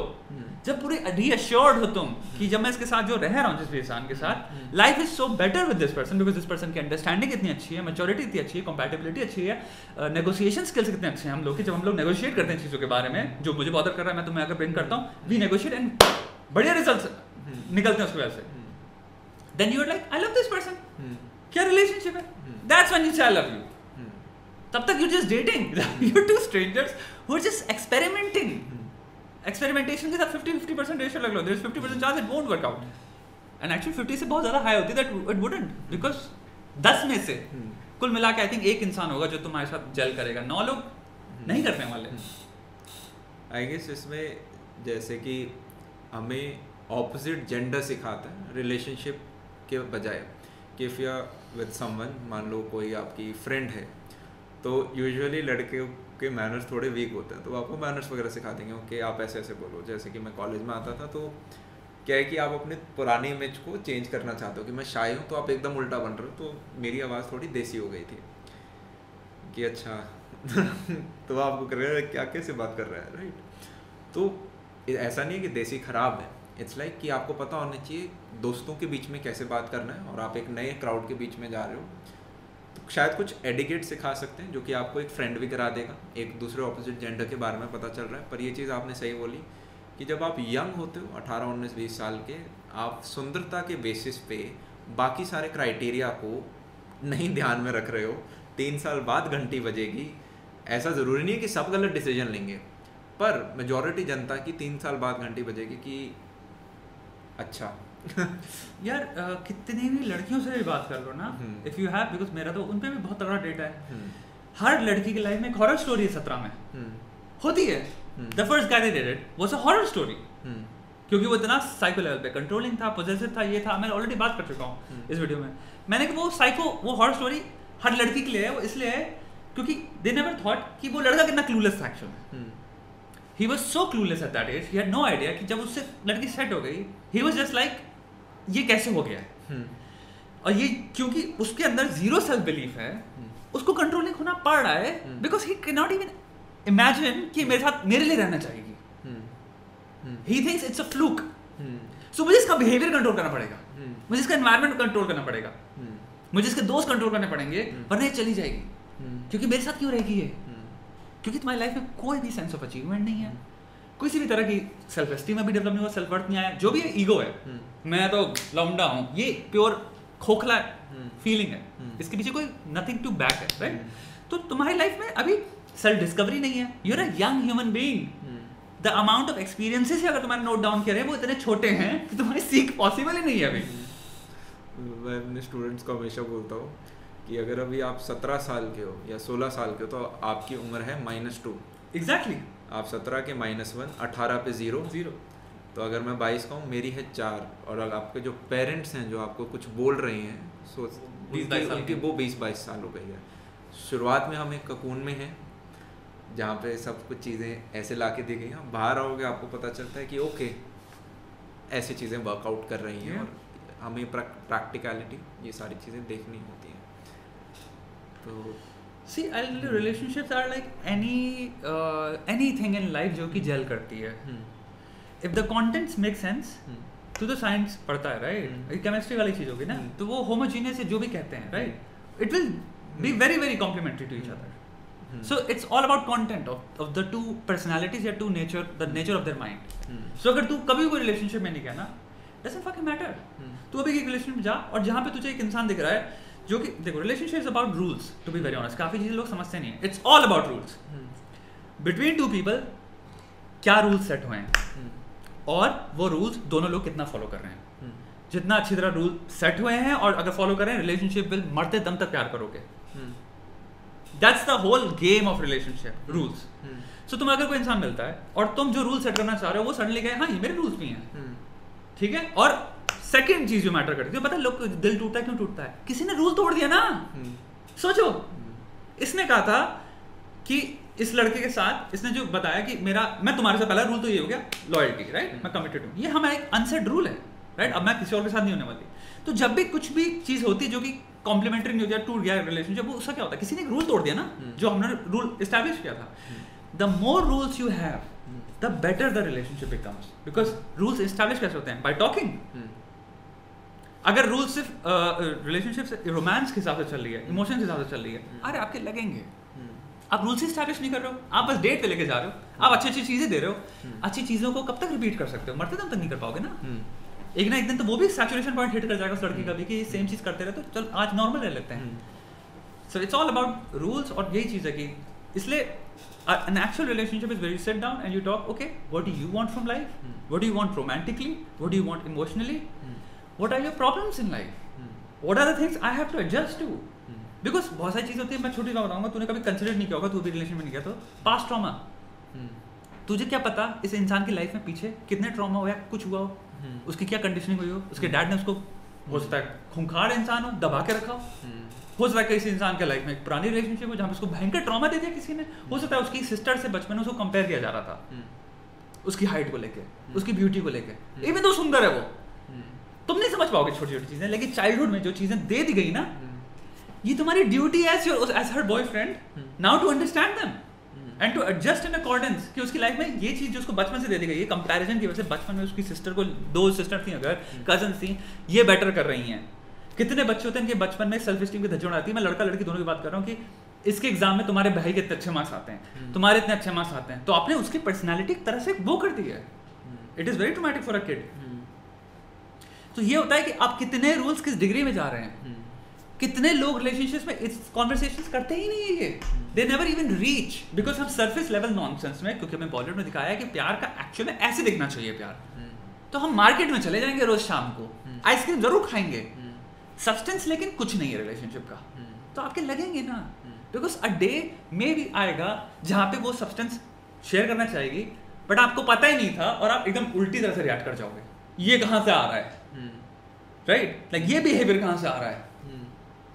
जब पूरी रीअश्योर्ड हो तुम कि जब मैं इसके साथ जो रह रहा हूँ जिस भी इंसान के साथ, life is so better with this person because this person की अंडरस्टैंडिंग इतनी अच्छी है, मैच्योरिटी इतनी अच्छी है, कंपैटिबिलिटी अच्छी है, नेगोशिएशन स्किल्स कितने अच्छे हैं हम लोग कि जब हम लोग नेगोशिएट करते हैं चीज़ों के बारे में जो मुझे बॉदर कर रहा है, मैं तुम्हें अगर ब्रिंग करता हूँ, वी नेगोशिएट एंड बढ़िया रिजल्ट निकलते हैं उसकी वजह से। Then you are like I love this person, क्या रिलेशनशिप है, that's when you say I love you. तब तक you just dating, you two strangers who are just experimenting. Experimentation के साथ 50-50% रेशियो लग लो, there is 50% chance it won't work out, and actually 50 से बहुत ज़्यादा हाई होती है दैट इट वुडंट, बिकॉज 10 में से कुल मिला के आई थिंक एक इंसान होगा जो तुम्हारे साथ जेल करेगा, 9 लोग नहीं करने वाले। आई गेस इसमें जैसे कि हमें ऑपोजिट जेंडर सिखाता है रिलेशनशिप के बजाय कि if you are with someone, मान लो कोई आपकी फ्रेंड है, तो यूजुअली लड़के आपके मैनर्स थोड़े वीक होते हैं तो वो आपको मैनर्स वगैरह सिखा देंगे, ओके आप ऐसे ऐसे बोलो। जैसे कि मैं कॉलेज में आता था तो क्या है कि आप अपने पुरानी इमेज को चेंज करना चाहते हो कि मैं शाय हूँ, तो आप एकदम उल्टा बन रहे हो, तो मेरी आवाज़ थोड़ी देसी हो गई थी कि अच्छा तो आपको कर रहे हैं क्या, कैसे बात कर रहा है, राइट। तो ऐसा नहीं है कि देसी ख़राब है, इट्स लाइक कि आपको पता होना चाहिए दोस्तों के बीच में कैसे बात करना है, और आप एक नए क्राउड के बीच में जा रहे हो तो शायद कुछ एडिकेट सिखा सकते हैं जो कि आपको एक फ्रेंड भी करा देगा, एक दूसरे ऑपोजिट जेंडर के बारे में पता चल रहा है। पर ये चीज़ आपने सही बोली कि जब आप यंग होते हो 18, 19, 20 साल के, आप सुंदरता के बेसिस पे बाकी सारे क्राइटेरिया को नहीं ध्यान में रख रहे हो। 3 साल बाद घंटी बजेगी, ऐसा ज़रूरी नहीं है कि सब गलत डिसीजन लेंगे, पर मेजॉरिटी जनता की 3 साल बाद घंटी बजेगी कि अच्छा यार कितनी भी लड़कियों से भी बात कर लो ना, इफ़ यू हैव, बिकॉज मेरा तो उन पे भी बहुत तगड़ा डेटा है। हर लड़की की लाइफ में एक हॉरर स्टोरी है 17 में होती है। The first guy did it was a horror story, क्योंकि वो इतना साइको लेवल पे कंट्रोलिंग था, पॉजेसिव था, ये था। मैं ऑलरेडी बात कर चुका हूँ इस वीडियो में। मैंने कि वो हॉरर स्टोरी हर लड़की के लिए है। वो इसलिए है क्योंकि दे नेवर थॉट कि वो लड़का कितना क्लूलेस था एक्चुअली। He was so clueless at that age, he had no idea कि जब उससे लड़की सेट हो गई, ही वाज जस्ट लाइक ये कैसे हो गया है। और ये क्योंकि उसके अंदर जीरो सेल्फ बिलीफ है, उसको कंट्रोलिंग होना पड़ रहा है, because he can not even imagine कि मेरे साथ मेरे लिए रहना चाहिए। He thinks it's a fluke. सो मुझे इसका बिहेवियर कंट्रोल करना पड़ेगा, मुझे इसका एनवायरनमेंट कंट्रोल करना पड़ेगा, मुझे इसके दोस्त कंट्रोल करने पड़ेंगे, वरना ये चली जाएगी। क्योंकि मेरे साथ क्यों रहेगी ये? क्योंकि तुम्हारी लाइफ में कोई भी सेंस ऑफ अचीवमेंट नहीं है, किसी भी तरह की सेल्फ एस्टीम अभी डेवलप नहीं हुआ, सेल्फ वर्थ नहीं आया। जो भी है ईगो है, मैं तो लौंडा हूँ, ये प्योर खोखला फीलिंग है, इसके पीछे कोई नथिंग टू बैक है, राइट। तो तुम्हारी लाइफ में अभी सेल्फ डिस्कवरी नहीं है, you are a young human being. The amount of experiences अगर तुम्हारे नोट डाउन किए वो इतने छोटे हैं कि तुम्हारी सीख पॉसिबल ही नहीं है अभी। मैं अपने स्टूडेंट्स को हमेशा बोलता हूँ कि अगर अभी आप 17 साल के हो या 16 साल के हो तो आपकी उम्र है -2। एग्जैक्टली। आप 17 के -1, 18 पे 0। तो अगर मैं 22 का हूँ, मेरी है 4, और अगर आपके जो पेरेंट्स हैं जो आपको कुछ बोल रहे हैं, सो 20-22 साल उनकी वो 20-22 साल हो गई है। शुरुआत में हम एक ककून में हैं जहाँ पे सब कुछ चीज़ें ऐसे ला के दी गई हैं, बाहर आओगे आपको पता चलता है कि ओके ऐसी चीज़ें वर्कआउट कर रही हैं, और हमें प्रैक्टिकलिटी ये सारी चीज़ें देखनी होती हैं। तो See, relationships are like anything in life जो कि जेल करती है। If the contents make sense, तो साइंस पढ़ता है, राइट। केमिस्ट्री वाली चीज़ होगी ना, तो वो होमोजीनियस जो भी कहते हैं, right, it will be very very complementary to each other. So it's all about content of the two personalities या two nature, the nature of their mind. So अगर तू कभी कोई रिलेशनशिप में नहीं गया ना, doesn't fucking matter। तू अभी एक रिलेशनशिप में जा, और जहाँ पे तुझे एक इंसान दिख रहा है जो कि, देखो, relationship is about rules, to be very honest. काफ़ी चीज़ें लोग समझते नहीं है। It's all about rules between two people. क्या रूल्स सेट हुए हैं और वो रूल्स दोनों लोग कितना फॉलो कर रहे हैं। जितना अच्छी तरह रूल सेट हुए हैं और अगर फॉलो करें, रिलेशनशिप विल मरते दम तक प्यार करोगे। That's the whole game of relationship, rules. सो तुम्हें अगर कोई इंसान मिलता है और तुम जो रूल सेट करना चाह रहे हो वो सडनली कहे हाँ ये मेरे रूल्स भी हैं, ठीक है। और सेकंड चीज जो मैटर करती है, पता है लोग दिल टूटता है क्यों टूटता है? किसी ने रूल तोड़ दिया ना। सोचो, इसने कहा था कि इस लड़के के साथ इसने जो बताया कि मैं तुम्हारे से पहला रूल तो ये हो गया लॉयल्टी, राइट, मैं कमिटेड हूँ। ये हमारा एक अनसेट रूल है, राइट। अब मैं किसी और के साथ नहीं होने वाली। तो जब भी कुछ भी चीज होती है जो कि कॉम्प्लीमेंट्री नहीं हो जाए, टूट गया रिलेशनशिप, वो उसका क्या होता है? किसी ने एक रूल तोड़ दिया ना, जो हमने रूल एस्टैब्लिश किया था। The more rules you have, the better the relationship becomes, because rules establish कैसे होते हैं? Bye talking. अगर रूल सिर्फ रिलेशनशिप रोमांस के हिसाब से चल रही है, इमोशन के हिसाब से चल रही है, अरे आपके लगेंगे। आप रूल से एस्टैब्लिश नहीं कर रहे हो, आप बस डेट पे लेके जा रहे हो, आप अच्छी अच्छी चीजें दे रहे हो। अच्छी चीजों को कब तक रिपीट कर सकते हो? मरते दम तक नहीं कर पाओगे ना। एक ना एक दिन तो वो भी सैचुरेशन पॉइंट हिट कर जाएगा उस लड़की का भी कि सेम चीज करते रहे तो चल आज नॉर्मल रह लेते हैं। सो इट्स ऑल अबाउट रूल्स। और यही चीज है कि इसलिए an actual relationship is where you sit down and you talk, okay, what do you want from life? What do you want romantically? What do you want emotionally? What are your problems in life? What are the things I have to adjust to? Because बहुत सारी चीज़ होती है, मैं छोटी बात बताऊंगा, तूने कभी कंसिडर नहीं किया होगा, तू भी रिलेशन में नहीं गया तो पास्ट ट्रॉमा। तुझे क्या पता इस इंसान की लाइफ में पीछे कितने ट्रॉमा हुआ, कुछ हुआ हो, उसकी क्या कंडीशनिंग हुई हो, उसके डैड ने उसको हो सकता है खूंखार इंसान हो, दबा के रखा हो सकता है किसी इंसान के लाइफ में एक पुरानी रिलेशनशिप हो जहाँ पे उसको भयंकर ट्रॉमा दे दिया किसी ने, हो सकता है उसकी सिस्टर से बचपन में उसको कंपेयर किया जा रहा था उसकी हाइट को लेके, उसकी ब्यूटी को लेके, इवन तो सुंदर है वो, तुम नहीं समझ पाओगे छोटी छोटी चीजें, लेकिन चाइल्डहुड में जो चीजें दे दी गई ना, ये तुम्हारी duty as her boyfriend now to understand them and to adjust in accordance कि उसकी लाइफ में ये चीज जो उसको बचपन से दे दी गई है, कंपैरिजन की वजह से बचपन में उसकी सिस्टर को, 2 सिस्टर थी अगर, कजन थी, ये बेटर कर रही हैं। कितने बच्चे होते हैं कि बचपन में सेल्फ स्टीम की धज्जियां उड़ाती है। मैं लड़का लड़की दोनों की बात कर रहा हूँ कि इसके एग्जाम में तुम्हारे भाई के इतने अच्छे मार्क्स आते हैं, तुम्हारे इतने अच्छे मार्क्स आते हैं, तो आपने उसकी पर्सनैलिटी एक तरह से वो कर दी है। It is very traumatic for a kid. तो ये होता है कि आप कितने रूल्स किस डिग्री में जा रहे हैं। कितने लोग रिलेशनशिप्स में इस कॉन्वर्सेशंस करते ही नहीं है ये, they never even reach, because हम सरफेस लेवल नॉनसेंस में, क्योंकि हमें बॉलीवुड में दिखाया है कि प्यार का एक्चुअल में ऐसे दिखना चाहिए प्यार, तो हम मार्केट में चले जाएंगे रोज शाम को, आइसक्रीम जरूर खाएंगे, सब्सटेंस लेकिन कुछ नहीं है रिलेशनशिप का, तो आपके लगेंगे ना, बिकॉज अ डे में भी आएगा जहाँ पे वो सब्सटेंस शेयर करना चाहेगी बट आपको पता ही नहीं था और आप एकदम उल्टी तरह से रिएक्ट कर जाओगे, ये कहाँ से आ रहा है, राइट, लाइक ये बिहेवियर कहाँ से आ रहा है,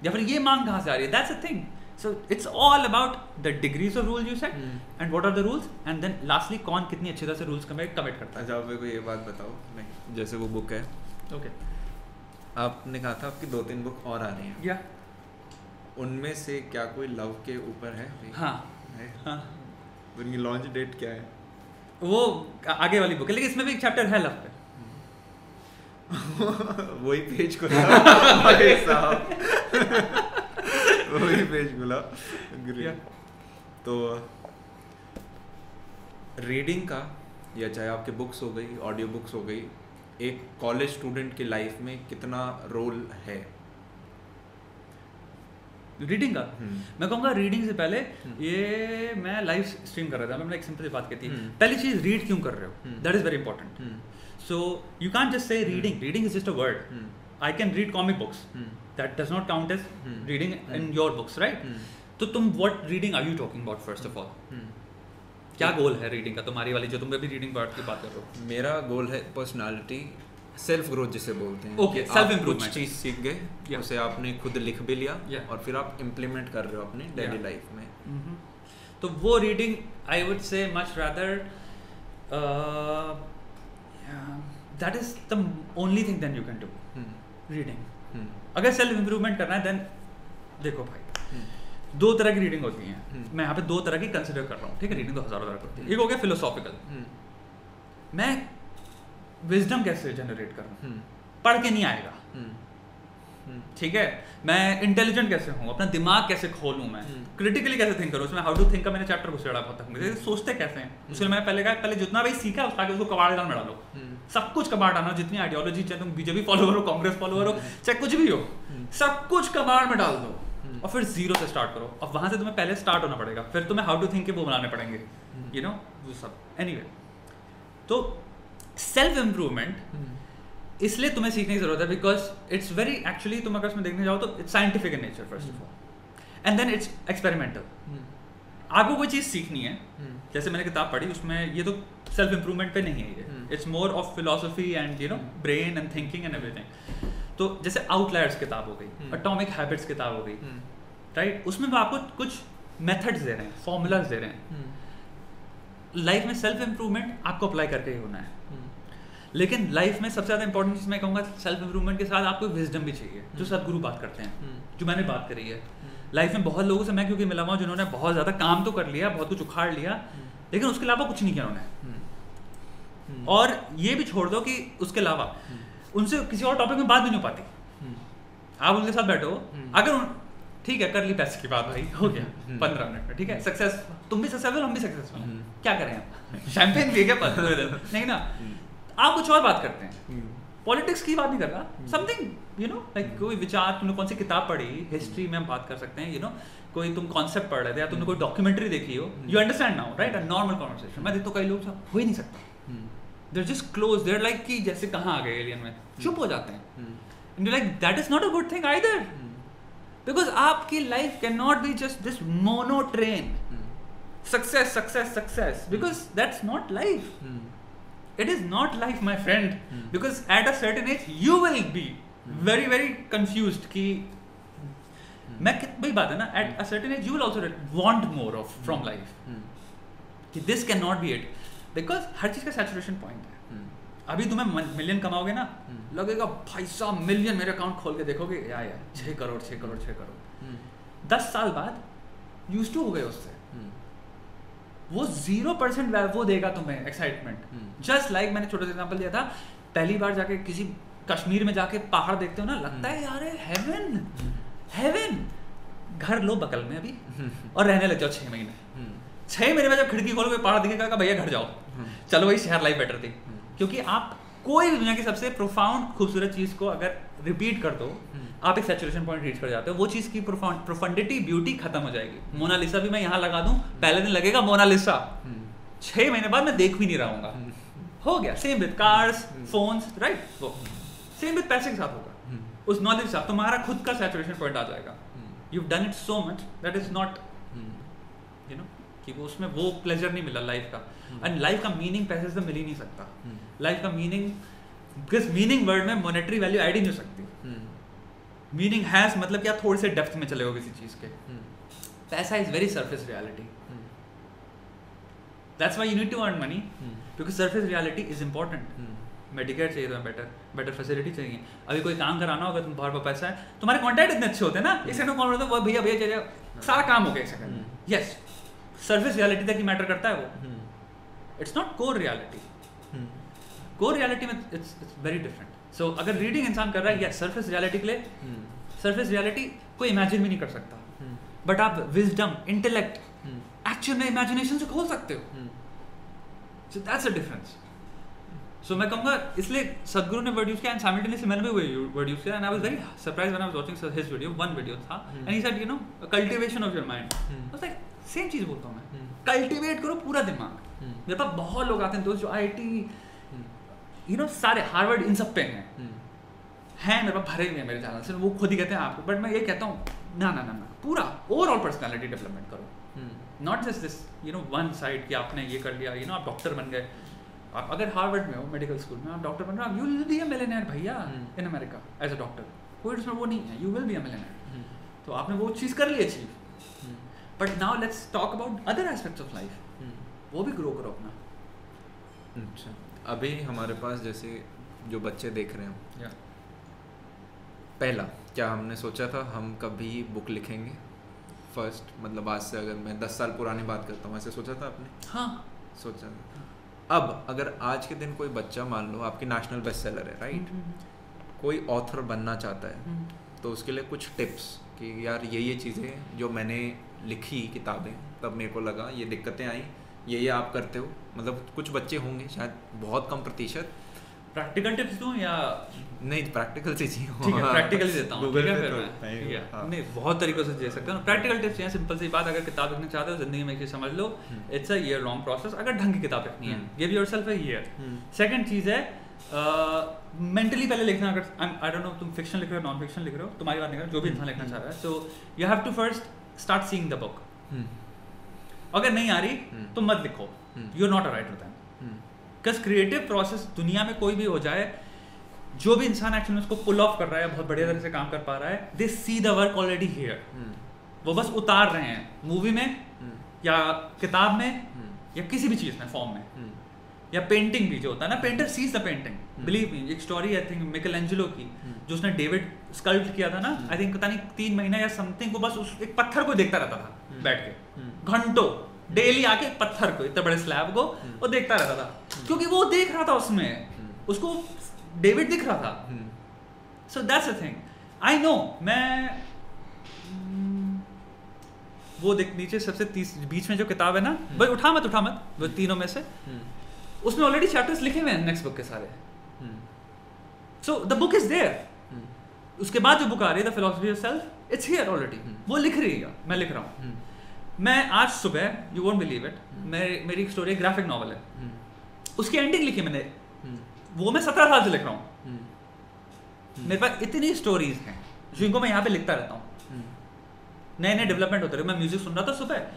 या फिर ये मांग कहाँ से आ रही है, that's a thing. So it's all about the degrees of rules you set and what are the rules, and then lastly कौन कितनी अच्छी तरह से रूल्स कमिट करता है। अच्छा, आप मेरे को ये बात बताओ, जैसे वो बुक है, ओके, आपने कहा था आपकी 2-3 बुक और आ रही हैं, या उनमें से क्या कोई लव के ऊपर है? हाँ हाँ, उनकी लॉन्च डेट क्या है? वो आगे वाली बुक है, लेकिन इसमें भी एक चैप्टर है लव पे। वही पेज खुला भाई साहब, वही पेज खुला। तो रीडिंग का, या चाहे आपके बुक्स हो गई, ऑडियो बुक्स हो गई, एक कॉलेज स्टूडेंट की लाइफ में कितना रोल है रीडिंग का? मैं कहूँगा रीडिंग से पहले ये मैं लाइव स्ट्रीम कर रहा था, मैंने एक सिंपल सी बात की थी, पहली चीज रीड क्यों कर रहे हो, that is very important. So you can't just say reading. Reading is just a word. I can read comic books. That does not count as reading in your books, right? तो तुम what reading are you talking about first of all? क्या गोल है reading का तुम्हारी वाली, जो तुम अभी रीडिंग पार्ट की बात कर रहे हो? मेरा गोल है पर्सनालिटी, सेल्फ ग्रोथ जिसे बोलते हैं। Okay, self improvement. कुछ चीज़ सीख गए, उसे आपने खुद लिख भी लिया, और फिर आप इम्प्लीमेंट कर रहे हो अपनी डेली लाइफ में। तो वो रीडिंग आई वुड से much rather that is the only thing then you can do, reading। अगर सेल्फ इम्प्रूवमेंट करना है, देन देखो भाई, 2 तरह की रीडिंग होती है, मैं यहाँ पे 2 तरह की कंसिडर कर रहा हूँ, ठीक है, रीडिंग तो हजारों तरह की होती है। एक हो गया फिलोसॉफिकल, मैं विजडम कैसे जनरेट करूँ, पढ़ के नहीं आएगा, ठीक है, मैं इंटेलिजेंट कैसे हूँ, अपना दिमाग कैसे खोलूँ, मैं क्रिटिकली कैसे थिंक करूँ, उसमें हाउ टू थिंक का मैंने चैप्टर घुसेड़ा बहुत तक, मुझे सोचते कैसे हैं, उसके लिए मैंने पहले जितना भी सीखा उसको कबाड़ में डालो, सब कुछ कबाड़ डालो, जितनी आइडियोलॉजी, चाहे तुम बीजेपी फॉलोअर हो, कांग्रेस फॉलोअर हो, चाहे कुछ भी हो, सब कुछ कबाड़ में डाल दो और फिर 0 से स्टार्ट करो, और वहां से तुम्हें पहले स्टार्ट होना पड़ेगा, फिर तुम्हें हाउ टू थिंक के वो बनाने पड़ेंगे, यू नो, वो सब। एनीवे, तो सेल्फ इम्प्रूवमेंट इसलिए तुम्हें सीखने की जरूरत है बिकॉज इट्स वेरी, एक्चुअली तुम अगर उसमें देखने जाओ तो it's scientific in nature first of all, and then it's experimental. आपको कोई चीज़ सीखनी है, जैसे मैंने किताब पढ़ी, उसमें ये तो सेल्फ इम्प्रूवमेंट पे नहीं है, ये it's more of philosophy and you know brain and thinking and everything. तो जैसे आउटलायर्स किताब हो गई, एटॉमिक हैबिट्स किताब हो गई, राइट, उसमें वो आपको कुछ मेथड्स दे रहे हैं, फॉर्मूलाज दे रहे हैं। लाइफ में सेल्फ इम्प्रूवमेंट आपको अप्लाई करके ही होना है, लेकिन लाइफ में सबसे ज़्यादा इंपॉर्टेंट चीज़ मैं कहूँगा, सेल्फ इम्प्रूवमेंट के साथ आपको विजडम भी चाहिए, जो सदगुरु बात करते हैं, जो मैंने बात करी है। लाइफ में बहुत लोगों से मैं क्योंकि मिला हुआ, जिन्होंने बहुत ज़्यादा काम तो कर लिया, बहुत कुछ उखाड़ लिया, लेकिन उसके अलावा कुछ नहीं किया उन्होंने। और ये भी छोड़ दो कि उसके अलावा उनसे किसी और टॉपिक में बात भी नहीं हो पाती। आप उनके साथ बैठो, अगर ठीक है कर ली पैसे की बात, भाई हो गया 15 मिनट में, ठीक है, सक्सेस, तुम भी सक्सेसफुल, हम भी सक्सेसफुल, क्या करें हम, शैंपेन पी के नहीं ना, आप कुछ और बात करते हैं, पॉलिटिक्स की बात नहीं कर रहा, समथिंग यू नो लाइक कोई विचार, तुमने कौन सी किताब पढ़ी, हिस्ट्री में हम बात कर सकते हैं, यू नो कोई तुम कॉन्सेप्ट पढ़ रहे थे या तुमने कोई डॉक्यूमेंट्री देखी हो, you understand now, right, a normal conversation. मैं देखता हूँ कई लोग हो ही नहीं सकता, they're just close, they're like कि जैसे कहाँ आ गए एलियन में, चुप हो जाते हैं, and you like that is not a good thing either, because आपकी life can not be just this mono train, success success success, because that's not life. It is not life, my friend, because at a certain age you will be very very confused कि मैं वही बात है ना, at a certain age you will also want more of from life, कि this can not be it, because हर चीज का सैचुरेशन पॉइंट है। अभी तुम्हें मिलियन कमाओगे ना, लगेगा भाई साहब मिलियन मेरे अकाउंट खोल के देखोगे यार 6 करोड़ 6 करोड़ 6 करोड़, 10 साल बाद यूज्ड टू हो गए उससे, वो 0% वो देगा तुम्हें एक्साइटमेंट। जस्ट लाइक मैंने छोटा सा एग्जांपल दिया था, पहली बार जाके किसी कश्मीर में जाके पहाड़ देखते हो ना, लगता है यार हेवन हेवन, घर लो बगल में अभी और रहने लग जाओ 6 महीने। 6 महीने में जब खिड़की खोलोगे पहाड़ दिखेगा, भैया घर जाओ, चलो भाई शहर लाइफ बेटर थी। क्योंकि आप कोई भी दुनिया की सबसे प्रोफाउंड खूबसूरत चीज को अगर रिपीट कर दो, आप एक सैचुरेशन पॉइंट रीच कर जाते हो, वो चीज की प्रोफंडिटी ब्यूटी खत्म हो जाएगी। मोनालिसा भी मैं यहाँ लगा दूं, पहले दिन लगेगा मोनालिसा, 6 महीने बाद मैं देख भी नहीं रहूंगा, हो गया। Same with cars phones, right, वो सेम विद पैसे के साथ होगा। उस नॉलेज से तुम्हारा खुद का सैचुरेशन पॉइंट आ जाएगा। You done it so much that is not you know कि वो उसमें वो प्लेजर नहीं मिला लाइफ का। एंड लाइफ का मीनिंग पैसे से मिल ही नहीं सकता। लाइफ का मीनिंग, बिकॉज मीनिंग वर्ड में मॉनेटरी वैल्यू ऐड ही नहीं हो सकती। मीनिंग हैज मतलब कि आप थोड़े से डेप्थ में चले हो किसी चीज के। पैसा is very surface reality, that's why you need to earn money, because surface reality is important. Medicare चाहिए तुम्हें, बेटर फैसिलिटी चाहिए। अभी कोई काम कराना होगा, तुम बहुत पैसा है, तुम्हारे कॉन्टैक्ट इतने अच्छे होते हैं ना, एक सेकंड कॉल करते हो, भैया भैया चलिए, सारा काम हो गया एक सेकंड। यस, सर्विस रियलिटी तक ही मैटर करता है वो, it's not core reality. Core reality में इट्स वेरी डिफरेंट। सो अगर रीडिंग इंसान कर रहा है, यस सर्फेस रियलिटी के लिए, सर्फेस रियलिटी कोई इमेजिन भी नहीं कर सकता, बट आप विजडम, इंटेलेक्ट, एक्चुअल में इमेजिनेशन से खोल सकते हो। So that's a difference. सो मैं कहूँगा, इसलिए सदगुरु ने वर्ड यूज किया एंड साइमल्टेनियसली मैंने भी वर्ड यूज किया, and I was very surprised when I was watching his video, one video था, and he said you know cultivation of your mind. I was like same चीज बोलता हूँ मैं, cultivate करो पूरा दिमाग। मेरे पास बहुत लोग आते हैं दोस्त जो आईआईटी यू नो सारे हार्वर्ड इन सब पे हैं मेरे पास भरे हुए हैं मेरे चैनल से, वो खुद ही कहते हैं आपको, बट मैं ये कहता हूँ ना ना ना ना, पूरा ओवरऑल पर्सनालिटी डेवलपमेंट करो, not just this you know one side कि आपने ये कर लिया, यू नो आप डॉक्टर बन गए। आप अगर हार्वर्ड में हो, मेडिकल स्कूल में, आप डॉक्टर बन रहे हो, you will be a millionaire भैया in America as a doctor, कोई उसमें वो नहीं है, you will be a millionaire. तो आपने वो चीज़ कर ली achieve, but now let's talk about other aspects of life, वो भी ग्रो करो अपना। अच्छा, अभी हमारे पास जैसे जो बच्चे देख रहे हैं, पहला क्या हमने सोचा था हम कभी बुक लिखेंगे फर्स्ट, मतलब आज से अगर मैं 10 साल पुरानी बात करता हूँ, ऐसे सोचा था आपने? हाँ सोचा था। अब अगर आज के दिन कोई बच्चा मान लो आपकी नेशनल बेस्ट सेलर है, राइट, कोई ऑथर बनना चाहता है, तो उसके लिए कुछ टिप्स कि यार ये चीज़ें जो मैंने लिखी किताबें, तब मेरे को लगा ये दिक्कतें आई, ये आप करते हो, मतलब कुछ बच्चे होंगे शायद, बहुत कम प्रतिशत। प्रैक्टिकल टिप्स दूं या नहीं, प्रैक्टिकल से चाहिए। ठीक है, प्रैक्टिकल ही देता हूँ। गूगल पे तो नहीं, बहुत तरीकों से दे सकते हो। प्रैक्टिकल टिप्स हैं, सिंपल सी बात, अगर किताब लिखना चाहते हो जिंदगी में, समझ लो it's a year long process. अगर ढंग की किताब लिखनी है, give yourself a year. Second चीज़ है मेंटली पहले लिखना। अगर आई डोंट नो तुम फिक्शन लिख रहे हो, नॉन फिक्शन लिख रहे हो, तुम्हारी बात नहीं कर रहा, जो भी इंसान लिखना चाह रहा है, so you have to first start seeing the book. अगर नहीं आ रही तो मत लिखो, you are not a writer then, because creative process दुनिया में कोई भी हो जाए, जो भी इंसान एक्चुअली उसको पुल ऑफ कर रहा है, बहुत बढ़िया तरह से काम कर पा रहा है, they see the work already here. वो बस उतार रहे हैं मूवी में या किताब में या किसी भी चीज़ में, फॉर्म में, या पेंटिंग भी जो होता है ना, painter sees the painting. Believe me, एक स्टोरी आई थिंक मिकेलेंजेलो की, जो उसने डेविड स्कल्प्ट किया था ना, आई थिंक पता नहीं 3 महीना या समथिंग, वो बस उस एक पत्थर को देखता रहता था बैठ के घंटों, डेली आके पत्थर को, इतने बड़े स्लैब को वो देखता रहता था, क्योंकि वो देख रहा था उसमें, उसको डेविड दिख रहा था। So that's a thing. I know, मैं वो देख नीचे सबसे बीच में जो किताब है ना, भाई उठा मत वो तीनों में से, उसमें ऑलरेडी चैप्टर्स लिखे हुए हैं नेक्स्ट बुक के सारे। So the book is there. उसके बाद जो बुक आ रही है the philosophy of self, it's here already, वो लिख रही है, मैं लिख रहा हूँ। मैं आज सुबह, यू वोंट बिलीव इट, मेरी एक स्टोरी ग्राफिक नॉवल है, उसकी एंडिंग लिखी मैंने, वो मैं 17 साल से लिख रहा हूँ। मेरे पास इतनी स्टोरीज हैं जिनको मैं यहाँ पे लिखता रहता हूँ, नए नए डेवलपमेंट होते रहे। मैं म्यूजिक सुन रहा था सुबह,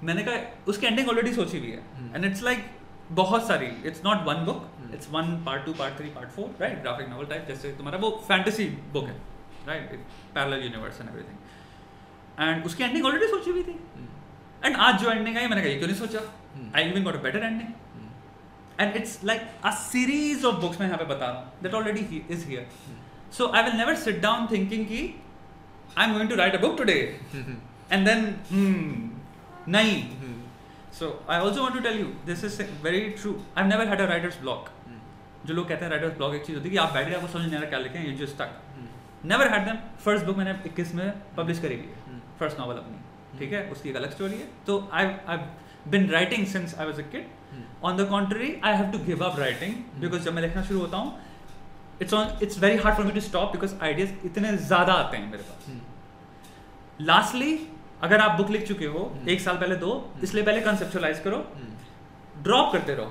मैंने कहा उसकी एंडिंग ऑलरेडी सोची हुई है, एंड इट्स लाइक बहुत सारी, it's not one book, it's 1 part 2 part 3 part 4 right, graphic novel type, जैसे तुम्हारा वो फैंटेसी बुक है right, parallel universe and everything. And उसकी एंडिंग ऑलरेडी सोची हुई थी, एंड आज जो एंडिंग आई मैंने कहा ये क्यों नहीं सोचा, I even got a better ending. And it's like a series of books मैं यहाँ पे बता रहा हूँ that already is here. So I will never sit down thinking कि I am going to write a book today and then नहीं। So I also want to tell you, this is very true. I've never had a writer's block. जो लोग कहते हैं writer's block एक चीज़ होती है कि आप बैठ गए आपको समझ नहीं आ रहा क्या लिखें, you just stuck. Never had them. First book मैंने 21 में publish करी हुई है, first novel अपनी, ठीक है, उसकी एक अलग story है। तो I've been writing since I was a kid. On the contrary, I have to give up writing because जब मैं लिखना शुरू होता हूँ, it's very hard for me to stop because ideas इतने ज़्यादा आते हैं मेरे पास। Lastly, अगर आप बुक लिख चुके हो 1 साल पहले 2, इसलिए पहले कंसेप्चुअलाइज करो, ड्रॉप करते रहो,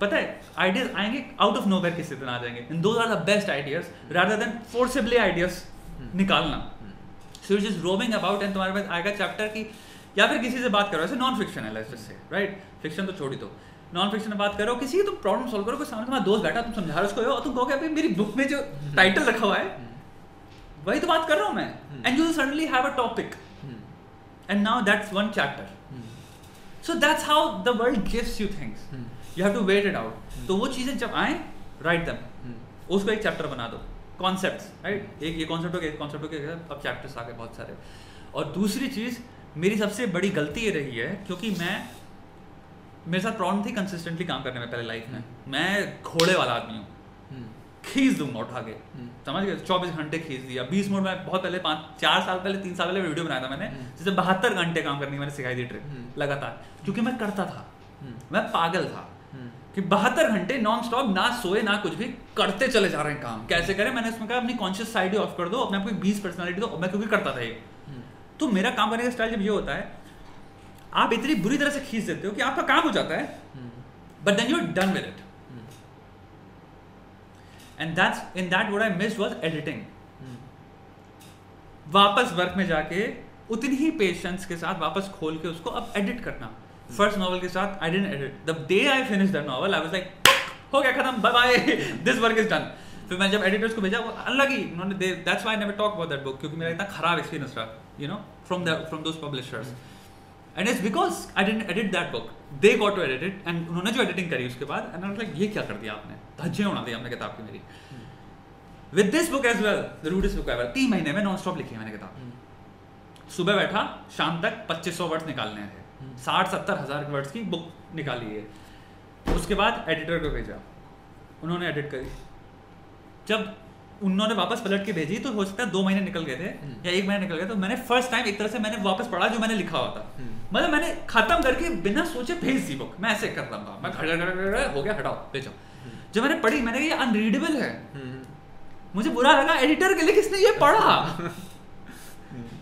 पता है आइडियाज आएंगे आउट ऑफ नोवेयर किसी दिन आ जाएंगे, and those are the best ideas rather than forcibly ideas निकालना। So you just roaming about and तुम्हारे पास आएगा चैप्टर की, या फिर किसी से बात करो, ऐसे नॉन फिक्शन है लेट्स से राइट, फिक्शन तो छोड़ ही दो, नॉन फिक्शन में बात करो, किसी की तुम प्रॉब्लम सॉल्व करो, कोई सामने तुम्हारा दोस्त बैठा तुम समझा रहे उसको और तुम कहोगे अभी मेरी बुक में जो टाइटल रखा हुआ है वही तो बात कर रहा हूँ मैं, and you suddenly have a topic and now that's one chapter. So that's how the world gives you things. You have to wait it out. तो वो चीज़ें जब आए write them. उसको एक चैप्टर बना दो, concepts right, एक ये concept हो गया, अब chapters आ गए बहुत सारे। और दूसरी चीज़ मेरी सबसे बड़ी गलती ये रही है, क्योंकि मेरे साथ प्रॉब्लम थी कंसिस्टेंटली काम करने में पहले लाइफ में, मैं घोड़े वाला आदमी हूँ, खींच दूंगा उठा के, समझ गए, 24 घंटे खींच दिया। 20 मोड में बहुत पहले 4 साल पहले 3 साल पहले वीडियो बनाया था मैंने, जैसे 72 घंटे काम करने की मैंने सिखाई थी ट्रिक लगातार, क्योंकि मैं करता था, मैं पागल था कि 72 घंटे नॉन स्टॉप ना सोए ना कुछ भी करते चले जा रहे हैं काम, कैसे करें। मैंने उसमें कहा अपनी कॉन्शियस साइड ही ऑफ कर दो, अपने आपको 20 पर्सनालिटी दो, मैं क्योंकि करता था ये। तो मेरा काम करने का स्टाइल जब ये होता है, आप इतनी बुरी तरह से खींच देते हो कि आपका काम हो जाता है, but then you are done with it. And in that what I missed was editing. वापस वर्क में जाके उतनी ही पेशेंस के साथ वापस खोल के उसको अब एडिट करना। फर्स्ट नॉवल के साथ I didn't edit, the day I finish the novel I was like हो गया खत्म, bye bye, this work is done. फिर मैं जब एडिटर्स को भेजा, वो अलग ही उन्होंने, that's why I never talk about that book, क्योंकि मेरा इतना खराब एक्सपीरियंस रहा, you know, from those publishers, and it's because I didn't edit that book, they got to edit it, and उन्होंने जो एडिटिंग करी उसके बाद, एंड आई वाज लाइक ये क्या कर दिया आपने, धज्जे उड़ा दी आपने किताब की मेरी। With this book as well, the rudest book ever, 3 महीने में नॉन स्टॉप लिखी मैंने किताब। सुबह बैठा, शाम तक 2500 वर्ड्स निकालने हैं, 60-70 हज़ार वर्ड्स की बुक निकाली है। उसके बाद एडिटर को भेजा, उन्होंने एडिट करी, जब उन्होंने वापस पलट के भेजी तो हो सकता है 2 महीने निकल गए थे या 1 महीना निकल गया, तो मैंने फर्स्ट टाइम एक तरह से मैंने वापस पढ़ा जो मैंने लिखा हुआ था, मतलब मैंने खत्म करके बिना सोचे भेज दी बुक। मैं ऐसे कर रहा था, मैं खड़ा हो गया, हटाओ ले जाओ। जब मैंने पढ़ी मैंने कहा ये अनरीडेबल है, मुझे बुरा लगा एडिटर के लिए, किसने ये पढ़ा।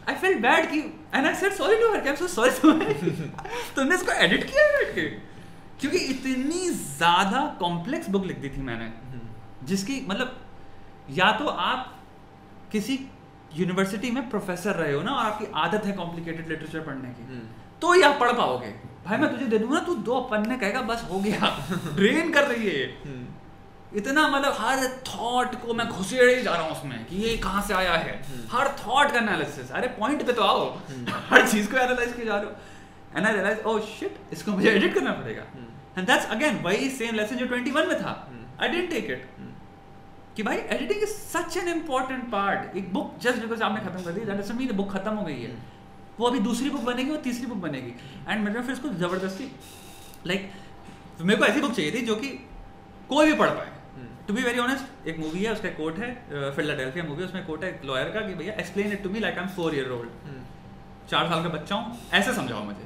आई फेल्ट बैड कि, and I said sorry to her, I am so sorry तुमने इसको एडिट किया है बैठ के, क्योंकि इतनी ज्यादा कॉम्प्लेक्स बुक लिख दी थी मैंने, जिसकी मतलब या तो आप किसी यूनिवर्सिटी में प्रोफेसर रहे हो ना और आपकी आदत है कॉम्प्लिकेटेड लिटरेचर पढ़ने की, तो ही आप पढ़ पाओगे। भाई मैं तुझे दे दूंगा, तू 2 पन्ने कहेगा बस हो गया, ड्रेन कर रही है इतना, मतलब हर थॉट को मैं घुसेड़े ही जा रहा हूँ उसमें कि ये कहाँ से आया है, हर थॉट का एनालिसिस, अरे पॉइंट पे तो आओ, हर चीज को एनालाइज किए जा रहे हो। And I realise oh shit, इसको मुझे एडिट करना पड़ेगा, एंड दैट्स अगेन वही सेम लेसन जो 21 में था। आई डिडंट टेक इट कि भाई editing is such an important part. एक बुक जस्ट बिकॉज आपने खत्म कर दी दैट डजंट मीन बुक खत्म हो गई है, वो अभी दूसरी बुक बनेगी, वो तीसरी बुक बनेगी, एंड मैंने फिर इसको जबरदस्ती लाइक मेरे को ऐसी बुक चाहिए थी जो कि कोई भी पढ़ पाए। टू बी वेरी ऑनेस्ट, एक मूवी है, उसका कोट है, फिलाडेल्फिया मूवी, उसमें कोट है लॉयर का कि भैया explain it to me like I am 4 year old, 4 साल का बच्चा हूँ, ऐसे समझाओ मुझे।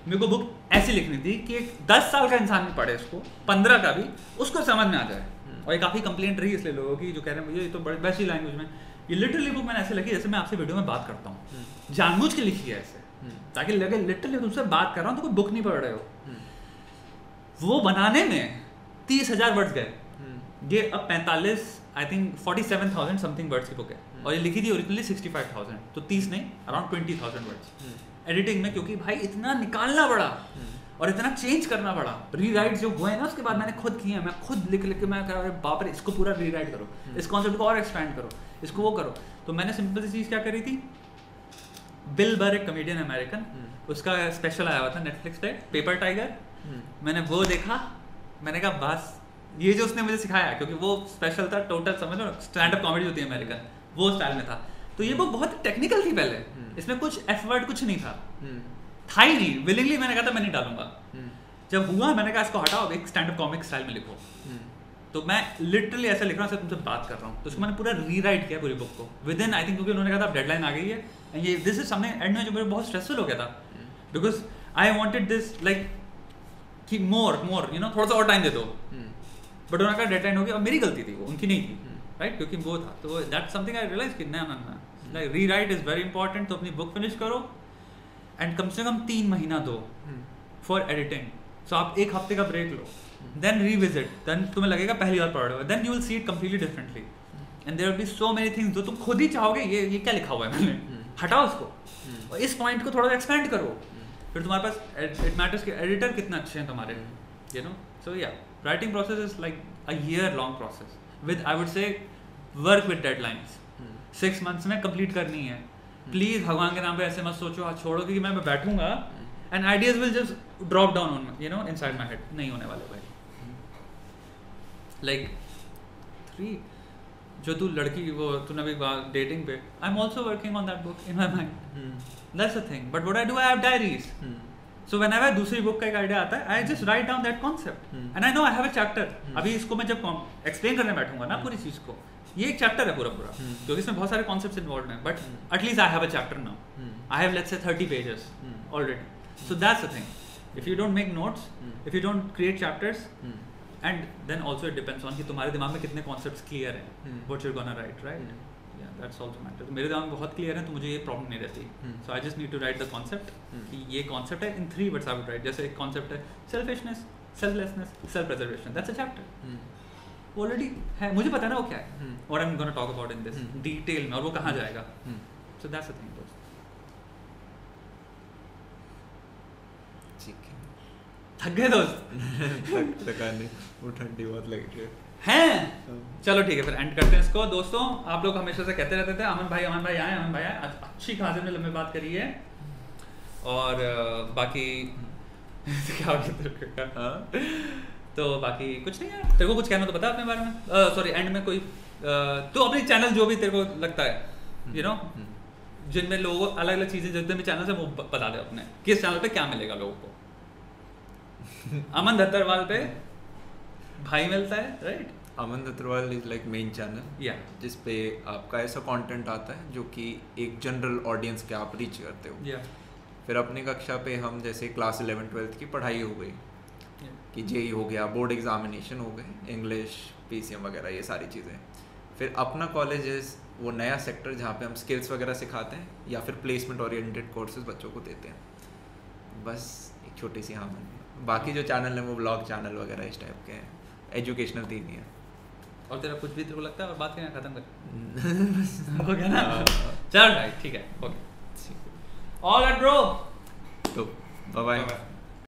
मेरे को बुक ऐसी लिखनी थी कि एक 10 साल का इंसान भी पढ़े उसको, 15 का भी, उसको समझ में आ जाए। और ये काफ़ी कंप्लेंट रही इसलिए लोगों की, जो कह रहे हैं भैया ये तो बड़ी वैसी लैंग्वेज में, ये लिटरली बुक मैंने ऐसे लिखी जैसे मैं आपसे वीडियो में बात करता हूँ, जानबूझ के लिखी है ऐसे, ताकि लगे लिटरली तुमसे बात कर रहा हूँ तो कोई बुक नहीं पढ़ रहे हो। वो बनाने में 30,000 वर्ड्स गए, ये अब 45 आई थिंक 47,000 समथिंग वर्ड्स की बुक है, और ये लिखी थी ओरिजिनली 65,000, तो 30 नहीं अराउंड 20,000 वर्ड्स एडिटिंग में, क्योंकि भाई इतना निकालना पड़ा। और इतना चेंज करना पड़ा, रीराइट जो हुए ना उसके बाद मैंने खुद किए हैं, मैं खुद लिख के मैं कह रहा बाप रे इसको पूरा रीराइट करो, इस कॉन्सेप्ट को और एक्सपैंड करो, इसको वो करो। तो मैंने सिंपल सी चीज़ क्या करी थी, बिल बर एक कॉमेडियन अमेरिकन, उसका स्पेशल आया हुआ था नेटफ्लिक्स पे, पेपर टाइगर, मैंने वो देखा, मैंने कहा बस ये जो उसने मुझे सिखाया, क्योंकि वो स्पेशल था टोटल, समझ लो स्टैंड अप कॉमेडी होती है अमेरिकन, वो स्टाइल में था। तो ये बुक बहुत टेक्निकल थी पहले, इसमें कुछ एफ वर्ड कुछ नहीं था ही नहीं, विलिंगली मैंने कहा था मैं नहीं डालूंगा। जब हुआ मैंने कहा इसको हटाओ, एक स्टैंड अप कॉमिक स्टाइल में लिखो। तो मैं लिटरली ऐसा लिख रहा हूँ, तुमसे बात कर रहा हूँ। तो उसको मैंने पूरा रीराइट किया पूरी बुक को विद इन, आई थिंक, क्योंकि उन्होंने कहा था डेडलाइन आ गई है, एंड ये दिस इज समथिंग एंड में जो मेरे बहुत स्ट्रेसफुल हो गया था, because I wanted this like कि मोर यू नो थोड़ा सा और टाइम दे दो, बट उन्होंने कहा डेडलाइन हो गई, और मेरी गलती थी वो, उनकी नहीं थी, राइट, क्योंकि वो था। तो दैट्स समथिंग आई रियलाइज कि ना like rewrite is very important. तो अपनी बुक फिनिश करो एंड कम से कम 3 महीना दो फॉर एडिटिंग। सो आप 1 हफ्ते का ब्रेक लो, देन रीविजिट, देन तुम्हें लगेगा पहली बार पढ़ रहे हो, then you will see it completely differently, and there will be so many things जो तुम खुद ही चाहोगे ये क्या लिखा हुआ है मैंने, हटाओ उसको, और इस पॉइंट को थोड़ा एक्सपेंड करो, फिर तुम्हारे पास इट मैटर्स कि एडिटर कितना अच्छे हैं तुम्हारे, यू नो। सो या writing process is like a year long process with, I would से, वर्क विद डेडलाइंस। 6 months में कंप्लीट करनी है। प्लीज भगवान के नाम पे ऐसे मत सोचो, हाथ छोड़ो, क्योंकि मैं बैठूंगा and ideas will just drop down on you know inside my head, नहीं होने वाले भाई। लाइक 3 जो तू लड़की वो तूने अभी डेटिंग पे, I am also working on that book in my mind, that's the thing, but what I do, I have diaries. So whenever दूसरी बुक का एक आइडिया आता है, I just write down that concept and I know I have a chapter. अभी इसको मैं जब explain करने बैठूंगा ना पूरी चीज को, ये एक चैप्टर है पूरा क्योंकि इसमें बहुत सारे कॉन्सेप्ट्स इन्वॉल्व हैं, but at least I have a chapter now, I have let's say 30 pages already. So that's the thing, if you don't make notes, if you don't create chapters, and then also it depends on कि तुम्हारे दिमाग में कितने concepts clear हैं, what you're gonna write, right? Yeah, that's also matters. मेरे दिमाग में बहुत clear है, तो मुझे ये problem नहीं रहती, so I just need to write the concept कि ये concept है, in 3 words I would write, जैसे एक concept है selfishness, selflessness, self-preservation, that's a chapter. Already है, मुझे पता है ना वो क्या है, और I am gonna talk about in this detail में, और वो कहाँ जाएगा। सो दैट्स द थिंग दोस्त। ठीक है, थक गए दोस्त? थका नहीं, वो ठंडी बहुत लग रही है। चलो ठीक है, फिर एंड करते हैं इसको। दोस्तों आप लोग हमेशा से कहते रहते थे अमन भाई आए, अमन भाई आए, अच्छी खासी में लंबी बात करी है, और बाकी क्या तो बाकी कुछ नहीं है। तेरे को कुछ कहना तो बता अपने बारे में, सॉरी एंड में कोई तो अपनी चैनल जो भी तेरे को लगता है यू नो जिनमें लोगों अलग अलग चीज़ें जितने भी चैनल है वो बता दे अपने, किस चैनल पे क्या मिलेगा लोगों को। अमन दत्तरवाल पे भाई मिलता है, right? Aman Dattarwal is like main channel, या जिस पे आपका ऐसा कंटेंट आता है जो कि एक जनरल ऑडियंस के आप रीच करते हो। फिर अपनी कक्षा पे हम जैसे क्लास 11-12 की पढ़ाई हो गई कि जेई हो गया, बोर्ड एग्जामिनेशन हो गए, इंग्लिश, पीसीएम वगैरह ये सारी चीज़ें। फिर अपना कॉलेज वो नया सेक्टर जहाँ पे हम स्किल्स वगैरह सिखाते हैं या फिर प्लेसमेंट ओरिएंटेड कोर्सेज बच्चों को देते हैं। बस एक छोटी सी हाँ, बाकी जो चैनल है वो ब्लॉग चैनल वगैरह इस टाइप के हैं, एजुकेशनल थीम ही है। और तेरा कुछ भी तेरे को लगता है और बात करना खत्म कर हो गया ना? चल राइट, ठीक है, ओके, ऑल राइट ब्रो, तो बाय बाय।